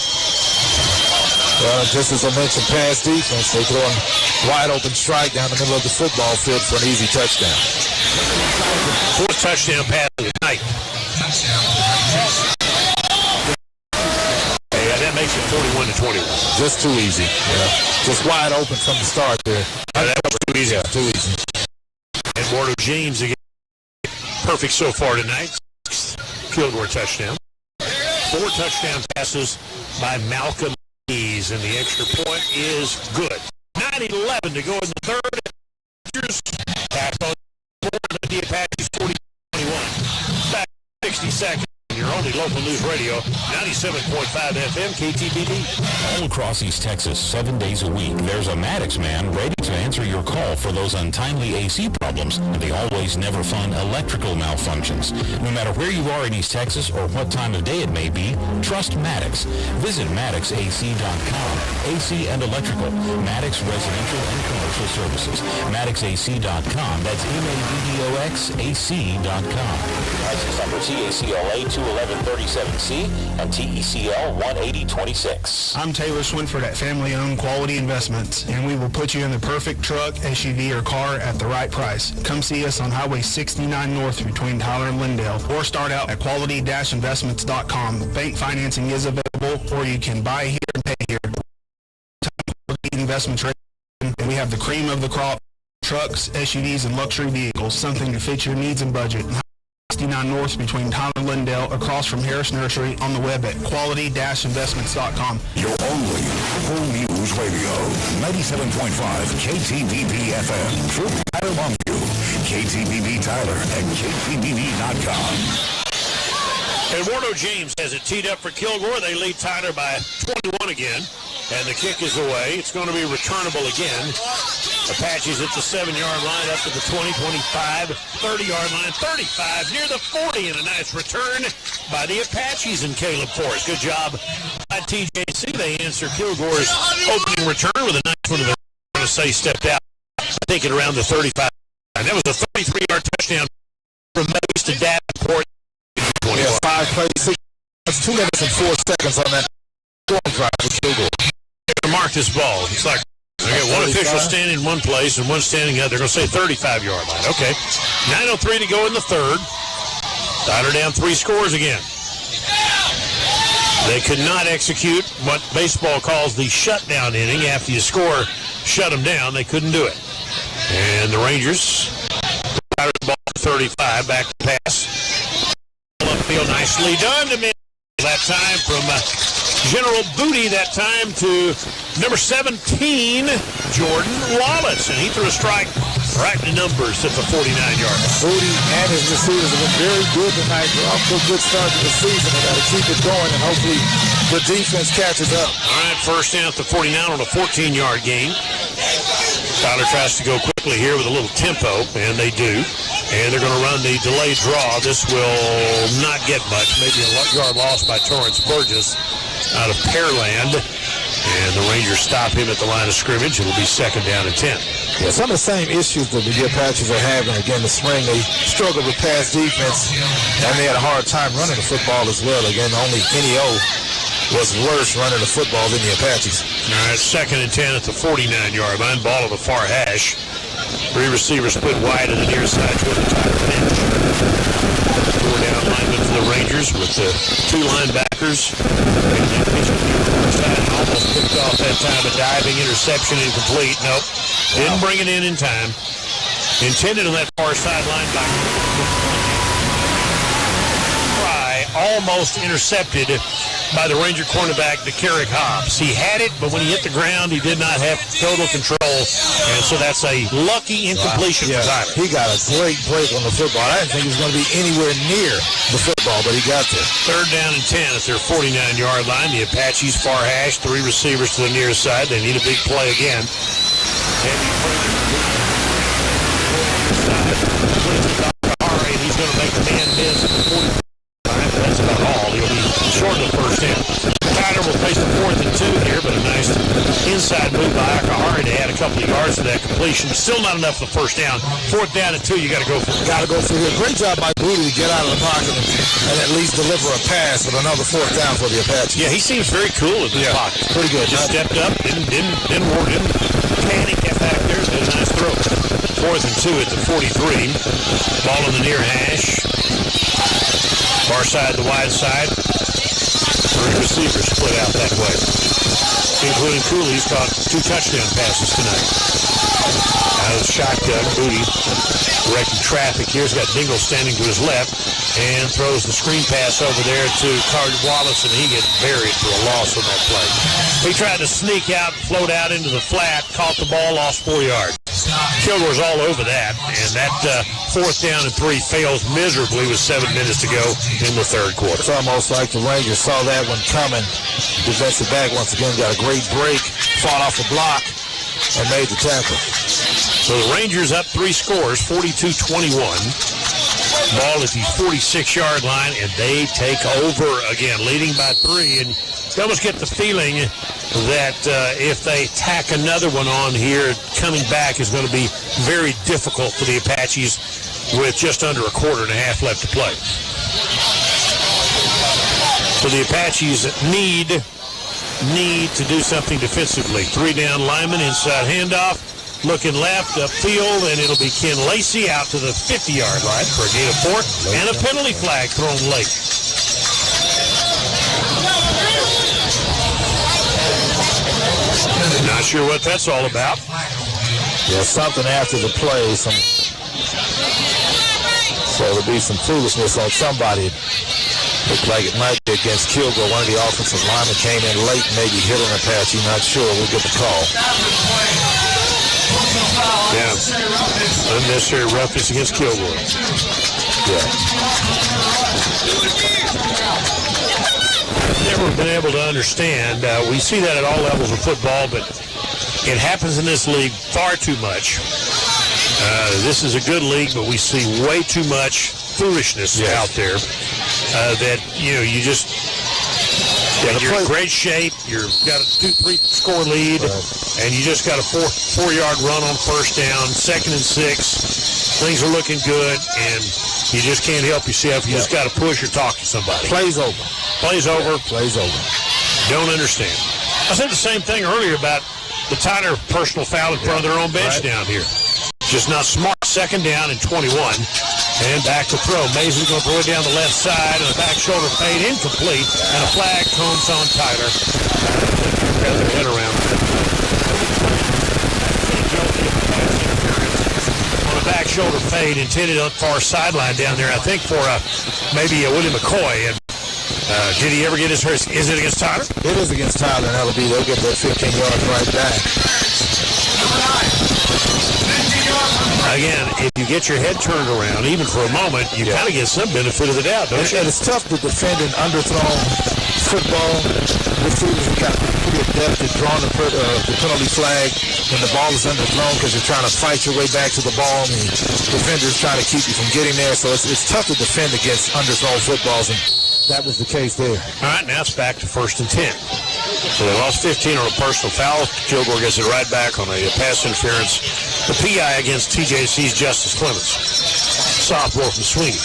Well, just as I mentioned, pass defense, they throw a wide open strike down the middle of the football field for an easy touchdown. 4th touchdown pass of the night. Yeah, that makes it 41-21. Just too easy. Yeah. Just wide open from the start there. Yeah, that was too easy. Yeah, too easy. Eduardo James again. Perfect so far tonight. Kilgore touchdown. 4 touchdown passes by Malcolm Mays, and the extra point is good. 9:11 to go in the third. Back on board, the Apaches 40-21. Back 60 seconds. Your only local news radio, 97.5 FM KTBB. All across East Texas, 7 days a week, there's a Maddox man ready to answer your call for those untimely AC problems and the always never fun electrical malfunctions. No matter where you are in East Texas or what time of day it may be, trust Maddox. Visit MaddoxAC.com. AC and electrical, Maddox residential and commercial services. MaddoxAC.com. That's MADDOX AC.com. License number TACLA 21137C and TECL 18026. I'm Taylor Swinford at Family Owned Quality Investments, and we will put you in the perfect truck, SUV, or car at the right price. Come see us on Highway 69 North between Tyler and Lindale, or start out at quality-investments.com. Bank financing is available, or you can buy here and pay here. Investments, and we have the cream of the crop, trucks, SUVs, and luxury vehicles, something to fit your needs and budget. 69 North between Tyler and Lindale, across from Harris Nursery, on the web at quality-investments.com. Your only full news radio, 97.5 KTBB FM. Troop Tyler Longview, KTBB Tyler, and KTBB.com. Eduardo James has it teed up for Kilgore. They lead Tyler by 21 again, and the kick is away. It's going to be returnable again. Apaches at the 7-yard line, up to the 20, 25, 30-yard line, 35, near the 40, and a nice return by the Apaches and Caleb Forrest. Good job by TJC. They answer Kilgore's opening return with a nice one of the going to say stepped out, I think at around the 35. And that was a 33-yard touchdown from Mace to Davenport. Yeah, 5 plays, 2 minutes and 4 seconds on that storm drive for Kilgore. They're going to mark this ball. It's like they got one official standing in one place and one standing the other. They're going to say 35-yard line. Okay. 9:03 to go in the third. Tyler down 3 scores again. They could not execute what baseball calls the shutdown inning. After you score, shut them down. They couldn't do it. And the Rangers, Tyler the ball to 35, back to pass. Upfield, nicely done to me. That time from General Booty, that time to number 17, Jordan Wallace. And he threw a strike right in the numbers at the 49-yard line. Booty and his receivers have been very good tonight. They're off to a good start to the season. They got to keep it going, and hopefully the defense catches up. All right, first down at the 49 on a 14-yard gain. Tyler tries to go quickly here with a little tempo, and they do. And they're going to run the delayed draw. This will not get much. Maybe a yard loss by Torrance Burgess out of Pearland. And the Rangers stop him at the line of scrimmage. It'll be second down and 10. Yeah, some of the same issues that the Apaches are having again this spring. They struggled with pass defense, and they had a hard time running the football as well. Again, only NEO was worse running the football than the Apaches. All right, second and 10 at the 49-yard line. Ball on the far hash. 3 receivers split wide to the near side toward the top of the bench. 4 down linemen for the Rangers with the 2 linebackers. Almost picked off that time. A diving interception, incomplete. Nope. Didn't bring it in time. Intended on that far sideline by almost intercepted by the Ranger cornerback, DeCarrick Hobbs. He had it, but when he hit the ground, he did not have total control, and so that's a lucky incompletion for Tyler. He got a great break on the football. I didn't think he was going to be anywhere near the football, but he got there. Third down and 10 at their 49-yard line. The Apaches far hash, 3 receivers to the near side. They need a big play again. And he's going to make a man miss at the 40. That's about all. He'll be short of the first down. Tyler will face the 4th and 2 here, but a nice inside move by Akahari to add a couple of yards to that completion. Still not enough for the first down. 4th down and 2, you got to go for it. Got to go for it. Great job by Booty to get out of the pocket and at least deliver a pass with another 4th down for the Apaches. Yeah, he seems very cool in the pocket. Pretty good. Just stepped up, didn't panic, got back there, did a nice throw. 4th and 2 at the 43. Ball in the near hash. Far side to wide side. 3 receivers split out that way, including Cooley's caught 2 touchdown passes tonight. Out of the shotgun, Booty directing traffic here. He's got Dingle standing to his left and throws the screen pass over there to Card Wallace, and he gets buried for a loss on that play. He tried to sneak out, float out into the flat, caught the ball, lost 4 yards. Kilgore's all over that, and that 4th down and 3 fails miserably with 7 minutes to go in the third quarter. It's almost like the Rangers saw that one coming. Defensive back once again got a great break, fought off a block, and made the tackle. So the Rangers up 3 scores, 42-21. Ball at the 46-yard line, and they take over again, leading by 3. And you almost get the feeling that if they tack another one on here, coming back is going to be very difficult for the Apaches with just under a quarter and a half left to play. So the Apaches need to do something defensively. 3 down lineman, inside handoff, looking left, upfield, and it'll be Ken Lacey out to the 50-yard line for a gain of 4, and a penalty flag thrown late. Not sure what that's all about. Yeah, something after the play. So there'll be some foolishness on somebody. Looked like it might be against Kilgore. One of the offensive linemen came in late, maybe hit an Apache. Not sure. We'll get the call. Yeah, unnecessary roughness against Kilgore. Yeah. Never been able to understand. We see that at all levels of football, but it happens in this league far too much. This is a good league, but we see way too much foolishness out there that, you just... you're in great shape. You've got a 2-3 score lead, and you just got a 4-yard run on first down, 2nd and 6. Things are looking good, and you just can't help yourself. You just got to push or talk to somebody. Plays over. Plays over. Plays over. Don't understand. I said the same thing earlier about the Tyler personal foul in front of their own bench down here. Just not smart. 2nd down and 21. And back to throw. Mason's going to throw it down the left side, and a back shoulder fade incomplete, and a flag comes on Tyler. Got their head around. On a back shoulder fade intended on the far sideline down there, I think for maybe William McCoy. And did he ever get his hurt? Is it against Tyler? It is against Tyler, and that'll be, they'll get their 15 yards right back. Again, if you get your head turned around, even for a moment, you kind of get some benefit of the doubt, don't you? And it's tough to defend an underthrown football. Receivers have got to be pretty adept at drawing the penalty flag when the ball is underthrown because you're trying to fight your way back to the ball, and the defender's trying to keep you from getting there. So it's tough to defend against underthrown footballs, and that was the case there. All right, now it's back to 1st and 10. So they lost 15 on a personal foul. Kilgore gets it right back on a pass interference. The PI against TJC's Justice Clemens. Sophomore from Sweeney.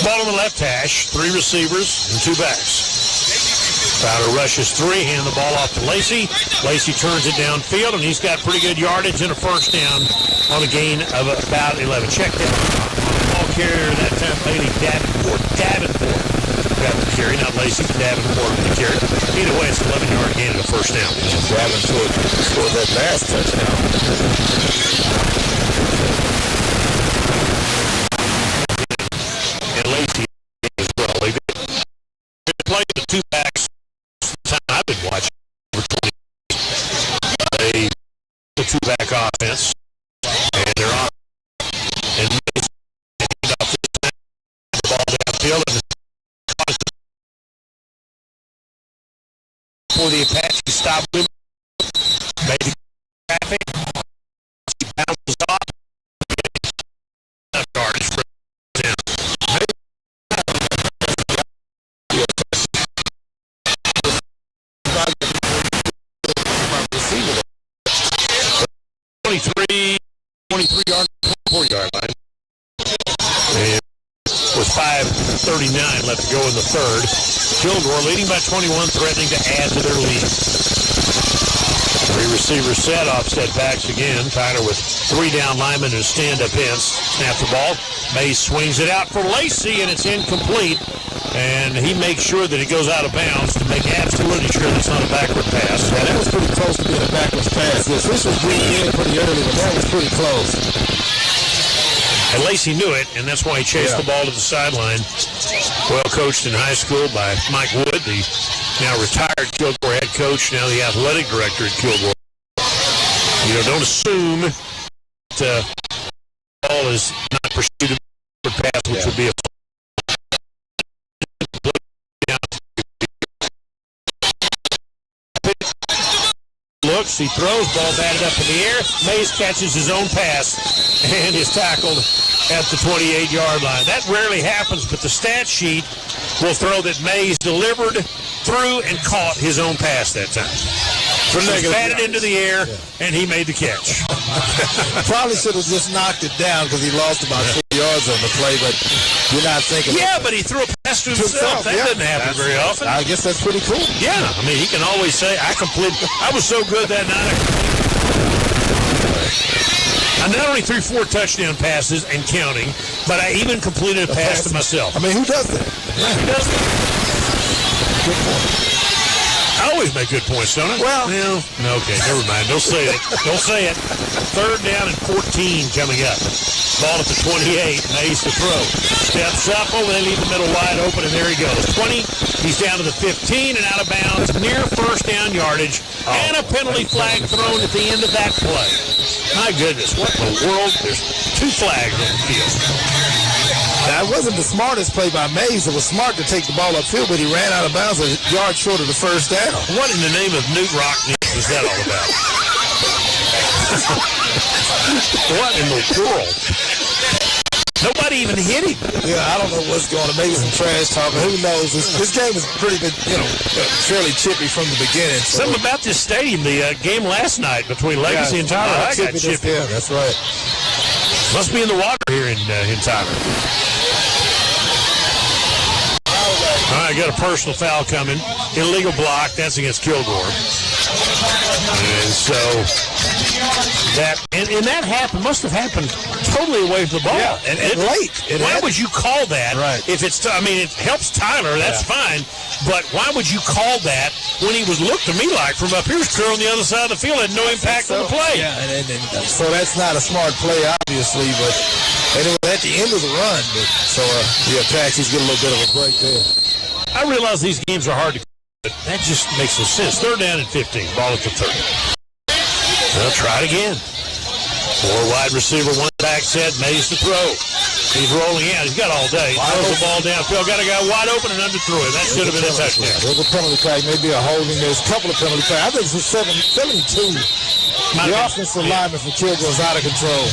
Ball on the left hash, 3 receivers and 2 backs. Fowler rushes 3, hand the ball off to Lacey. Lacey turns it downfield, and he's got pretty good yardage and a first down on a gain of about 11. Check that. Ball carrier that time, Bailey Davenport. Got the carry, not Lacey. Davenport with the carry. Either way, it's an 11-yard gain and a first down. Davenport scored that last touchdown. And Lacey as well. They played the 2 backs the time I've been watching over 20 years. The 2-back offense, and they're on. And Mason hand off this time, the ball downfield, and for the Apache stop him. Maybe traffic. He bounces off. Yardage for down. Maybe 23-yard, 24-yard line. And with 5:39 left to go in the third. Kilgore leading by 21, threatening to add to their lead. 3 receivers set, offset backs again. Tyler with 3 down linemen and stand-up ends. Snap the ball. Mays swings it out for Lacey, and it's incomplete. And he makes sure that it goes out of bounds to make absolutely sure that it's not a backward pass. Yeah, that was pretty close to being a backwards pass. This was weak in pretty early, but that was pretty close. And Lacey knew it, and that's why he chased the ball to the sideline. Well coached in high school by Mike Wood, the now retired Kilgore head coach, now the athletic director at Kilgore. Don't assume ball is not pursued for pass, which would be a looks, he throws, ball batted up in the air. Mays catches his own pass and is tackled at the 28-yard line. That rarely happens, but the stat sheet will throw that Mays delivered, threw, and caught his own pass that time. It was batted into the air, and he made the catch. Probably should have just knocked it down because he lost about 4 yards on the play, but you're not thinking. Yeah, but he threw a pass to himself. That doesn't happen very often. I guess that's pretty cool. Yeah, I mean, he can always say, I was so good that night. I not only threw 4 touchdown passes and counting, but I even completed a pass to myself. I mean, who does that? Yeah, who does that? Good point. I always make good points, don't I? Well, no, okay, never mind. Don't say it. Don't say it. 3rd down and 14 coming up. Ball at the 28. Mays to throw. Steps up over. They leave the middle wide open, and there he goes. 20. He's down to the 15 and out of bounds near first down yardage, and a penalty flag thrown at the end of that play. My goodness, what in the world? There's 2 flags on the field. That wasn't the smartest play by Mays. It was smart to take the ball upfield, but he ran out of bounds a yard short of the first down. What in the name of Newt Rockney was that all about? What in the world? Nobody even hit him. Yeah, I don't know what's going on. Maybe some trash talking. Who knows? This game has pretty been, fairly chippy from the beginning. So. Something about this stadium, the game last night between Legacy and Tyler, I got chippy. Yeah, that's right. Must be in the water here in Tyler. All right, got a personal foul coming. Illegal block. That's against Kilgore. And so that happened. Must have happened totally away from the ball. Yeah, and late. Why would you call that? Right. If it's, it helps Tyler. That's fine. But why would you call that when he was looked to me like from up here, was clear on the other side of the field, had no impact on the play? Yeah, and so that's not a smart play, obviously. But anyway, at the end of the run, so the Apaches get a little bit of a break there. I realize these games are hard to, but that just makes no sense. 3rd down and 15. Ball at the 30. They'll try it again. 4 wide receiver, 1 back set, Mays to throw. He's rolling out. He's got all day. Throws the ball downfield. Got a guy wide open and underthrew it. That should have been a touchdown. There's a penalty flag, maybe a holding. There's a couple of penalty flags. I think it's 72. The offensive lineman from Kilgore is out of control.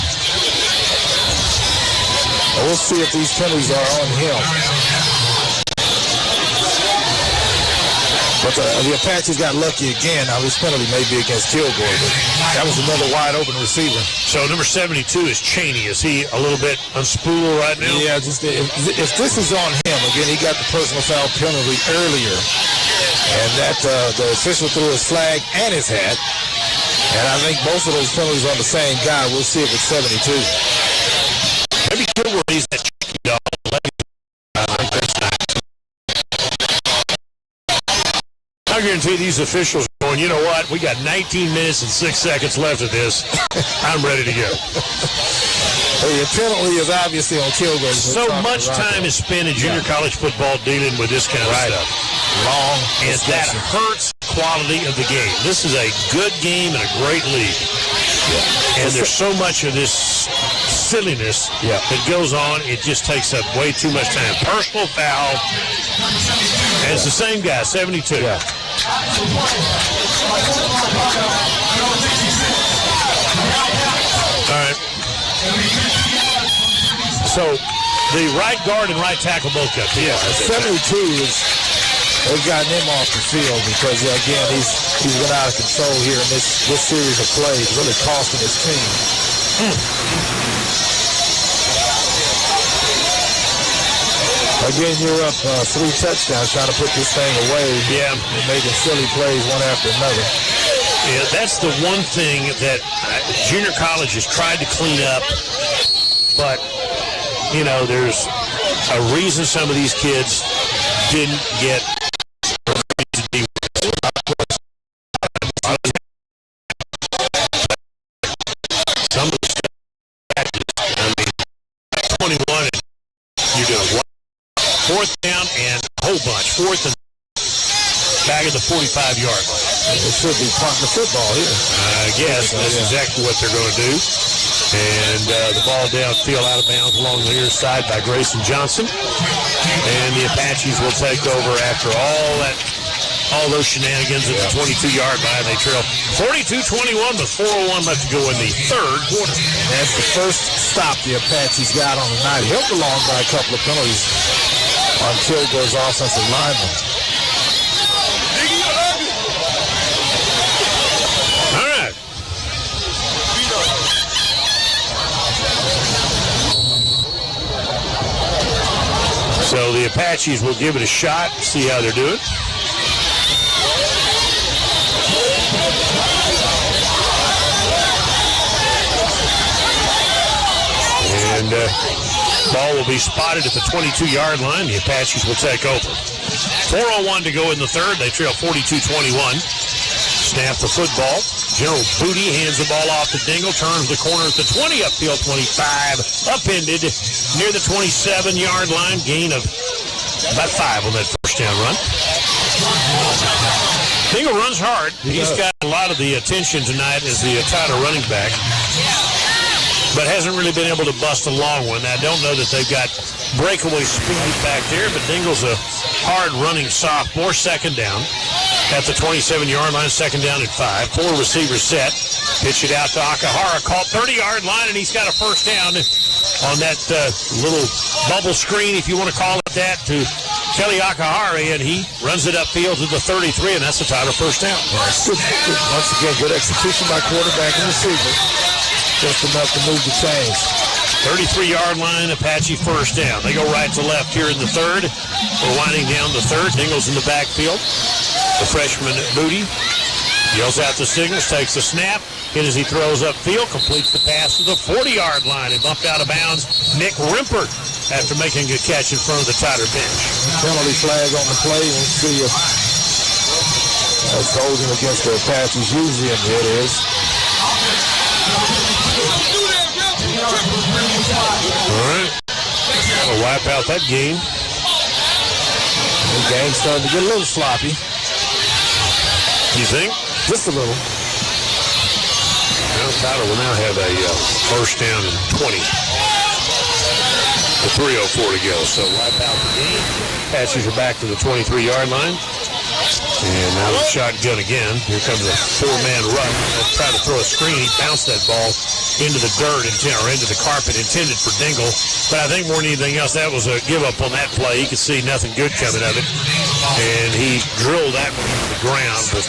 We'll see if these penalties are on him. But the Apaches got lucky again. Now, this penalty may be against Kilgore, but that was another wide-open receiver. So number 72 is Cheney. Is he a little bit unspooled right now? Yeah, just if this is on him, again, he got the personal foul penalty earlier. And that the official threw his flag and his hat. And I think both of those penalties on the same guy. We'll see if it's 72. Maybe Kilgore needs that cheeky dog. I think that's nice. I guarantee these officials are going, you know what? We got 19 minutes and 6 seconds left of this. I'm ready to go. The penalty is obviously on Kilgore. So much time is spent in junior college football dealing with this kind of stuff. Long. And that hurts quality of the game. This is a good game and a great league. Yeah. And there's so much of this silliness that goes on. It just takes up way too much time. Personal foul. And it's the same guy, 72. Yeah. All right. So the right guard and right tackle both got the 72 is, they've gotten him off the field because again he's been out of control here in this series of plays, really costing his team. Again, you're up 3 touchdowns trying to put this thing away. Yeah. And making silly plays one after another. Yeah, that's the one thing that junior college has tried to clean up, but, there's a reason some of these kids didn't get some of the 21 and you do it. 4th down and a whole bunch. 4th and back at the 45-yard line. It should be punting the football here. I guess that's exactly what they're going to do. And the ball downfield out of bounds along the near side by Grayson Johnson. And the Apaches will take over after all those shenanigans at the 22-yard line. They trail 42-21 with 4:01 left to go in the third quarter. That's the first stop the Apaches got on the night. Helped along by a couple of penalties on Kilgore's offensive lineman. All right. So the Apaches will give it a shot, see how they're doing. And ball will be spotted at the 22-yard line. The Apaches will take over. 4:01 to go in the third. They trail 42-21. Snap the football. General Booty hands the ball off to Dingle. Turns the corner at the 20. Upfield 25. Upended near the 27-yard line. Gain of about 5 on that first down run. Dingle runs hard. He's got a lot of the attention tonight as the tighter running back, but hasn't really been able to bust a long one. I don't know that they've got breakaway speed back there, but Dingle's a hard-running sophomore. Second down at the 27-yard line, second down at 5. 4 receivers set. Pitch it out to Akahara, caught 30-yard line, and he's got a first down on that little bubble screen, if you want to call it that, to Kelly Akahara, and he runs it upfield to the 33, and that's the Tyler first down. Once again, good execution by quarterback and receiver. Just enough to move the chains. 33-yard line, Apache first down. They go right to left here in the third. We're winding down the third. Dingle's in the backfield. The freshman Moody yells out the signals, takes the snap. Hit as he throws upfield, completes the pass to the 40-yard line and bumped out of bounds. Nick Rimpert after making a catch in front of the tighter bench. Penalty flag on the play. We'll see if that's holding against the Apaches. Usually it is. All right. We'll wipe out that game. The game's starting to get a little sloppy. You think? Just a little. Well, Tyler will now have a first down and 20. The 3:04 to go. So wipe out the game. Apaches are back to the 23-yard line. And now the shotgun again. Here comes a 4-man rush. They'll try to throw a screen. He bounced that ball into the dirt or into the carpet intended for Dingle. But I think more than anything else, that was a give up on that play. He could see nothing good coming of it. And he drilled that one into the ground with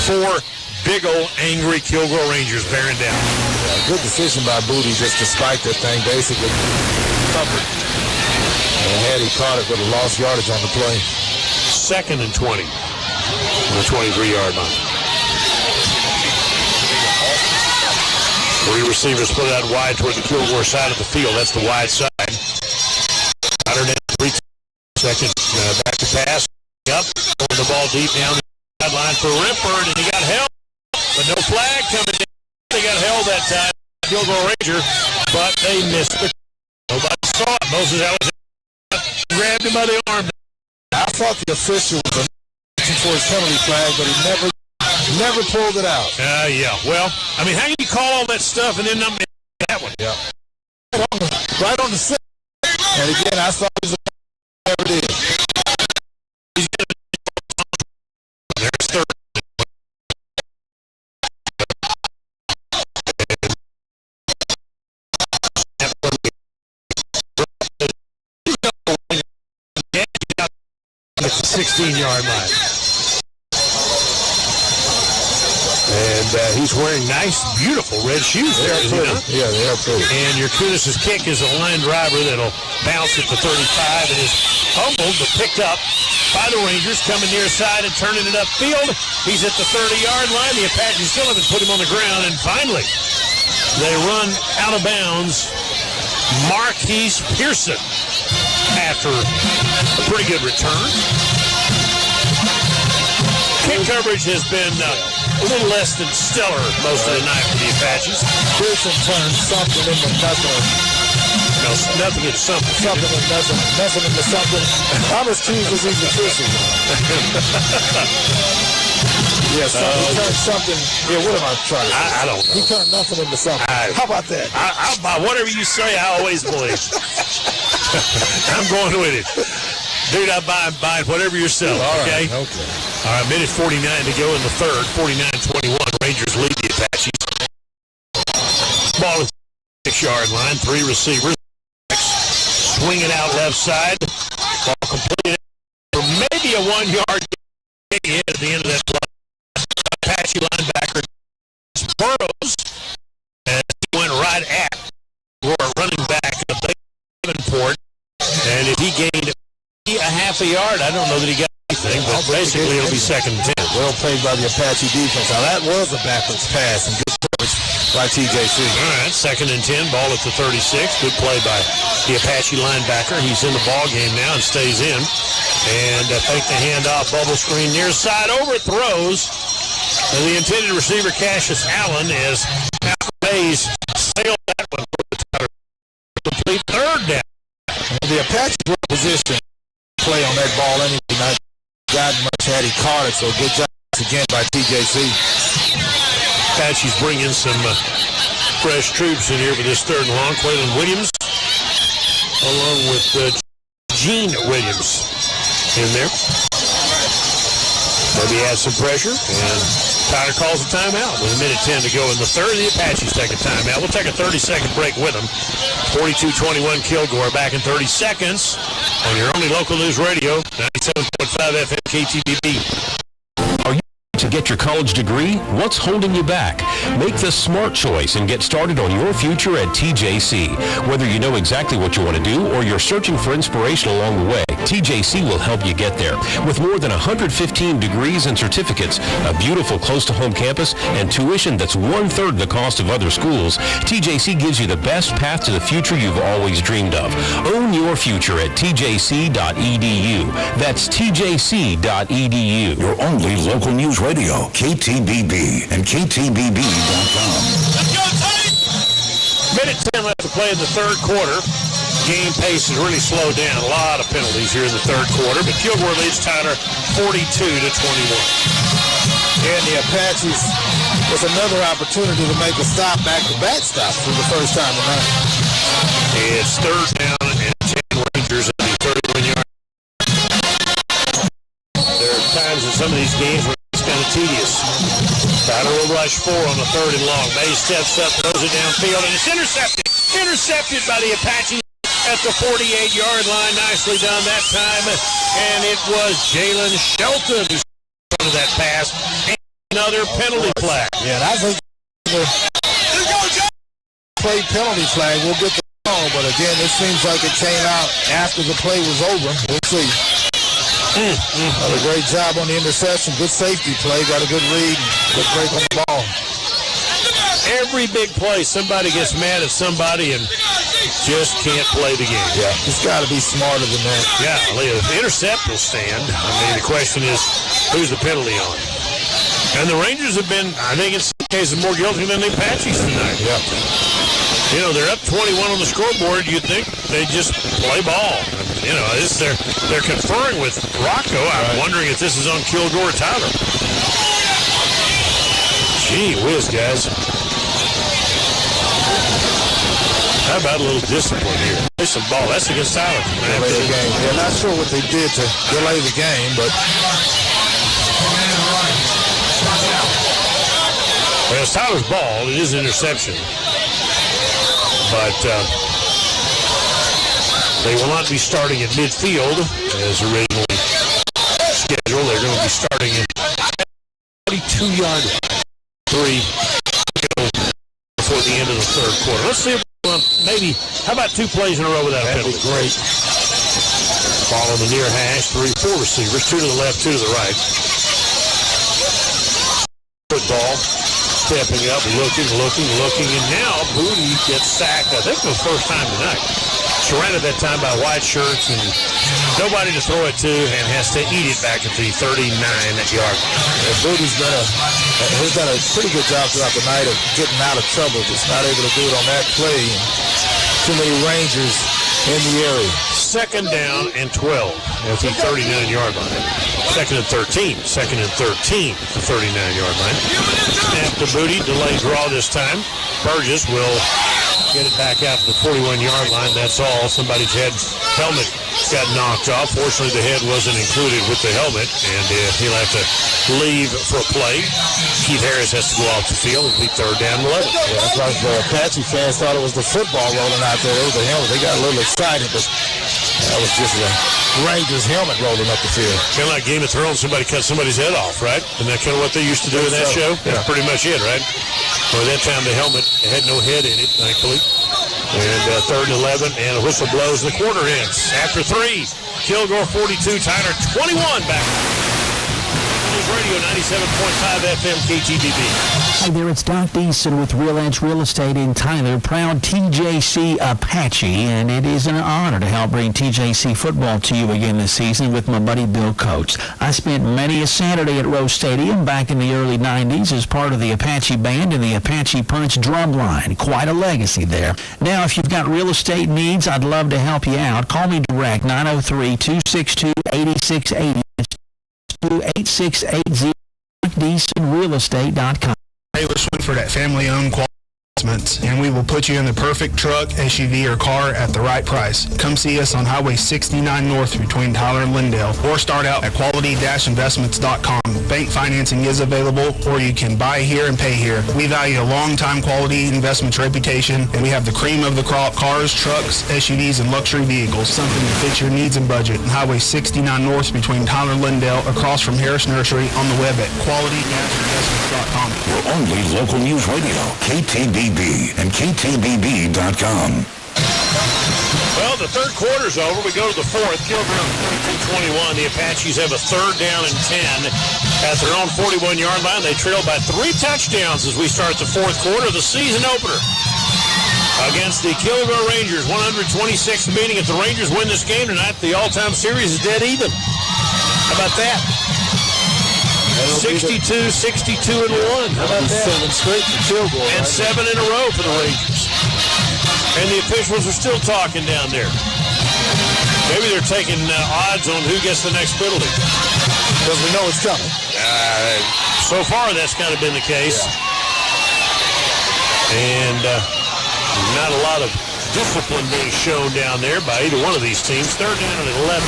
4 big old angry Kilgore Rangers bearing down. Good decision by Booty just to spike that thing basically covered. And had he caught it, would have lost yardage on the play. Second and 20 on the 23-yard line. 3 receivers split out wide toward the Kilgore side of the field. That's the wide side. Outer down 3 seconds. Back to pass. Up. Throwing the ball deep down the sideline for Rimpert, and he got held. But no flag coming down. They got held that time. Kilgore Ranger, but they missed it. Nobody saw it. Moses Alexander grabbed him by the arm. I thought the official was reaching for his penalty flag, but he never pulled it out. Yeah. Well, I mean, how can you call all that stuff and then not make that one? Yeah. Right on the set. And again, I thought it was whatever it is. There's third. At the 16-yard line. And he's wearing nice, beautiful red shoes there, is he not? Yeah, they are pretty. And Yerkudis' kick is a line driver that'll bounce at the 35 and is humbled but picked up by the Rangers, coming near side and turning it upfield. He's at the 30-yard line. The Apaches still haven't put him on the ground. And finally, they run out of bounds Marquise Pearson after a pretty good return. Kick coverage has been a little less than stellar most of the night for the Apaches. Pearson turned something into nothing. No, nothing into something. Something into nothing. Nothing into something. I'm as cheese as he's nutritious. Yeah, he turned something. Yeah, what am I trying to say? I don't know. He turned nothing into something. How about that? By whatever you say, I always believe. I'm going with it. Dude, I'm buying whatever you're selling, okay? Okay. All right, minute 49 to go in the third. 49-21. Rangers lead the Apaches. Ball is 6-yard line. 3 receivers. Swing it out left side. Ball completed for maybe a 1-yard gain at the end of that play. Apache linebacker Burrows as he went right at running back Davenport. And if he gained a half a yard, I don't know that he got anything, but basically it'll be 2nd and 10. Well played by the Apache defense. Now that was a backwards pass and good coverage by TJC. All right, 2nd and 10, ball at the 36. Good play by the Apache linebacker. He's in the ball game now and stays in. And fake the handoff, bubble screen near side, overthrows. And the intended receiver, Cassius Allen, as Malcolm Hayes sailed that one for the Tyler. Complete 3rd down. The Apaches were in position to play on that ball anyway. Not gotten much had he caught it, so good job again by TJC. Apaches bring in some fresh troops in here for this 3rd and long. Quaylen Williams, along with Gene Williams in there. Maybe add some pressure, and Tyler calls a timeout with a minute 10 to go in the third. The Apaches take a timeout. We'll take a 30-second break with them. 42-21 Kilgore, back in 30 seconds on your only local news radio, 97.5 FM KTBB. To get your college degree? What's holding you back? Make the smart choice and get started on your future at TJC. Whether you know exactly what you want to do or you're searching for inspiration along the way, TJC will help you get there. With more than 115 degrees and certificates, a beautiful close-to-home campus, and tuition that's 1/3 the cost of other schools, TJC gives you the best path to the future you've always dreamed of. Own your future at tjc.edu. That's tjc.edu. Your only local news radio, KTBB and KTBB.com. Let's go, Tony! Minute 10 left to play in the third quarter. Game pace has really slowed down. A lot of penalties here in the third quarter, but Kilgore leads Tyler 42-21. And the Apaches with another opportunity to make a stop, back-to-back stop for the first time tonight. It's 3rd down and 10 Rangers at the 31-yard. There are times in some of these games where it's kind of tedious. Tyler will rush 4 on the 3rd and long. Mays steps up, throws it downfield, and it's intercepted. Intercepted by the Apaches at the 48-yard line. Nicely done that time. And it was Jalen Shelton who started that pass. And another penalty flag. Yeah, and I think the play penalty flag will get the call, but again, it seems like it came out after the play was over. We'll see. A great job on the interception. Good safety play. Got a good read. Good break on the ball. Every big play, somebody gets mad at somebody and just can't play the game. Yeah, it's got to be smarter than that. Yeah, if the intercept will stand, I mean, the question is, who's the penalty on? And the Rangers have been, I think in some cases, more guilty than the Apaches tonight. Yeah. You know, they're up 21 on the scoreboard. You'd think they just play ball. You know, they're conferring with Rocco. I'm wondering if this is on Kilgore or Tyler. Gee whiz, guys. How about a little discipline here? There's some ball. That's against Tyler. Delay the game. Yeah, not sure what they did to delay the game, but... Well, it's Tyler's ball. It is an interception. But they will not be starting at midfield as originally scheduled. They're going to be starting at 42-yard line. 3 to go before the end of the third quarter. Let's see if maybe, how about 2 plays in a row without a penalty? Great. Ball on the near hash, 3-4 receivers, 2 to the left, 2 to the right. Football, stepping up, looking, and now Booty gets sacked, I think for the first time tonight. Surrounded that time by white shirts and nobody to throw it to, and has to eat it back at the 39-yard line. Booty's he's done a pretty good job throughout the night of getting out of trouble. Just not able to do it on that play. Too many Rangers in the area. Second down and 12 at the 39-yard line. Second and 13. Second and 13 at the 39-yard line. Snap to Booty. Delayed draw this time. Burgess will get it back out to the 41-yard line. That's all. Somebody's helmet got knocked off. Fortunately, the head wasn't included with the helmet, and he'll have to leave for a play. Keith Harris has to go off the field. It'll be third down and 11. Yeah, that's right. The Apache fans thought it was the football rolling out there. It was the helmet. They got a little excited, but that was just the Rangers helmet rolling up the field. Kind of like Game of Thrones, somebody cut somebody's head off, right? Isn't that kind of what they used to do in that show? Yeah. That's pretty much it, right? Well, that time the helmet had no head in it, thankfully. And third and 11, and a whistle blows, and the quarter ends. After 3, Kilgore 42, Tyler 21 back. News Radio 97.5 FM KTBB. Hi there, it's Doc Deason with Real Edge Real Estate in Tyler, proud TJC Apache, and it is an honor to help bring TJC football to you again this season with my buddy Bill Coates. I spent many a Saturday at Rose Stadium back in the early 90s as part of the Apache Band and the Apache Punch drum line. Quite a legacy there. Now, if you've got real estate needs, I'd love to help you out. Call me direct, 903-262-8680. 8680 DeasonRealEstate.com. Taylor Swinford at Family Owned Quality Investments, and we will put you in the perfect truck, SUV, or car at the right price. Come see us on Highway 69 North between Tyler and Lindale, or start out at quality-investments.com. Bank financing is available, or you can buy here and pay here. We value a long-time quality investments reputation, and we have the cream of the crop: cars, trucks, SUVs, and luxury vehicles, something that fits your needs and budget. Highway 69 North between Tyler and Lindale, across from Harris Nursery, on the web at quality-investments.com. Your only local news radio, KTBB and KTBB.com. Well, the third quarter's over. We go to the fourth. Kilgore 22-21. The Apaches have a third down and 10 at their own 41-yard line. They trail by 3 touchdowns as we start the fourth quarter, the season opener against the Kilgore Rangers. 126th meeting. If the Rangers win this game tonight, the all-time series is dead even. How about that? 62, 62, and 1. How about that? 7 straight for Kilgore. And 7 in a row for the Rangers. And the officials are still talking down there. Maybe they're taking odds on who gets the next penalty. Because we know it's coming. So far, that's kind of been the case. And not a lot of discipline being shown down there by either one of these teams. Third down at 11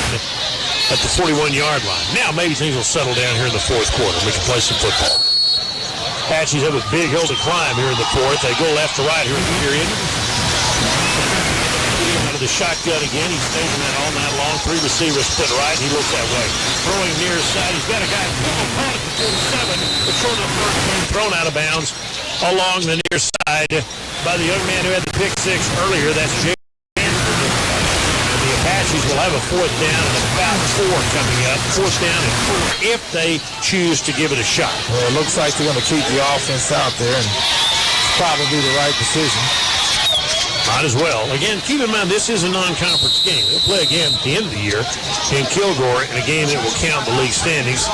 at the 41-yard line. Now maybe things will settle down here in the fourth quarter. We can play some football. Apaches have a big hill to climb here in the fourth. They go left to right here in the period. Out of the shotgun again. He's taking that all night long. 3 receivers split right. He looks that way. Throwing near his side. He's got a guy caught at the 47. But short of the first man thrown out of bounds along the near side by the young man who had the pick 6 earlier. That's Jay. The Apaches will have a fourth down and about 4 coming up. Fourth down and 4 if they choose to give it a shot. Well, it looks like they're going to keep the offense out there, and it's probably the right decision. Might as well. Again, keep in mind, this is a non-conference game. They'll play again at the end of the year in Kilgore in a game that will count the league standings.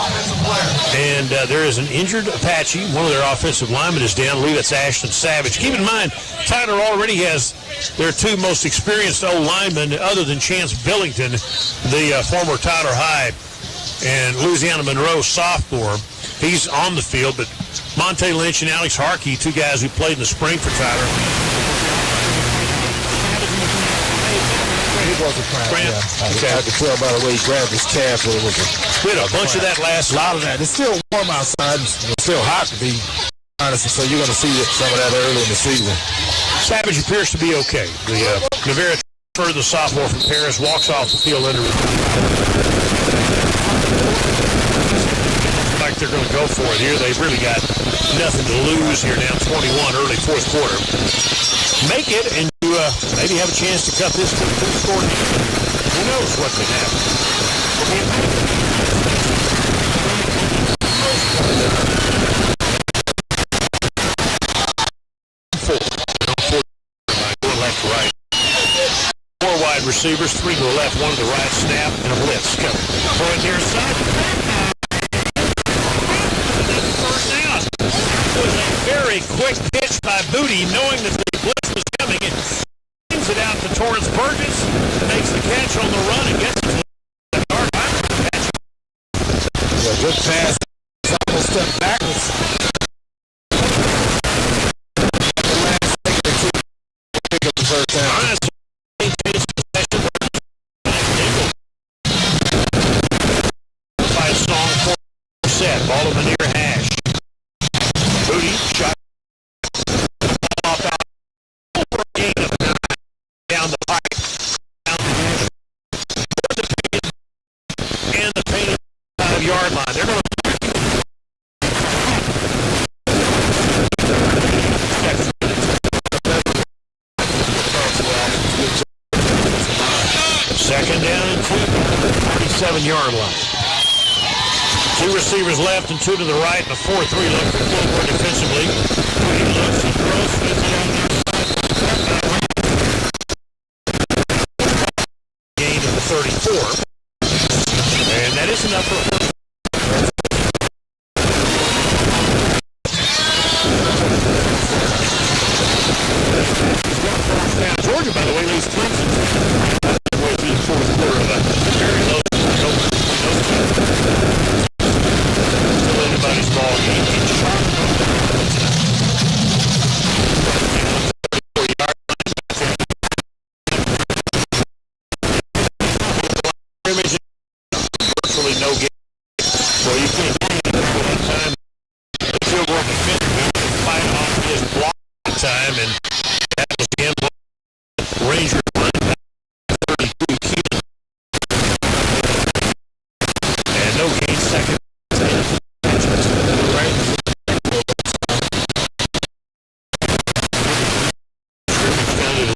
And there is an injured Apache. One of their offensive linemen is down. I believe that's Ashton Savage. Keep in mind, Tyler already has their 2 most experienced O-linemen other than Chance Billington, the former Tyler High and Louisiana Monroe sophomore. He's on the field, but Monte Lynch and Alex Harkey, 2 guys who played in the spring for Tyler. It was a cramp. Yeah. I could tell by the way he grabbed his calf that it was we had a bunch of that last. A lot of that. It's still warm outside. It's still hot, to be honest, so you're going to see some of that early in the season. Savage appears to be okay. The Navarre, the sophomore from Paris, walks off the field under like they're going to go for it here. They've really got nothing to lose here now. 21 early fourth quarter. Make it and you maybe have a chance to cut this to the score. Who knows what can happen? Going left to right. 4 wide receivers, 3 to the left, 1 to the right. Snap and a blitz coming. Throw it near side. First down. It was a very quick pitch by Booty, knowing that the blitz was coming. It brings it out to Torrance Burgess. Good pass. Almost step backwards. Pick up the first down. By Song set. Ball in the near hash. Booty shot off out over a gain of 9 down the pipe. Down the hash. And the painted 5-yard line. They're going to second down and 2, 37-yard line. 2 receivers left and 2 to the right, and a 4-3 look for Kilgore defensively. He looks, he throws, spins it on the outside. Gain of the 34. And that is enough for a first. Georgia, by the way, leads Clemson halfway through the fourth quarter of a very low. Still anybody's ball game. Virtually no game. So you can't get one time. The Kilgore defender to fight off his block time, and that was the end. Rangers running back 32 kilos. And no gain second.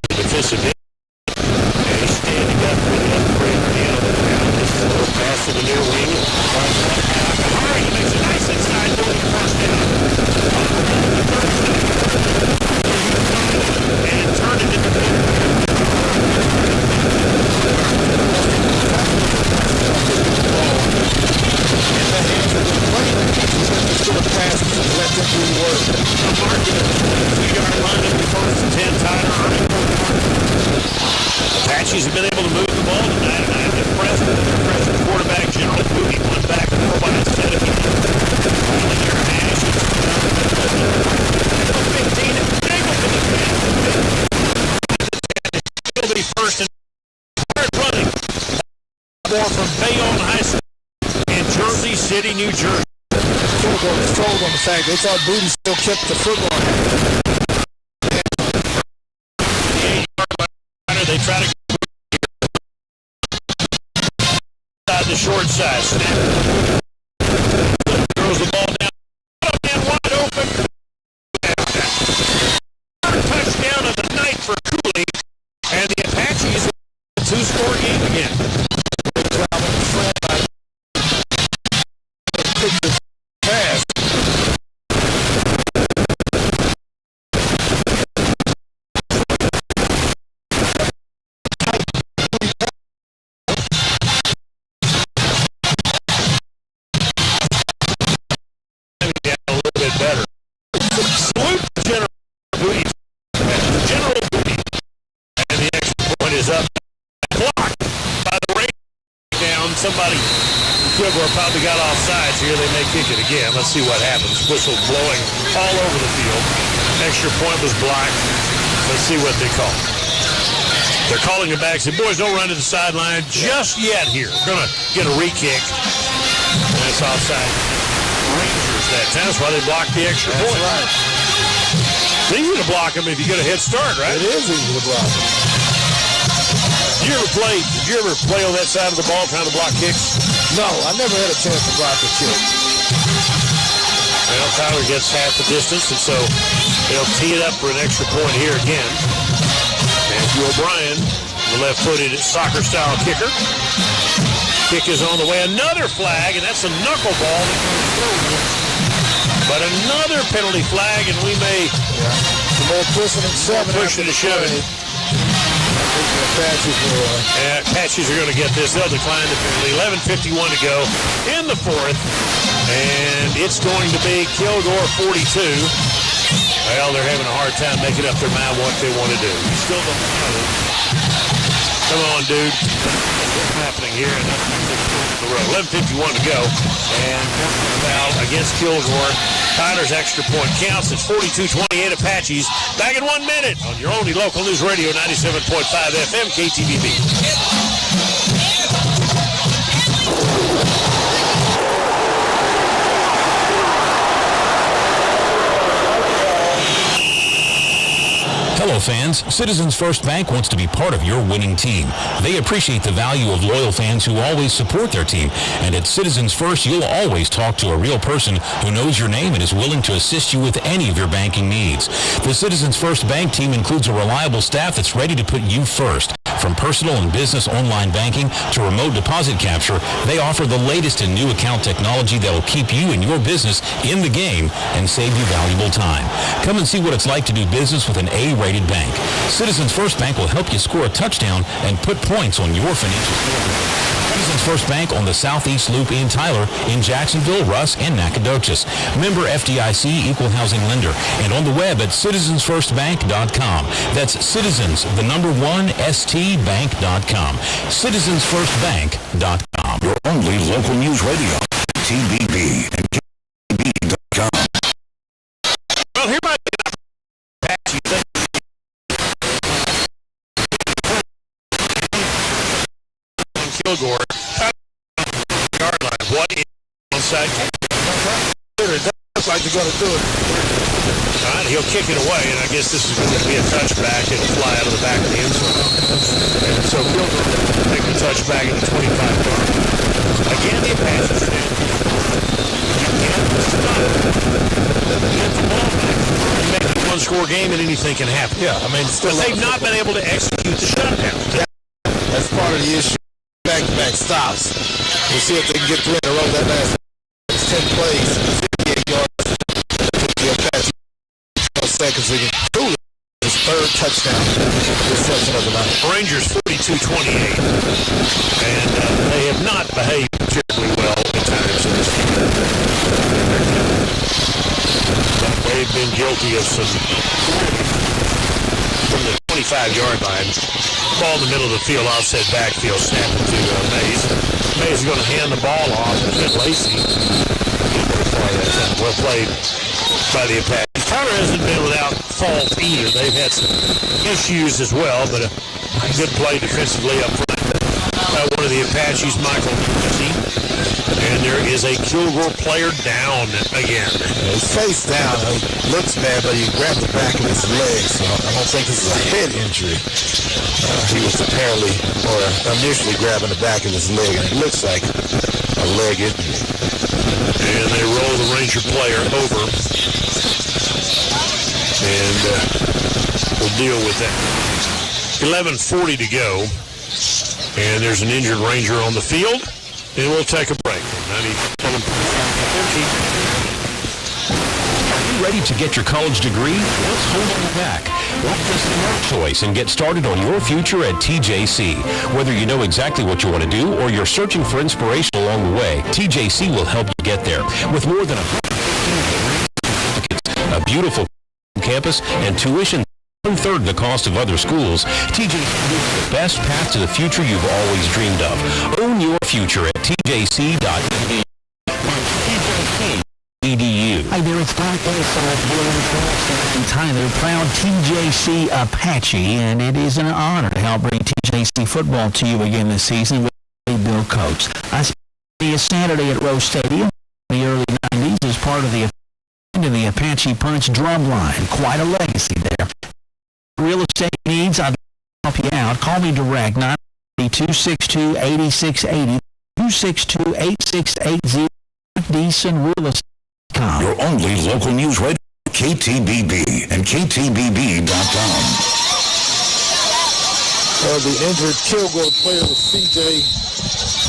Defensive end. And he's standing up for the upgrade down. This is a little pass to the near wing. He makes a nice inside move for first down. And turned it into Apaches have been able to move the ball tonight, and I'm impressed with their impressive quarterback, General Booty. One back, 4 by instead of 15. He'll be first and third running. More from Bayonne High School in Jersey City, New Jersey. Kilgore was told on the fact they thought Booty still kept the football. They try to get the short side. Snap. Throws the ball down. Man wide open. Touchdown of the night for Cooley. And the Apaches a 2-score game again. Pass. Better. Salute General Booty. General Booty. And the extra point is up. Blocked by the Rangers. Down. Somebody, Kilgore probably got off sides here. They may kick it again. Let's see what happens. Whistle blowing all over the field. Extra point was blocked. Let's see what they call. They're calling it back. Say, boys, don't run to the sideline just yet here. We're going to get a re-kick. And it's offside. Rangers that time. That's why they blocked the extra point. That's right. It's easy to block them if you get a head start, right? It is easy to block them. Did you ever play on that side of the ball trying to block kicks? No, I never had a chance to block a kick. Well, Tyler gets half the distance, and so they'll tee it up for an extra point here again. Matthew O'Brien, the left-footed soccer-style kicker. Kick is on the way. Another flag, and that's a knuckleball that goes through. But another penalty flag, and we may... Some more pushing and shoving. Pushing and shoving. Apaches are going to get this. They'll decline the penalty. 11:51 to go in the fourth. And it's going to be Kilgore 42. Well, they're having a hard time making up their mind what they want to do. We still don't know. Come on, dude. What's happening here? And that's the road. 11:51 to go. And foul against Kilgore. Tyler's extra point counts. It's 42-28 Apaches. Back in 1 minute on your only local news radio, 97.5 FM, KTVB. Hello fans, Citizens First Bank wants to be part of your winning team. They appreciate the value of loyal fans who always support their team. And at Citizens First, you'll always talk to a real person who knows your name and is willing to assist you with any of your banking needs. The Citizens First Bank team includes a reliable staff that's ready to put you first. From personal and business online banking to remote deposit capture, they offer the latest in new account technology that will keep you and your business in the game and save you valuable time. Come and see what it's like to do business with an A-rated bank. Citizens First Bank will help you score a touchdown and put points on your financial scoreboard. Citizens First Bank on the Southeast Loop in Tyler, in Jacksonville, Russ, and Nacogdoches. Member FDIC, equal housing lender, and on the web at citizensfirstbank.com. That's Citizens, the number 1, stbank.com. Citizensfirstbank.com. Your only local news radio, TBB and KTBB.com. Well, here might be an Apache thing. Kilgore, yard line. What is onside kick? It looks like they're going to do it. All right, he'll kick it away, and I guess this is going to be a touchback. It'll fly out of the back of the end zone. And so Kilgore will take the touchback at the 25-yard. Again, the Apaches stand. Get the ball back. You make it a one-score game, and anything can happen. Yeah, I mean, but they've not been able to execute the shutdown. That's part of the issue. Back-to-back stops. We'll see if they can get 3 in a row. That last 10 plays, 58 yards. The Apache 12 seconds. They can do his third touchdown reception of the night. Rangers 42-28. And they have not behaved particularly well at times in this game. But they've been guilty of some from the 25-yard line. Ball in the middle of the field, offset backfield, snap it to Mays. Mays is going to hand the ball off to Ken Lacey. Well played by the Apaches. Tyler hasn't been without fault either. They've had some issues as well, but a good play defensively up front. One of the Apaches, Michael Kennedy. And there is a Kilgore player down again. His face down. He looks bad, but he grabbed the back of his leg, so I don't think this is a head injury. He was apparently, or initially grabbing the back of his leg, and it looks like a leg injury. And they roll the Ranger player over. And we'll deal with that. 11:40 to go. And there's an injured Ranger on the field. And we'll take a break. 97.5. Are you ready to get your college degree? What's holding you back? Make the smart choice and get started on your future at TJC. Whether you know exactly what you want to do or you're searching for inspiration along the way, TJC will help you get there. With more than 115 certificates, a beautiful campus, and tuition 1/3 the cost of other schools, TJC is the best path to the future you've always dreamed of. Own your future at tjc.edu. Hi there, it's Black in Tyler, proud TJC Apache, and it is an honor to help bring TJC football to you again this season with Bill Coates. I spent a Saturday at Rose Stadium in the early 90s as part of the Apache Punch drum line. Quite a legacy there. Real estate needs, I'd help you out. Call me direct, 932-262-8680, 262-8680, DeasonRealEstate.com. Your only local news radio, KTBB and KTBB.com. The injured Kilgore player was C.J.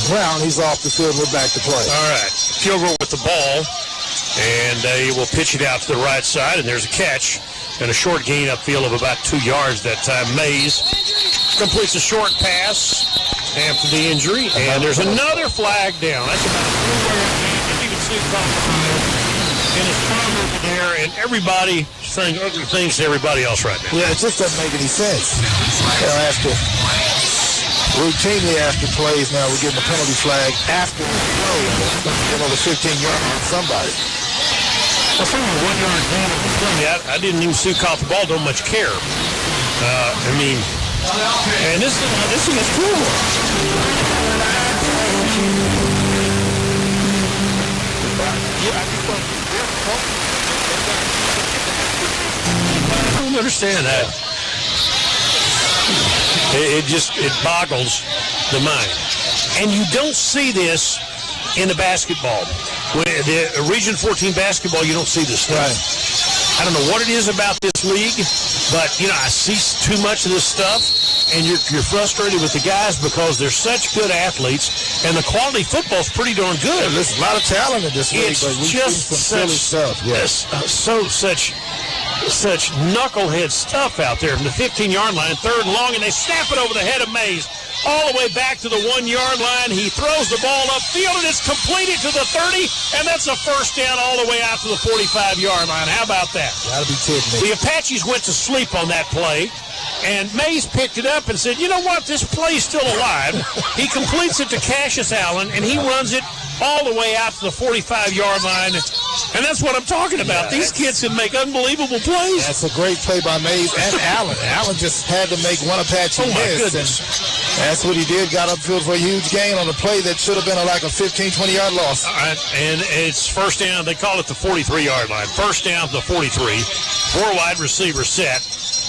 Brown. He's off the field. We're back to play. All right. Kilgore with the ball. And they will pitch it out to the right side. And there's a catch. And a short gain upfield of about 2 yards that time. Mays completes a short pass after the injury. And there's another flag down. That's about you can see and his phone over there, and everybody saying ugly things to everybody else right now. Yeah, it just doesn't make any sense. After routinely after plays now, we're getting a penalty flag after the play. The 15-yard on somebody. Well, from a 1 yard down, I didn't even see who caught the ball, don't much care. And this is against Kilgore. I don't understand that. It boggles the mind. And you don't see this in the basketball. When the Region 14 basketball, you don't see this stuff. Right. I don't know what it is about this league, but, I see too much of this stuff, and you're frustrated with the guys because they're such good athletes, and the quality football's pretty darn good. Yeah, there's a lot of talent in this league, but we see some silly stuff. Yes. Such knucklehead stuff out there from the 15-yard line, 3rd and long, and they snap it over the head of Mays. All the way back to the 1 yard line. He throws the ball upfield, and it's completed to the 30, and that's a first down all the way out to the 45-yard line. How about that? Gotta be kidding me. The Apaches went to sleep on that play, and Mays picked it up and said, you know what, this play's still alive. He completes it to Cassius Allen, and he runs it all the way out to the 45-yard line. And that's what I'm talking about. These kids can make unbelievable plays. That's a great play by Mays and Allen. Allen just had to make one Apache miss. Goodness. And that's what he did. Got upfield for a huge gain on a play that should have been like a 15, 20-yard loss. All right, and it's first down. They call it the 43-yard line. First down to the 43. 4 wide receivers set.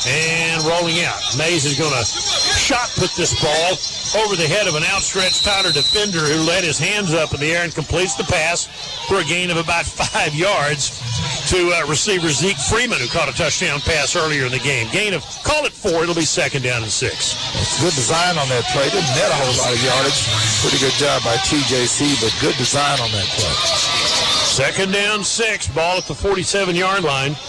And rolling out. Mays is going to shot put this ball over the head of an outstretched Tyler defender who let his hands up in the air and completes the pass for a gain of about 5 yards to receiver Zeke Freeman, who caught a touchdown pass earlier in the game. Gain of, call it 4, it'll be 2nd down and 6. It's good design on that play. Didn't net a whole lot of yardage. Pretty good job by TJC, but good design on that play. 2nd down, 6, ball at the 47-yard line.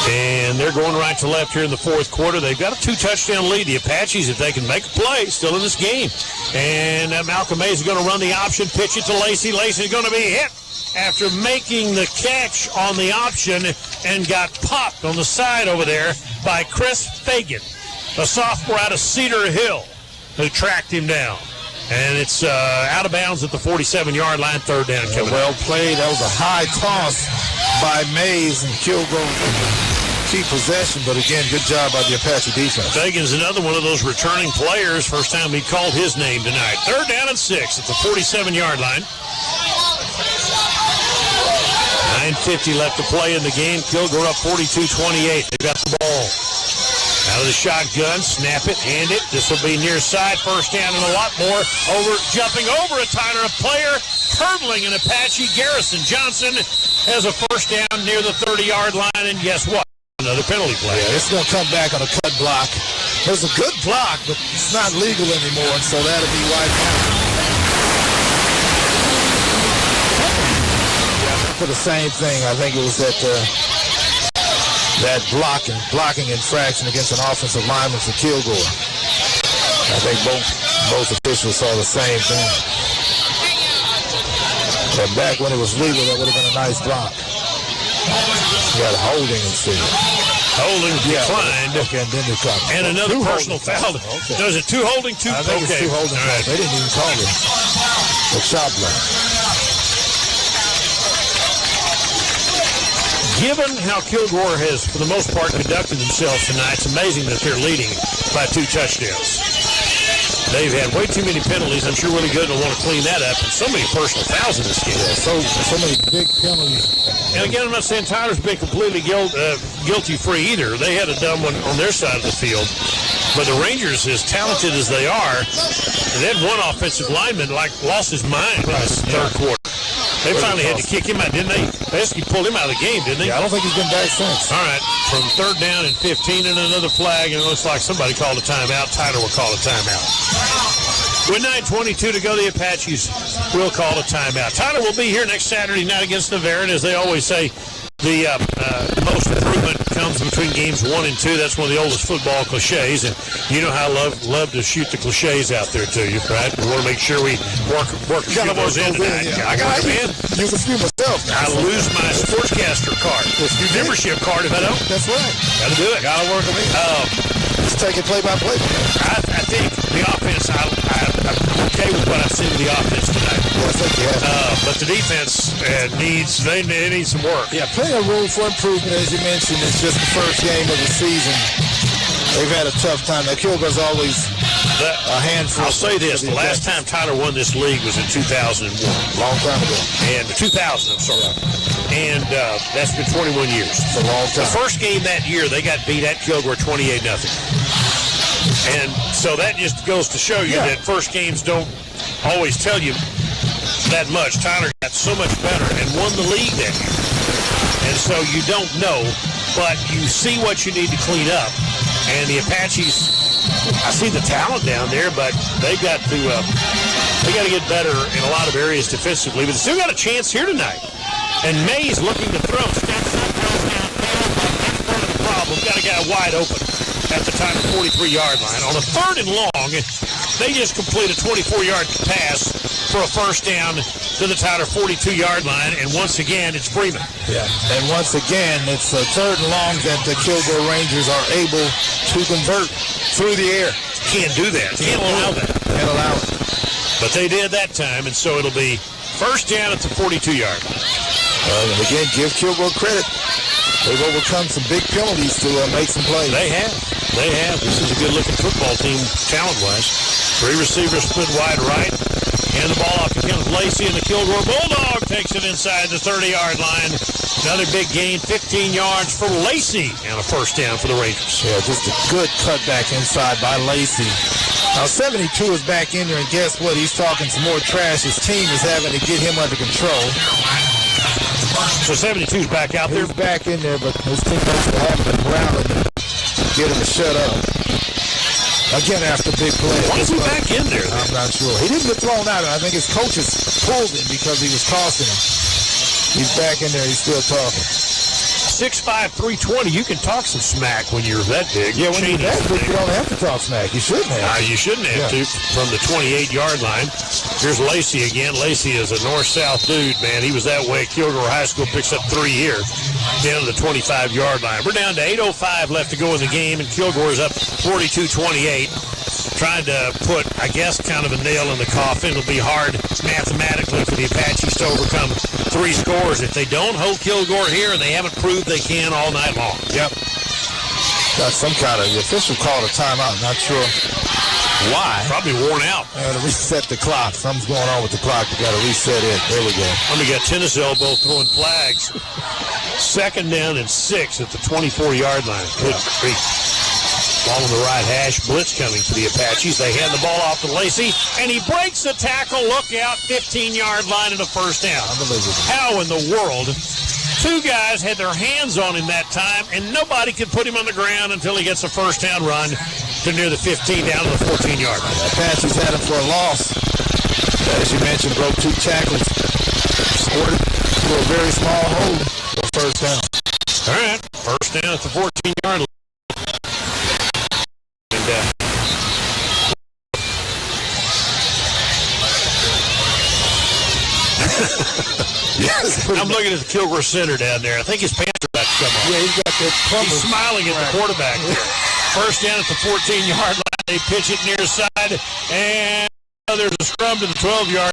And they're going right to left here in the 4th quarter. They've got a 2-touchdown lead. The Apaches, if they can make a play, still in this game. And Malcolm Mays is going to run the option, pitch it to Lacey. Lacey's going to be hit after making the catch on the option and got popped on the side over there by Chris Fagan, a sophomore out of Cedar Hill, who tracked him down. And it's out of bounds at the 47-yard line, 3rd down coming. Well played. That was a high toss by Mays, and Kilgore keep possession, but again, good job by the Apache defense. Fagan's another one of those returning players. First time he called his name tonight. 3rd down and 6 at the 47-yard line. 9:50 left to play in the game. Kilgore up 42-28. They've got the ball. Out of the shotgun, snap it, hand it. This will be near side, first down and a lot more. Jumping over a Tyler, a player hurdling an Apache. Garrison Johnson has a first down near the 30-yard line, and guess what? Another penalty play. Yeah, it's going to come back on a cut block. It was a good block, but it's not legal anymore, and so that'll be wide out. For the same thing, I think it was that blocking infraction against an offensive lineman for Kilgore. I think both officials saw the same thing. But back when it was legal, that would have been a nice block. You got holding instead. Holding declined. Okay, and then they caught. And another personal foul. Okay. No, is it 2 holding, 2? I think it's 2 holding. Right. They didn't even call it. The shot block. Given how Kilgore has, for the most part, conducted themselves tonight, it's amazing that they're leading by 2 touchdowns. They've had way too many penalties. I'm sure really good and want to clean that up. And so many personal fouls in this game. Yeah, so many big penalties. And again, I'm not saying Tyler's been completely guilty-free either. They had a dumb one on their side of the field. But the Rangers, as talented as they are, they had one offensive lineman lost his mind in this 3rd quarter. They finally had to kick him out, didn't they? Basically pulled him out of the game, didn't they? Yeah, I don't think he's been back since. All right, from 3rd down and 15 and another flag, and it looks like somebody called a timeout. Tyler will call a timeout. With 9:22 to go, the Apaches will call a timeout. Tyler will be here next Saturday night against Navarre, and as they always say, the most improvement comes between games 1 and 2. That's one of the oldest football cliches, and you know how I love to shoot the cliches out there to you, right? We want to make sure we work a few of those in tonight. Yeah. I got to in. Use a few myself. I lose my sportscaster card, membership card if I don't. That's right. Got to do it. Got to work them in. Just take it play by play. I think the offense, I'm okay with what I've seen of the offense tonight. Well, I think you have. But the defense needs some work. Yeah, plenty of room for improvement, as you mentioned. It's just the first game of the season. They've had a tough time. Now, Kilgore's always a handful. I'll say this. The last time Tyler won this league was in 2001. Long time ago. And 2000, I'm sorry. And that's been 21 years. It's a long time. The first game that year, they got beat at Kilgore 28-0. And so that just goes to show you that first games don't always tell you that much. Tyler got so much better and won the league that year. And so you don't know, but you see what you need to clean up. And the Apaches, I see the talent down there, but they've got to get better in a lot of areas defensively. But they still got a chance here tonight. And May's looking to throw. Steps up, throws downfield. That's part of the problem. Got a guy wide open at the Tyler 43-yard line. On a 3rd and long, they just complete a 24-yard pass for a first down to the Tyler 42-yard line. And once again, it's Freeman. Yeah, and once again, it's a 3rd and long that the Kilgore Rangers are able to convert through the air. Can't do that. Can't allow that. Can't allow it. But they did that time, and so it'll be first down at the 42-yard line. And again, give Kilgore credit. They've overcome some big penalties to make some plays. They have. They have. This is a good-looking football team, talent-wise. 3 receivers split wide right. And the ball off to Kenneth Lacey, and the Kilgore Bulldog takes it inside the 30-yard line. Another big gain, 15 yards for Lacey, and a first down for the Rangers. Yeah, just a good cutback inside by Lacey. Now, 72 is back in there, and guess what? He's talking some more trash. His team is having to get him under control. So 72's back out there? He's back in there, but his teammates are having to ground him and get him to shut up. Again, after big play. Why is he back in there? I'm not sure. He didn't get thrown out. I think his coaches pulled him because he was tossing him. He's back in there. He's still talking. 6'5", 320. You can talk some smack when you're that big. Yeah, when you're that big, you don't have to talk smack. You shouldn't have. You shouldn't have to. From the 28-yard line. Here's Lacey again. Lacey is a north-south dude, man. He was that way. Kilgore High School picks up 3 here down to the 25-yard line. We're down to 8:05 left to go in the game, and Kilgore's up 42-28. Trying to put, I guess, kind of a nail in the coffin. It'll be hard mathematically for the Apaches to overcome 3 scores if they don't hold Kilgore here, and they haven't proved they can all night long. Yep. Got some kind of, the official called a timeout. Not sure why. Probably worn out. To reset the clock. Something's going on with the clock. We got to reset it. There we go. We got tennis elbow throwing flags. 2nd down and 6 at the 24-yard line. Good grief. Ball on the right hash. Blitz coming for the Apaches. They hand the ball off to Lacey, and he breaks the tackle. Look out, 15-yard line and a first down. Unbelievable. How in the world? 2 guys had their hands on him that time, and nobody could put him on the ground until he gets a first down run to near the 15 down to the 14-yard line. Apaches had him for a loss. As you mentioned, broke 2 tackles. Scored it to a very small hole for a first down. All right, first down at the 14-yard line. I'm looking at the Kilgore center down there. I think his pants are about to come off. Yeah, he's got that plumber. He's smiling at the quarterback there. First down at the 14-yard line. They pitch it near side, and there's a scrum to the 12-yard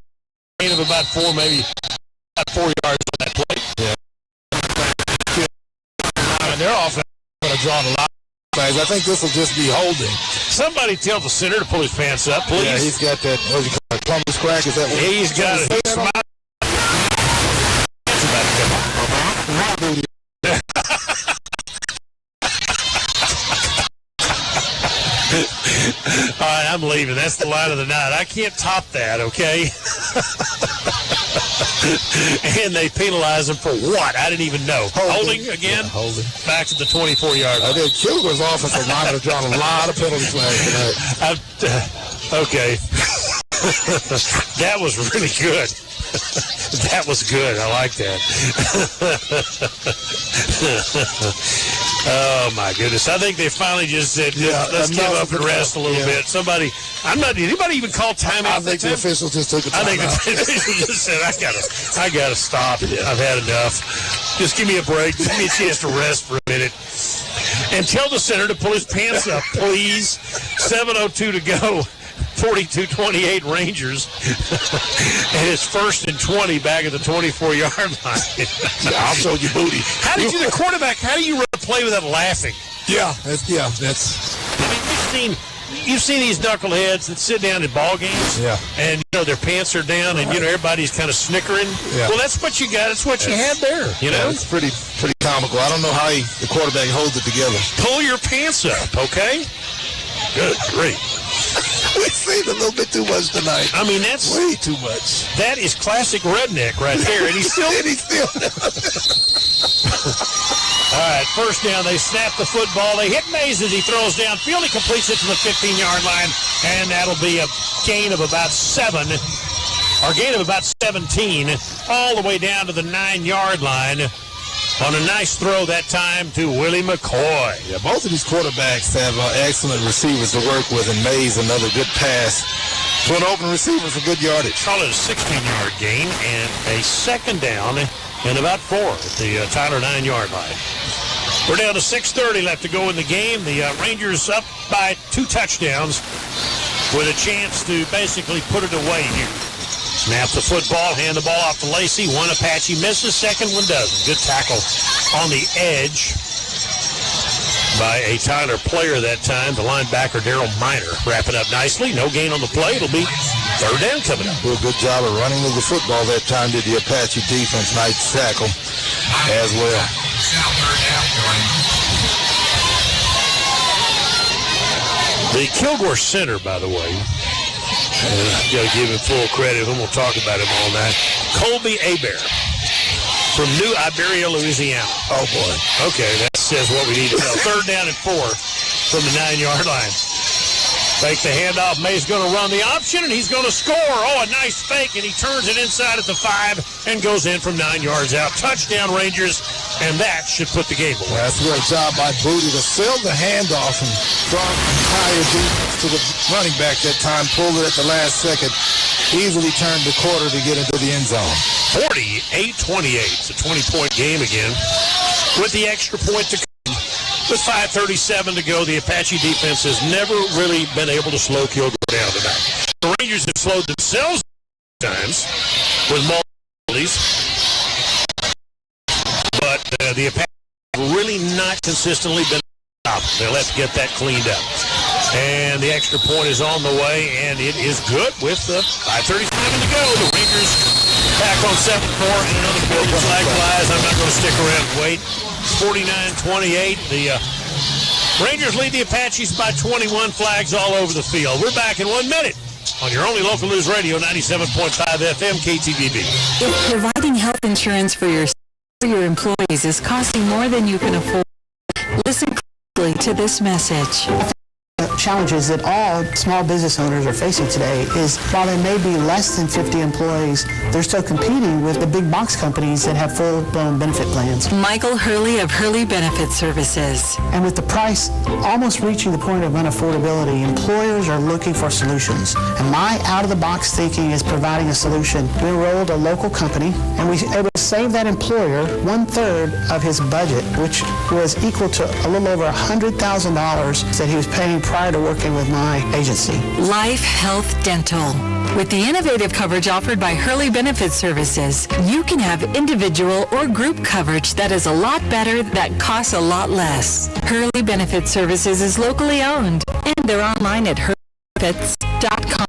line of about 4, maybe about 4 yards on that play. Yeah. And they're offense going to draw a lot of plays. I think this will just be holding. Somebody tell the center to pull his pants up, please. Yeah, he's got that, what do you call it, plumber's crack? Is that what he's got it? He's smiling. All right, I'm leaving. That's the line of the night. I can't top that, okay? And they penalize him for what? I didn't even know. Holding again? Yeah, holding. Back to the 24-yard line. I think Kilgore's offensive line have drawn a lot of penalty flags tonight. Okay. That was really good. That was good. I like that. Oh, my goodness. I think they finally just said, let's give up and rest a little bit. Somebody, did anybody even call timeout? I think the officials just took a timeout. I think the officials just said, I gotta stop. I've had enough. Just give me a break. Give me a chance to rest for a minute. And tell the center to pull his pants up, please. 7:02 to go. 42-28 Rangers. And it's 1st and 20 back at the 24-yard line. I'll show you booty. How did you, the quarterback, how do you run a play without laughing? That's. I mean, you've seen these knuckleheads that sit down in ball games, and their pants are down, and everybody's kind of snickering. Yeah. Well, that's what you got. That's what you had there. It's pretty comical. I don't know how the quarterback holds it together. Pull your pants up, okay? Good grief. We saved a little bit too much tonight. I mean, that's way too much. That is classic redneck right there, and he's still. All right, first down. They snap the football. They hit Mays as he throws downfield. He completes it to the 15-yard line, and that'll be a gain of about 7, or gain of about 17, all the way down to the 9-yard line. On a nice throw that time to Willie McCoy. Yeah, both of these quarterbacks have excellent receivers to work with, and Mays another good pass to an open receiver for good yardage. Call it a 16-yard gain and a second down and about 4 at the Tyler 9-yard line. We're down to 6:30 left to go in the game. The Rangers up by 2 touchdowns with a chance to basically put it away here. Snap the football, hand the ball off to Lacey. One Apache misses, second one doesn't. Good tackle on the edge by a Tyler player that time. The linebacker, Daryl Miner, wrapping up nicely. No gain on the play. It'll be third down coming up. Real good job of running with the football that time, did the Apache defense. Nice tackle as well. The Kilgore center, by the way, got to give him full credit, and we'll talk about him all night. Colby Hebert from New Iberia, Louisiana. Oh, boy. Okay, that says what we need to know. Third down and 4 from the 9-yard line. Fake the handoff. May's going to run the option, and he's going to score. Oh, a nice fake, and he turns it inside at the 5 and goes in from 9 yards out. Touchdown, Rangers, and that should put the game away. That's a great job by Booty to fill the handoff and drop higher defense to the running back that time. Pulled it at the last second. Easily turned the quarter to get into the end zone. 48-28. It's a 20-point game again with the extra point to come. With 5:37 to go, the Apache defense has never really been able to slow Kilgore down tonight. The Rangers have slowed themselves times with multiple penalties, but the Apache have really not consistently been top. They'll have to get that cleaned up. And the extra point is on the way, and it is good with 5:37 to go. The Rangers back on 7-4, and another building flag flies. I'm not going to stick around and wait. 49-28. The Rangers lead the Apaches by 21, flags all over the field. We're back in 1 minute on your only local news radio, 97.5 FM KTVB. If providing health insurance for your employees is costing more than you can afford, listen closely to this message. Challenges that all small business owners are facing today is while there may be less than 50 employees, they're still competing with the big box companies that have full-blown benefit plans. Michael Hurley of Hurley Benefit Services. And with the price almost reaching the point of unaffordability, employers are looking for solutions. And my out-of-the-box thinking is providing a solution. We enrolled a local company, and we were able to save that employer 1/3 of his budget, which was equal to a little over $100,000 that he was paying prior to working with my agency. Life Health Dental. With the innovative coverage offered by Hurley Benefit Services, you can have individual or group coverage that is a lot better, that costs a lot less. Hurley Benefit Services is locally owned, and they're online at hurleybenefits.com.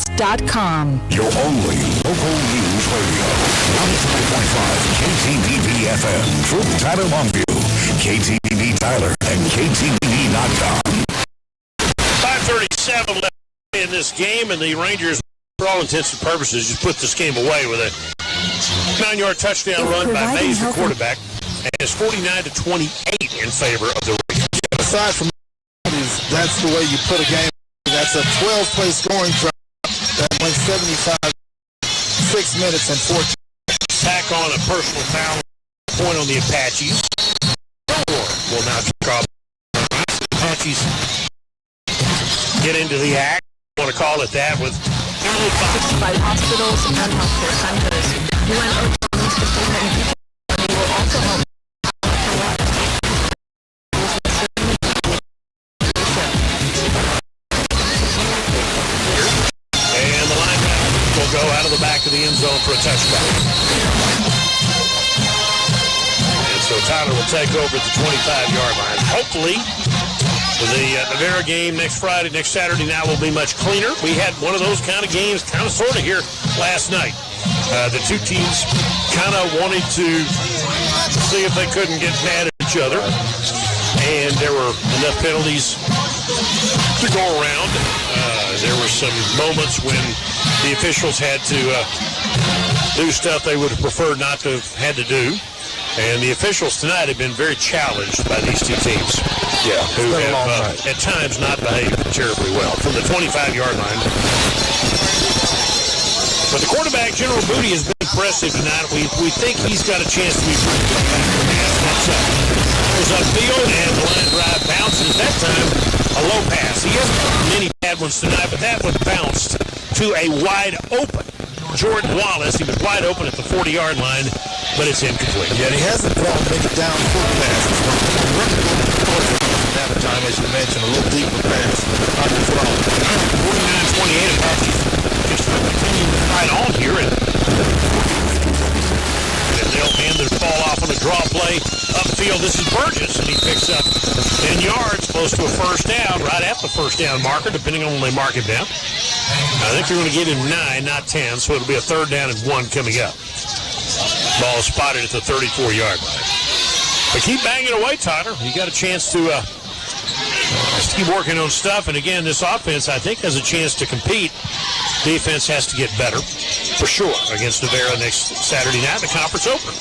HURLEY.com. Your only local news radio. 95.5 KTVB FM. Truth Tyler Longview. KTVB Tyler and KTVB.com. 5:37 left in this game, and the Rangers, for all intents and purposes, just put this game away with a 9-yard touchdown run by Mays, the quarterback, and it's 49-28 in favor of the Rangers. Aside from that's the way you put a game. That's a 12-play scoring drive that went 75, 6 minutes and 14. Tack on a personal foul, point on the Apaches. Will now kick off. Apaches get into the act, I want to call it that, with by hospitals and healthcare centers. UN urges to and will also help end zone for a touchdown. And so Tyler will take over at the 25-yard line. Hopefully, the Navarra game next Friday, next Saturday night will be much cleaner. We had one of those kind of games, kind of sort of here last night. The two teams kind of wanted to see if they couldn't get mad at each other. And there were enough penalties to go around. There were some moments when the officials had to do stuff they would have preferred not to have had to do. And the officials tonight have been very challenged by these two teams. Yeah, who have at times not behaved terribly well from the 25-yard line. But the quarterback, General Booty, has been impressive tonight. We think he's got a chance to be pretty good. Goes upfield and the line drive bounces. That time, a low pass. He hasn't many bad ones tonight, but that one bounced to a wide open Jordan Wallace. He was wide open at the 40-yard line, but it's incomplete. Yeah, and he hasn't thrown many downfield passes. That time, as you mentioned, a little deeper pass underthrown. 49-28 Apaches just continuing to fight on here, and they'll hand the ball off on a draw play upfield. This is Burgess, and he picks up 10 yards, close to a first down, right at the first down marker, depending on when they mark him down. I think they're going to give him 9, not 10, so it'll be a 3rd down and 1 coming up. Ball spotted at the 34-yard line. But keep banging away, Tyler. You got a chance to keep working on stuff. And again, this offense, I think, has a chance to compete. Defense has to get better, for sure, against Navarra next Saturday night, the conference opener.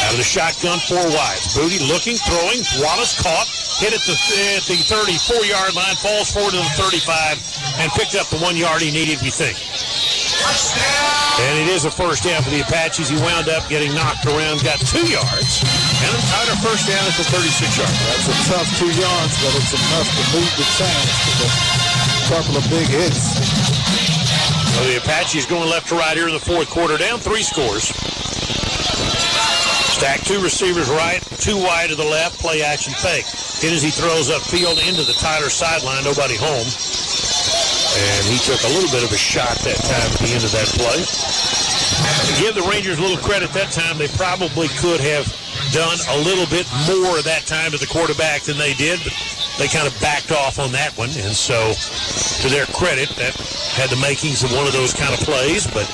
Out of the shotgun, 4 wide. Booty looking, throwing. Wallace caught, hit at the 34-yard line, falls forward to the 35, and picked up the 1 yard he needed, we think. And it is a first down for the Apaches. He wound up getting knocked around, got 2 yards, and a Tyler first down at the 36-yard line. That's a tough 2 yards, but it's enough to move the chains with a couple of big hits. So the Apaches going left to right here in the 4th quarter, down 3 scores. Stack 2 receivers right, 2 wide to the left, play action fake. Hit as he throws upfield into the Tyler sideline, nobody home. And he took a little bit of a shot that time at the end of that play. To give the Rangers a little credit that time, they probably could have done a little bit more that time to the quarterback than they did, but they kind of backed off on that one. And so, to their credit, that had the makings of one of those kind of plays, but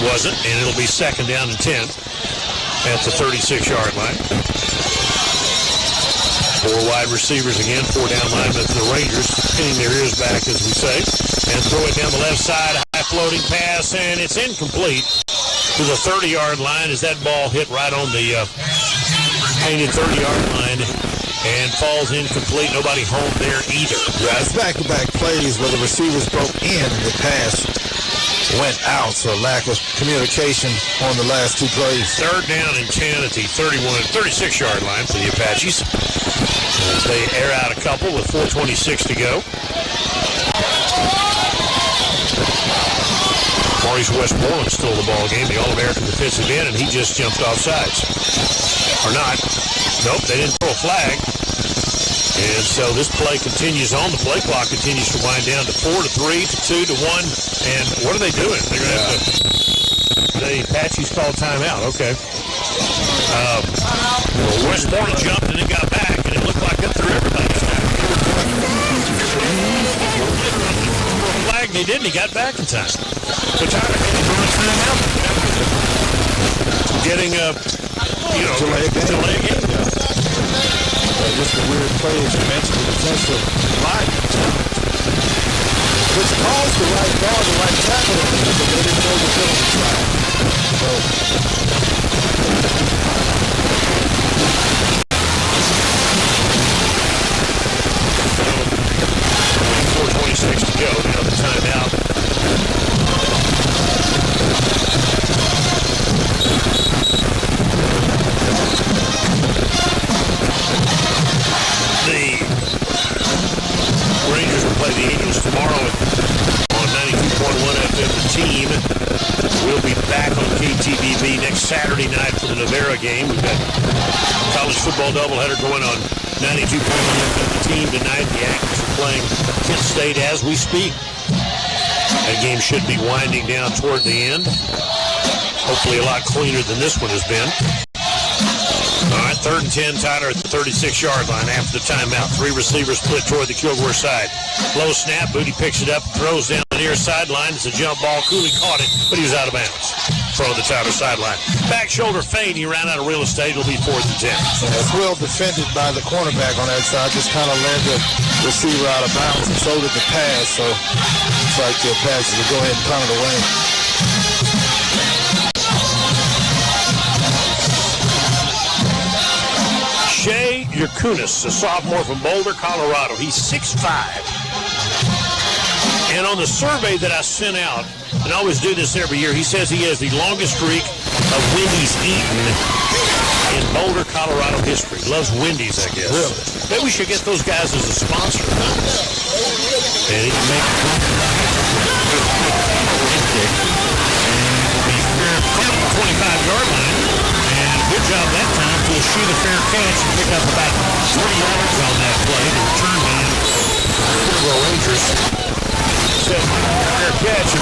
wasn't. And it'll be 2nd down and 10 at the 36-yard line. 4 wide receivers again, 4 down linemen for the Rangers, pinning their ears back, as we say, and throw it down the left side, high floating pass, and it's incomplete to the 30-yard line as that ball hit right on the painted 30-yard line and falls incomplete. Nobody home there either. Yeah, it's back-to-back plays where the receivers broke in, the pass went out, so lack of communication on the last 2 plays. 3rd down and 10 at the 36-yard line for the Apaches. As they air out a couple with 4:26 to go. Maurice Westmoreland stole the ball game, the All-American defensive end, and he just jumped off sides. Or not. Nope, they didn't throw a flag. And so this play continues on. The play clock continues to wind down to 4 to 3 to 2 to 1. And what are they doing? They're going to have to... The Apaches called timeout. Okay. Westmoreland jumped and then got back, and it looked like that threw everybody's time. Flag, and he didn't. He got back in time. So Tyler had to timeout. Getting delay a game. Just a weird play, as you mentioned, the defensive line challenge, which caused the right guard, the right tackle, but they didn't know the penalty flag. So, 4:26 to go. Now the timeout. The Rangers will play the Eagles tomorrow on 92.1 FM. The team will be back on KTVB next Saturday night for the Navarra game. We've got college football doubleheader going on 92.1 FM. The team tonight. The Aggies are playing Kent State as we speak. That game should be winding down toward the end. Hopefully a lot cleaner than this one has been. All right, 3rd and 10, Tyler at the 36-yard line after the timeout. 3 receivers split toward the Kilgore side. Low snap, Booty picks it up, throws down the near sideline. It's a jump ball. Cooley caught it, but he was out of bounds. Front of the Tyler sideline. Back shoulder feint, he ran out of real estate. It'll be 4th and 10. It's well defended by the cornerback on that side. Just kind of led the receiver out of bounds and so did the pass. So it's like the Apaches will go ahead and punt it away. Shea Yakunis, a sophomore from Boulder, Colorado. He's 6'5". And on the survey that I sent out, and I always do this every year, he says he has the longest streak of Wendy's eaten in Boulder, Colorado history. Loves Wendy's, I guess. Really? Maybe we should get those guys as a sponsor. And he can make it. 25-yard line. And good job that time to shoot a fair catch and pick up about 3 yards on that play. The return man, Kilgore Rangers, said fair catch and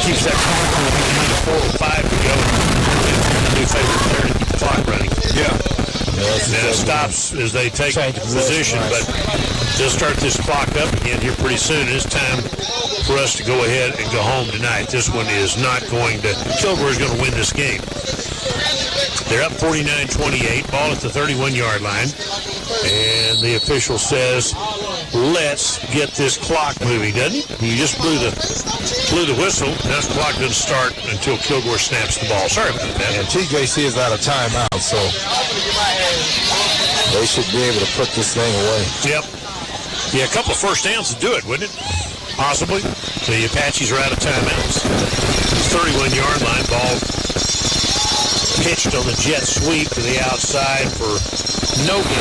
keeps that clock going. He's 4 or 5 to go. New favorite player to keep the clock running. Yeah. Now it stops as they take position, but they'll start this clock up again here pretty soon. It's time for us to go ahead and go home tonight. This one is not going to, Kilgore is going to win this game. They're up 49-28, ball at the 31-yard line, and the official says, let's get this clock moving, doesn't he? You just blew the whistle. Now the clock doesn't start until Kilgore snaps the ball. Sorry about that. And TJC is out of timeout, so they should be able to put this thing away. Yep. Yeah, a couple of first downs to do it, wouldn't it? Possibly. The Apaches are out of timeouts. 31-yard line, ball pitched on the jet sweep to the outside for no gain.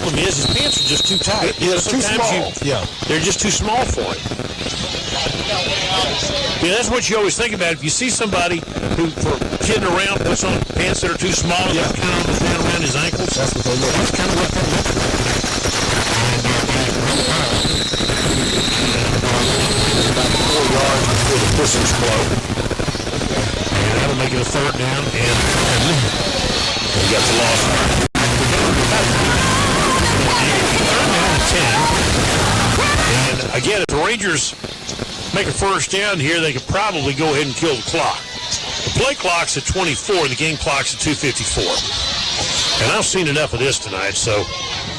His pants are just too tight. Yeah, too small. They're just too small for him. Yeah, that's what you always think about. If you see somebody who, for kidding around, puts on pants that are too small and kind of goes down around his ankles, that's what they look. That's kind of what that looks like. About 4 yards before the whistles blow. And that'll make it a 3rd down, and we got the loss. And again, if the Rangers make a first down here, they could probably go ahead and kill the clock. The play clock's at 24, the game clock's at 2:54. And I've seen enough of this tonight, so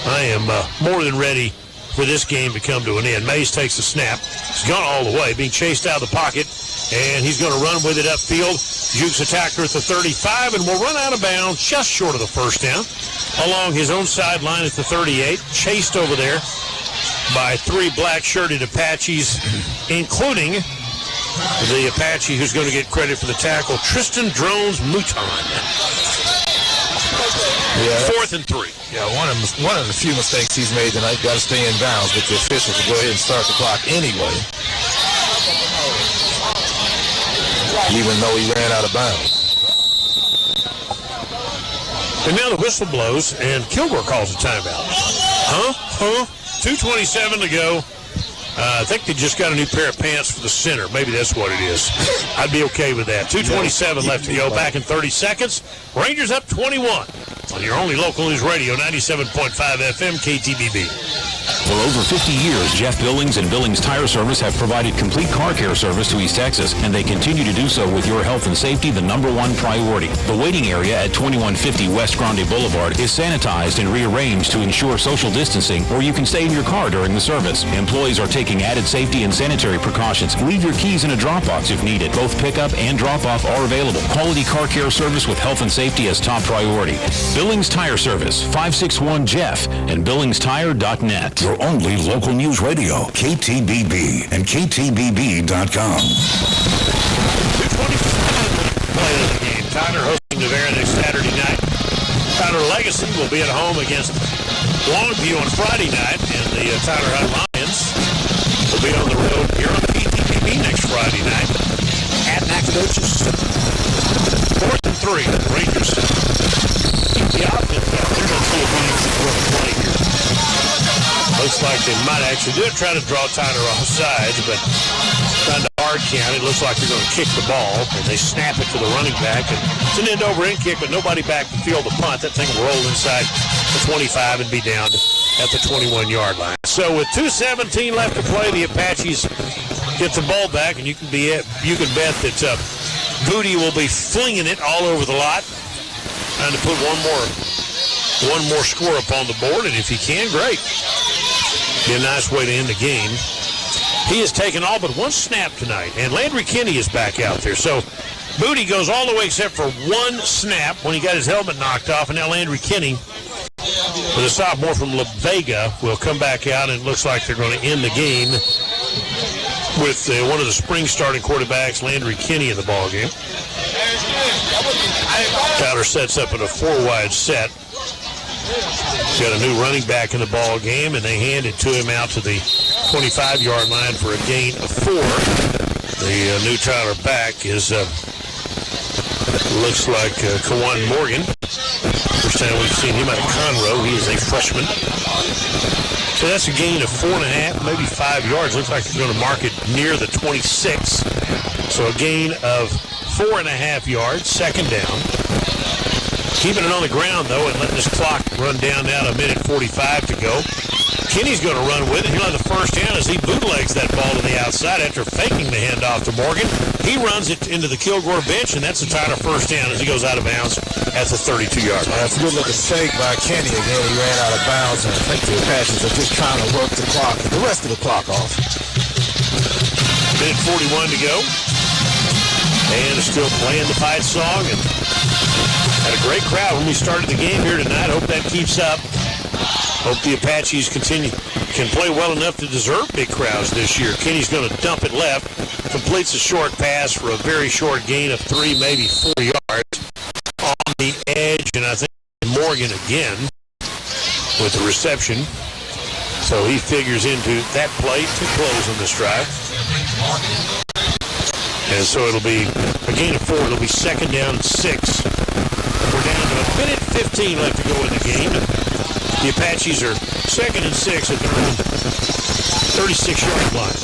I am more than ready for this game to come to an end. Mays takes the snap. He's gone all the way, being chased out of the pocket, and he's going to run with it upfield. Jukes attacker at the 35, and will run out of bounds just short of the first down along his own sideline at the 38, chased over there by 3 black-shirted Apaches, including the Apache who's going to get credit for the tackle, Tristan Drones-Mouton. 4th and 3. Yeah, one of the few mistakes he's made tonight. Got to stay in bounds, but the officials will go ahead and start the clock anyway, even though he ran out of bounds. And now the whistle blows, and Kilgore calls a timeout. 2:27 to go. I think they just got a new pair of pants for the center. Maybe that's what it is. I'd be okay with that. 2:27 left to go. Back in 30 seconds. Rangers up 21 on your only local news radio, 97.5 FM, KTBB. For over 50 years, Jeff Billings and Billings Tire Service have provided complete car care service to East Texas, and they continue to do so with your health and safety the number one priority. The waiting area at 2150 West Grande Boulevard is sanitized and rearranged to ensure social distancing, or you can stay in your car during the service. Employees are taking added safety and sanitary precautions. Leave your keys in a drop box if needed. Both pickup and drop-off are available. Quality car care service with health and safety as top priority. Billings Tire Service, 561-JEFF, and billingstire.net. Your only local news radio, KTBB and KTBB.com. 2:25 play of the game. Tyler hosting Navarre next Saturday night. Tyler Legacy will be at home against Longview on Friday night, and the Tyler High Lions will be on the road here on KTBB next Friday night at Nacogdoches. 4th and 3. The Rangers keep the offense out. They're going to see if Rangers is going to play here. Looks like they might actually do it, try to draw Tyler off sides, but trying to hard count. It looks like they're going to kick the ball, and they snap it to the running back. And it's an end-over-end kick, but nobody back to field the punt. That thing will roll inside the 25 and be down at the 21-yard line. So with 2:17 left to play, the Apaches get the ball back, and you can bet that Booty will be flinging it all over the lot, trying to put one more score up on the board, and if he can, great. Be a nice way to end the game. He has taken all but one snap tonight, and Landry Kinney is back out there. So Booty goes all the way except for one snap when he got his helmet knocked off, and now Landry Kinney, with a sophomore from La Vega, will come back out, and it looks like they're going to end the game with one of the spring starting quarterbacks, Landry Kinney, in the ball game. Tyler sets up in a 4-wide set. Got a new running back in the ball game, and they hand it to him out to the 25-yard line for a gain of 4. The new Tyler back is looks like Kawan Morgan. First time we've seen him out of Conroe. He is a freshman. So that's a gain of 4.5, maybe 5 yards. Looks like they're going to mark it near the 26. So a gain of 4.5 yards, second down. Keeping it on the ground, though, and letting this clock run down now to 1:45 to go. Kinney's going to run with it. He'll have the first down as he bootlegs that ball to the outside after faking the handoff to Morgan. He runs it into the Kilgore bench, and that's a Tyler first down as he goes out of bounds at the 32-yard line. That's a good-looking fake by Kenny. Again, he ran out of bounds, and I think the Apaches are just trying to work the clock, the rest of the clock off. 1:41 to go. And still playing the fight song, and had a great crowd when we started the game here tonight. Hope that keeps up. Hope the Apaches can play well enough to deserve big crowds this year. Kenny's going to dump it left, completes a short pass for a very short gain of 3, maybe 4 yards on the edge, and I think Morgan again with the reception. So he figures into that play to close on this drive. And so it'll be a gain of 4. It'll be second down and 6. We're down to 1:15 left to go in the game. The Apaches are second and 6 at their own 36-yard line.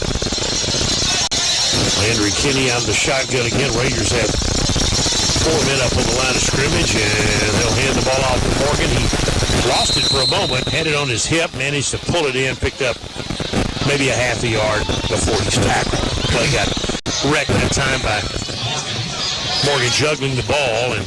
Landry Kinney out of the shotgun again. Rangers have 4 men up on the line of scrimmage, and they'll hand the ball off to Morgan. He lost it for a moment, had it on his hip, managed to pull it in, picked up maybe a half a yard before he's tackled. Play got wrecked that time by Morgan juggling the ball, and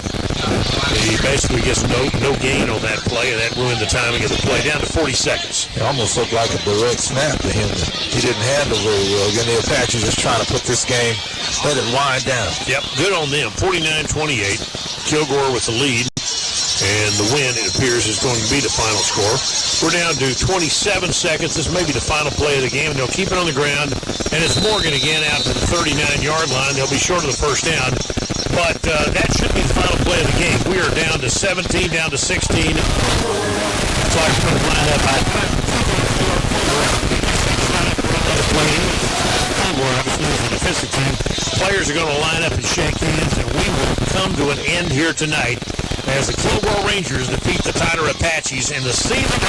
he basically gets no gain on that play, and that ruined the timing of the play. Down to 40 seconds. It almost looked like a direct snap to him that he didn't handle very well. Again, the Apaches just trying to put this game, let it wind down. Yep, good on them. 49-28. Kilgore with the lead. And the win, it appears, is going to be the final score. We're down to 27 seconds. This may be the final play of the game. They'll keep it on the ground. And it's Morgan again out to the 39-yard line. They'll be short of the first down. But that should be the final play of the game. We are down to 17, down to 16. Clock's going to line up. Defensive team. Players are going to line up and shake hands, and we will come to an end here tonight as the Kilgore Rangers defeat the Tyler Apaches in the season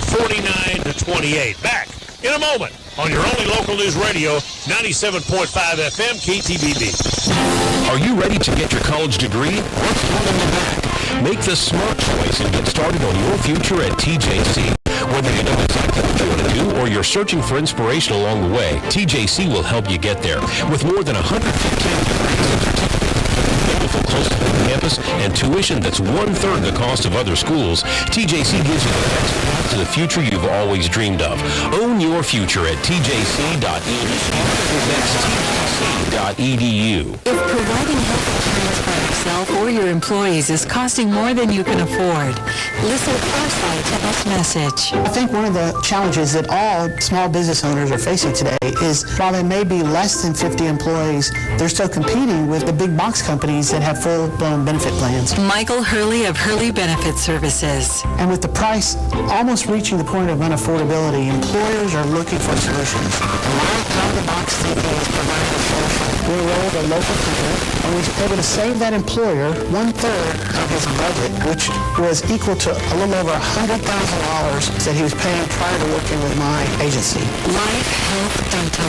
49-28. Back in a moment on your only local news radio, 97.5 FM KTBB. Are you ready to get your college degree? What's holding you back? Make the smart choice and get started on your future at TJC. Whether you know exactly what you want to do or you're searching for inspiration along the way, TJC will help you get there. With more than 115 beautiful close to the campus and tuition that's one-third the cost of other schools, TJC gives you the best path to the future you've always dreamed of. Own your future at tjc.edu. That's tjc.edu. If providing health insurance for yourself or your employees is costing more than you can afford, listen closely to this message. I think one of the challenges that all small business owners are facing today is while they may be less than 50 employees, they're still competing with the big box companies that have full-blown benefit plans. Michael Hurley of Hurley Benefit Services. And with the price almost reaching the point of unaffordability, employers are looking for solutions. Out-of-the-box thinking is providing a solution. We enrolled a local company and we were able to save that employer one-third of his budget, which was equal to a little over $100,000 that he was paying prior to working with my agency. Life Health Dental.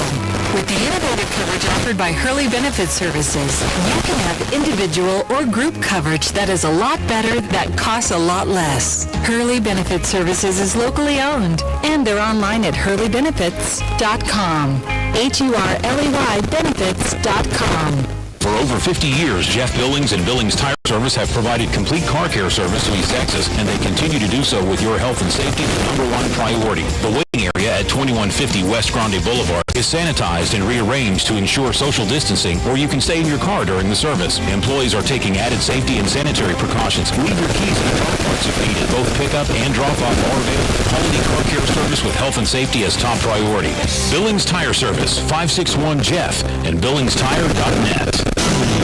With the innovative coverage offered by Hurley Benefit Services, you can have individual or group coverage that is a lot better, that costs a lot less. Hurley Benefit Services is locally owned, and they're online at hurleybenefits.com. HURLEY benefits.com. For over 50 years, Jeff Billings and Billings Tire Service have provided complete car care service to East Texas, and they continue to do so with your health and safety the number one priority. The waiting area at 2150 West Grande Boulevard is sanitized and rearranged to ensure social distancing, or you can stay in your car during the service. Employees are taking added safety and sanitary precautions. Leave your keys in the car parts if needed. Both pickup and drop-off are available. Quality car care service with health and safety as top priority. Billings Tire Service, 561-JEFF, and billingstire.net.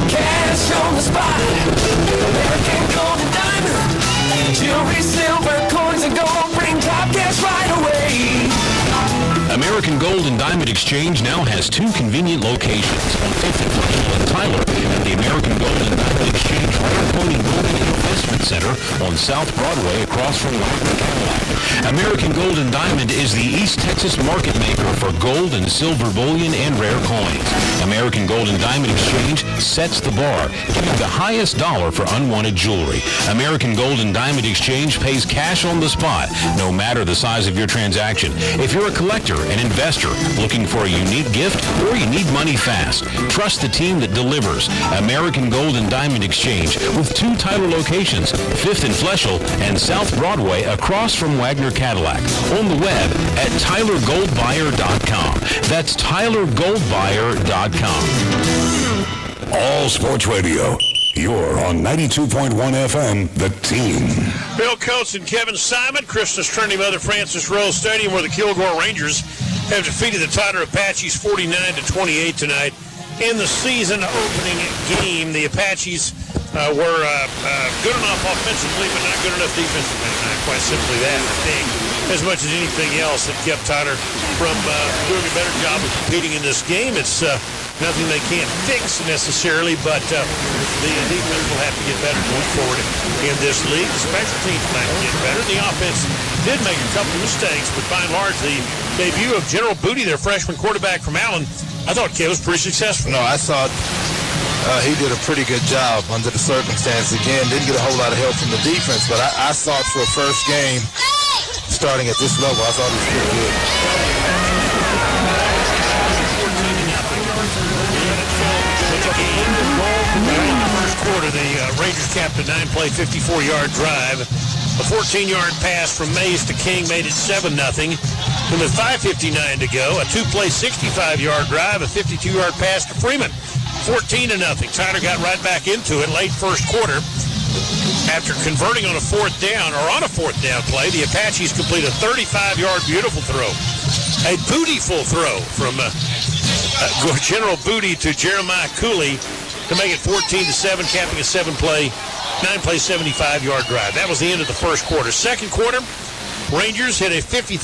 Cash on the spot, American gold and diamond, jewelry, silver, coins and gold, bring top cash right away. American Gold and Diamond Exchange now has two convenient locations on 5th and Fletcher in Tyler, and the American Gold and Diamond Exchange Coin and Gold Investment Center on South Broadway across from Wagner Cadillac. American Gold and Diamond is the East Texas market maker for gold and silver bullion and rare coins. American Gold and Diamond Exchange sets the bar, giving the highest dollar for unwanted jewelry. American Gold and Diamond Exchange pays cash on the spot, no matter the size of your transaction. If you're a collector, an investor, looking for a unique gift, or you need money fast, trust the team that delivers. American Gold and Diamond Exchange with two Tyler locations, 5th and Fletcher and South Broadway across from Wagner Cadillac. On the web at TylerGoldBuyer.com. That's TylerGoldBuyer.com. All Sports Radio. You're on 92.1 FM, The Team. Bill Coates and Kevin Simon, Christmas Trinity Mother Francis Rose Stadium, where the Kilgore Rangers have defeated the Tyler Apaches 49-28 tonight. In the season opening game, the Apaches were good enough offensively, but not good enough defensively tonight. Quite simply that, I think, as much as anything else that kept Tyler from doing a better job of competing in this game. It's nothing they can't fix necessarily, but the defense will have to get better going forward in this league. The special teams might get better. The offense did make a couple of mistakes, but by and large, the debut of General Booty, their freshman quarterback from Allen, I thought Kev was pretty successful. No, I thought he did a pretty good job under the circumstances. Again, didn't get a whole lot of help from the defense, but I thought for a first game, starting at this level, I thought he was pretty good. In the first quarter, the Rangers capped a 9-play, 54-yard drive. A 14-yard pass from Mays to King made it 7-0. And with 5:59 to go, a 2-play, 65-yard drive, a 52-yard pass to Freeman. 14-0. Tyler got right back into it late first quarter. After converting on a fourth down play, the Apaches complete a 35-yard beautiful throw. A bootyful throw from General Booty to Jeremiah Cooley to make it 14-7, capping a 9-play, 75-yard drive. That was the end of the first quarter. Second quarter, Rangers hit a 53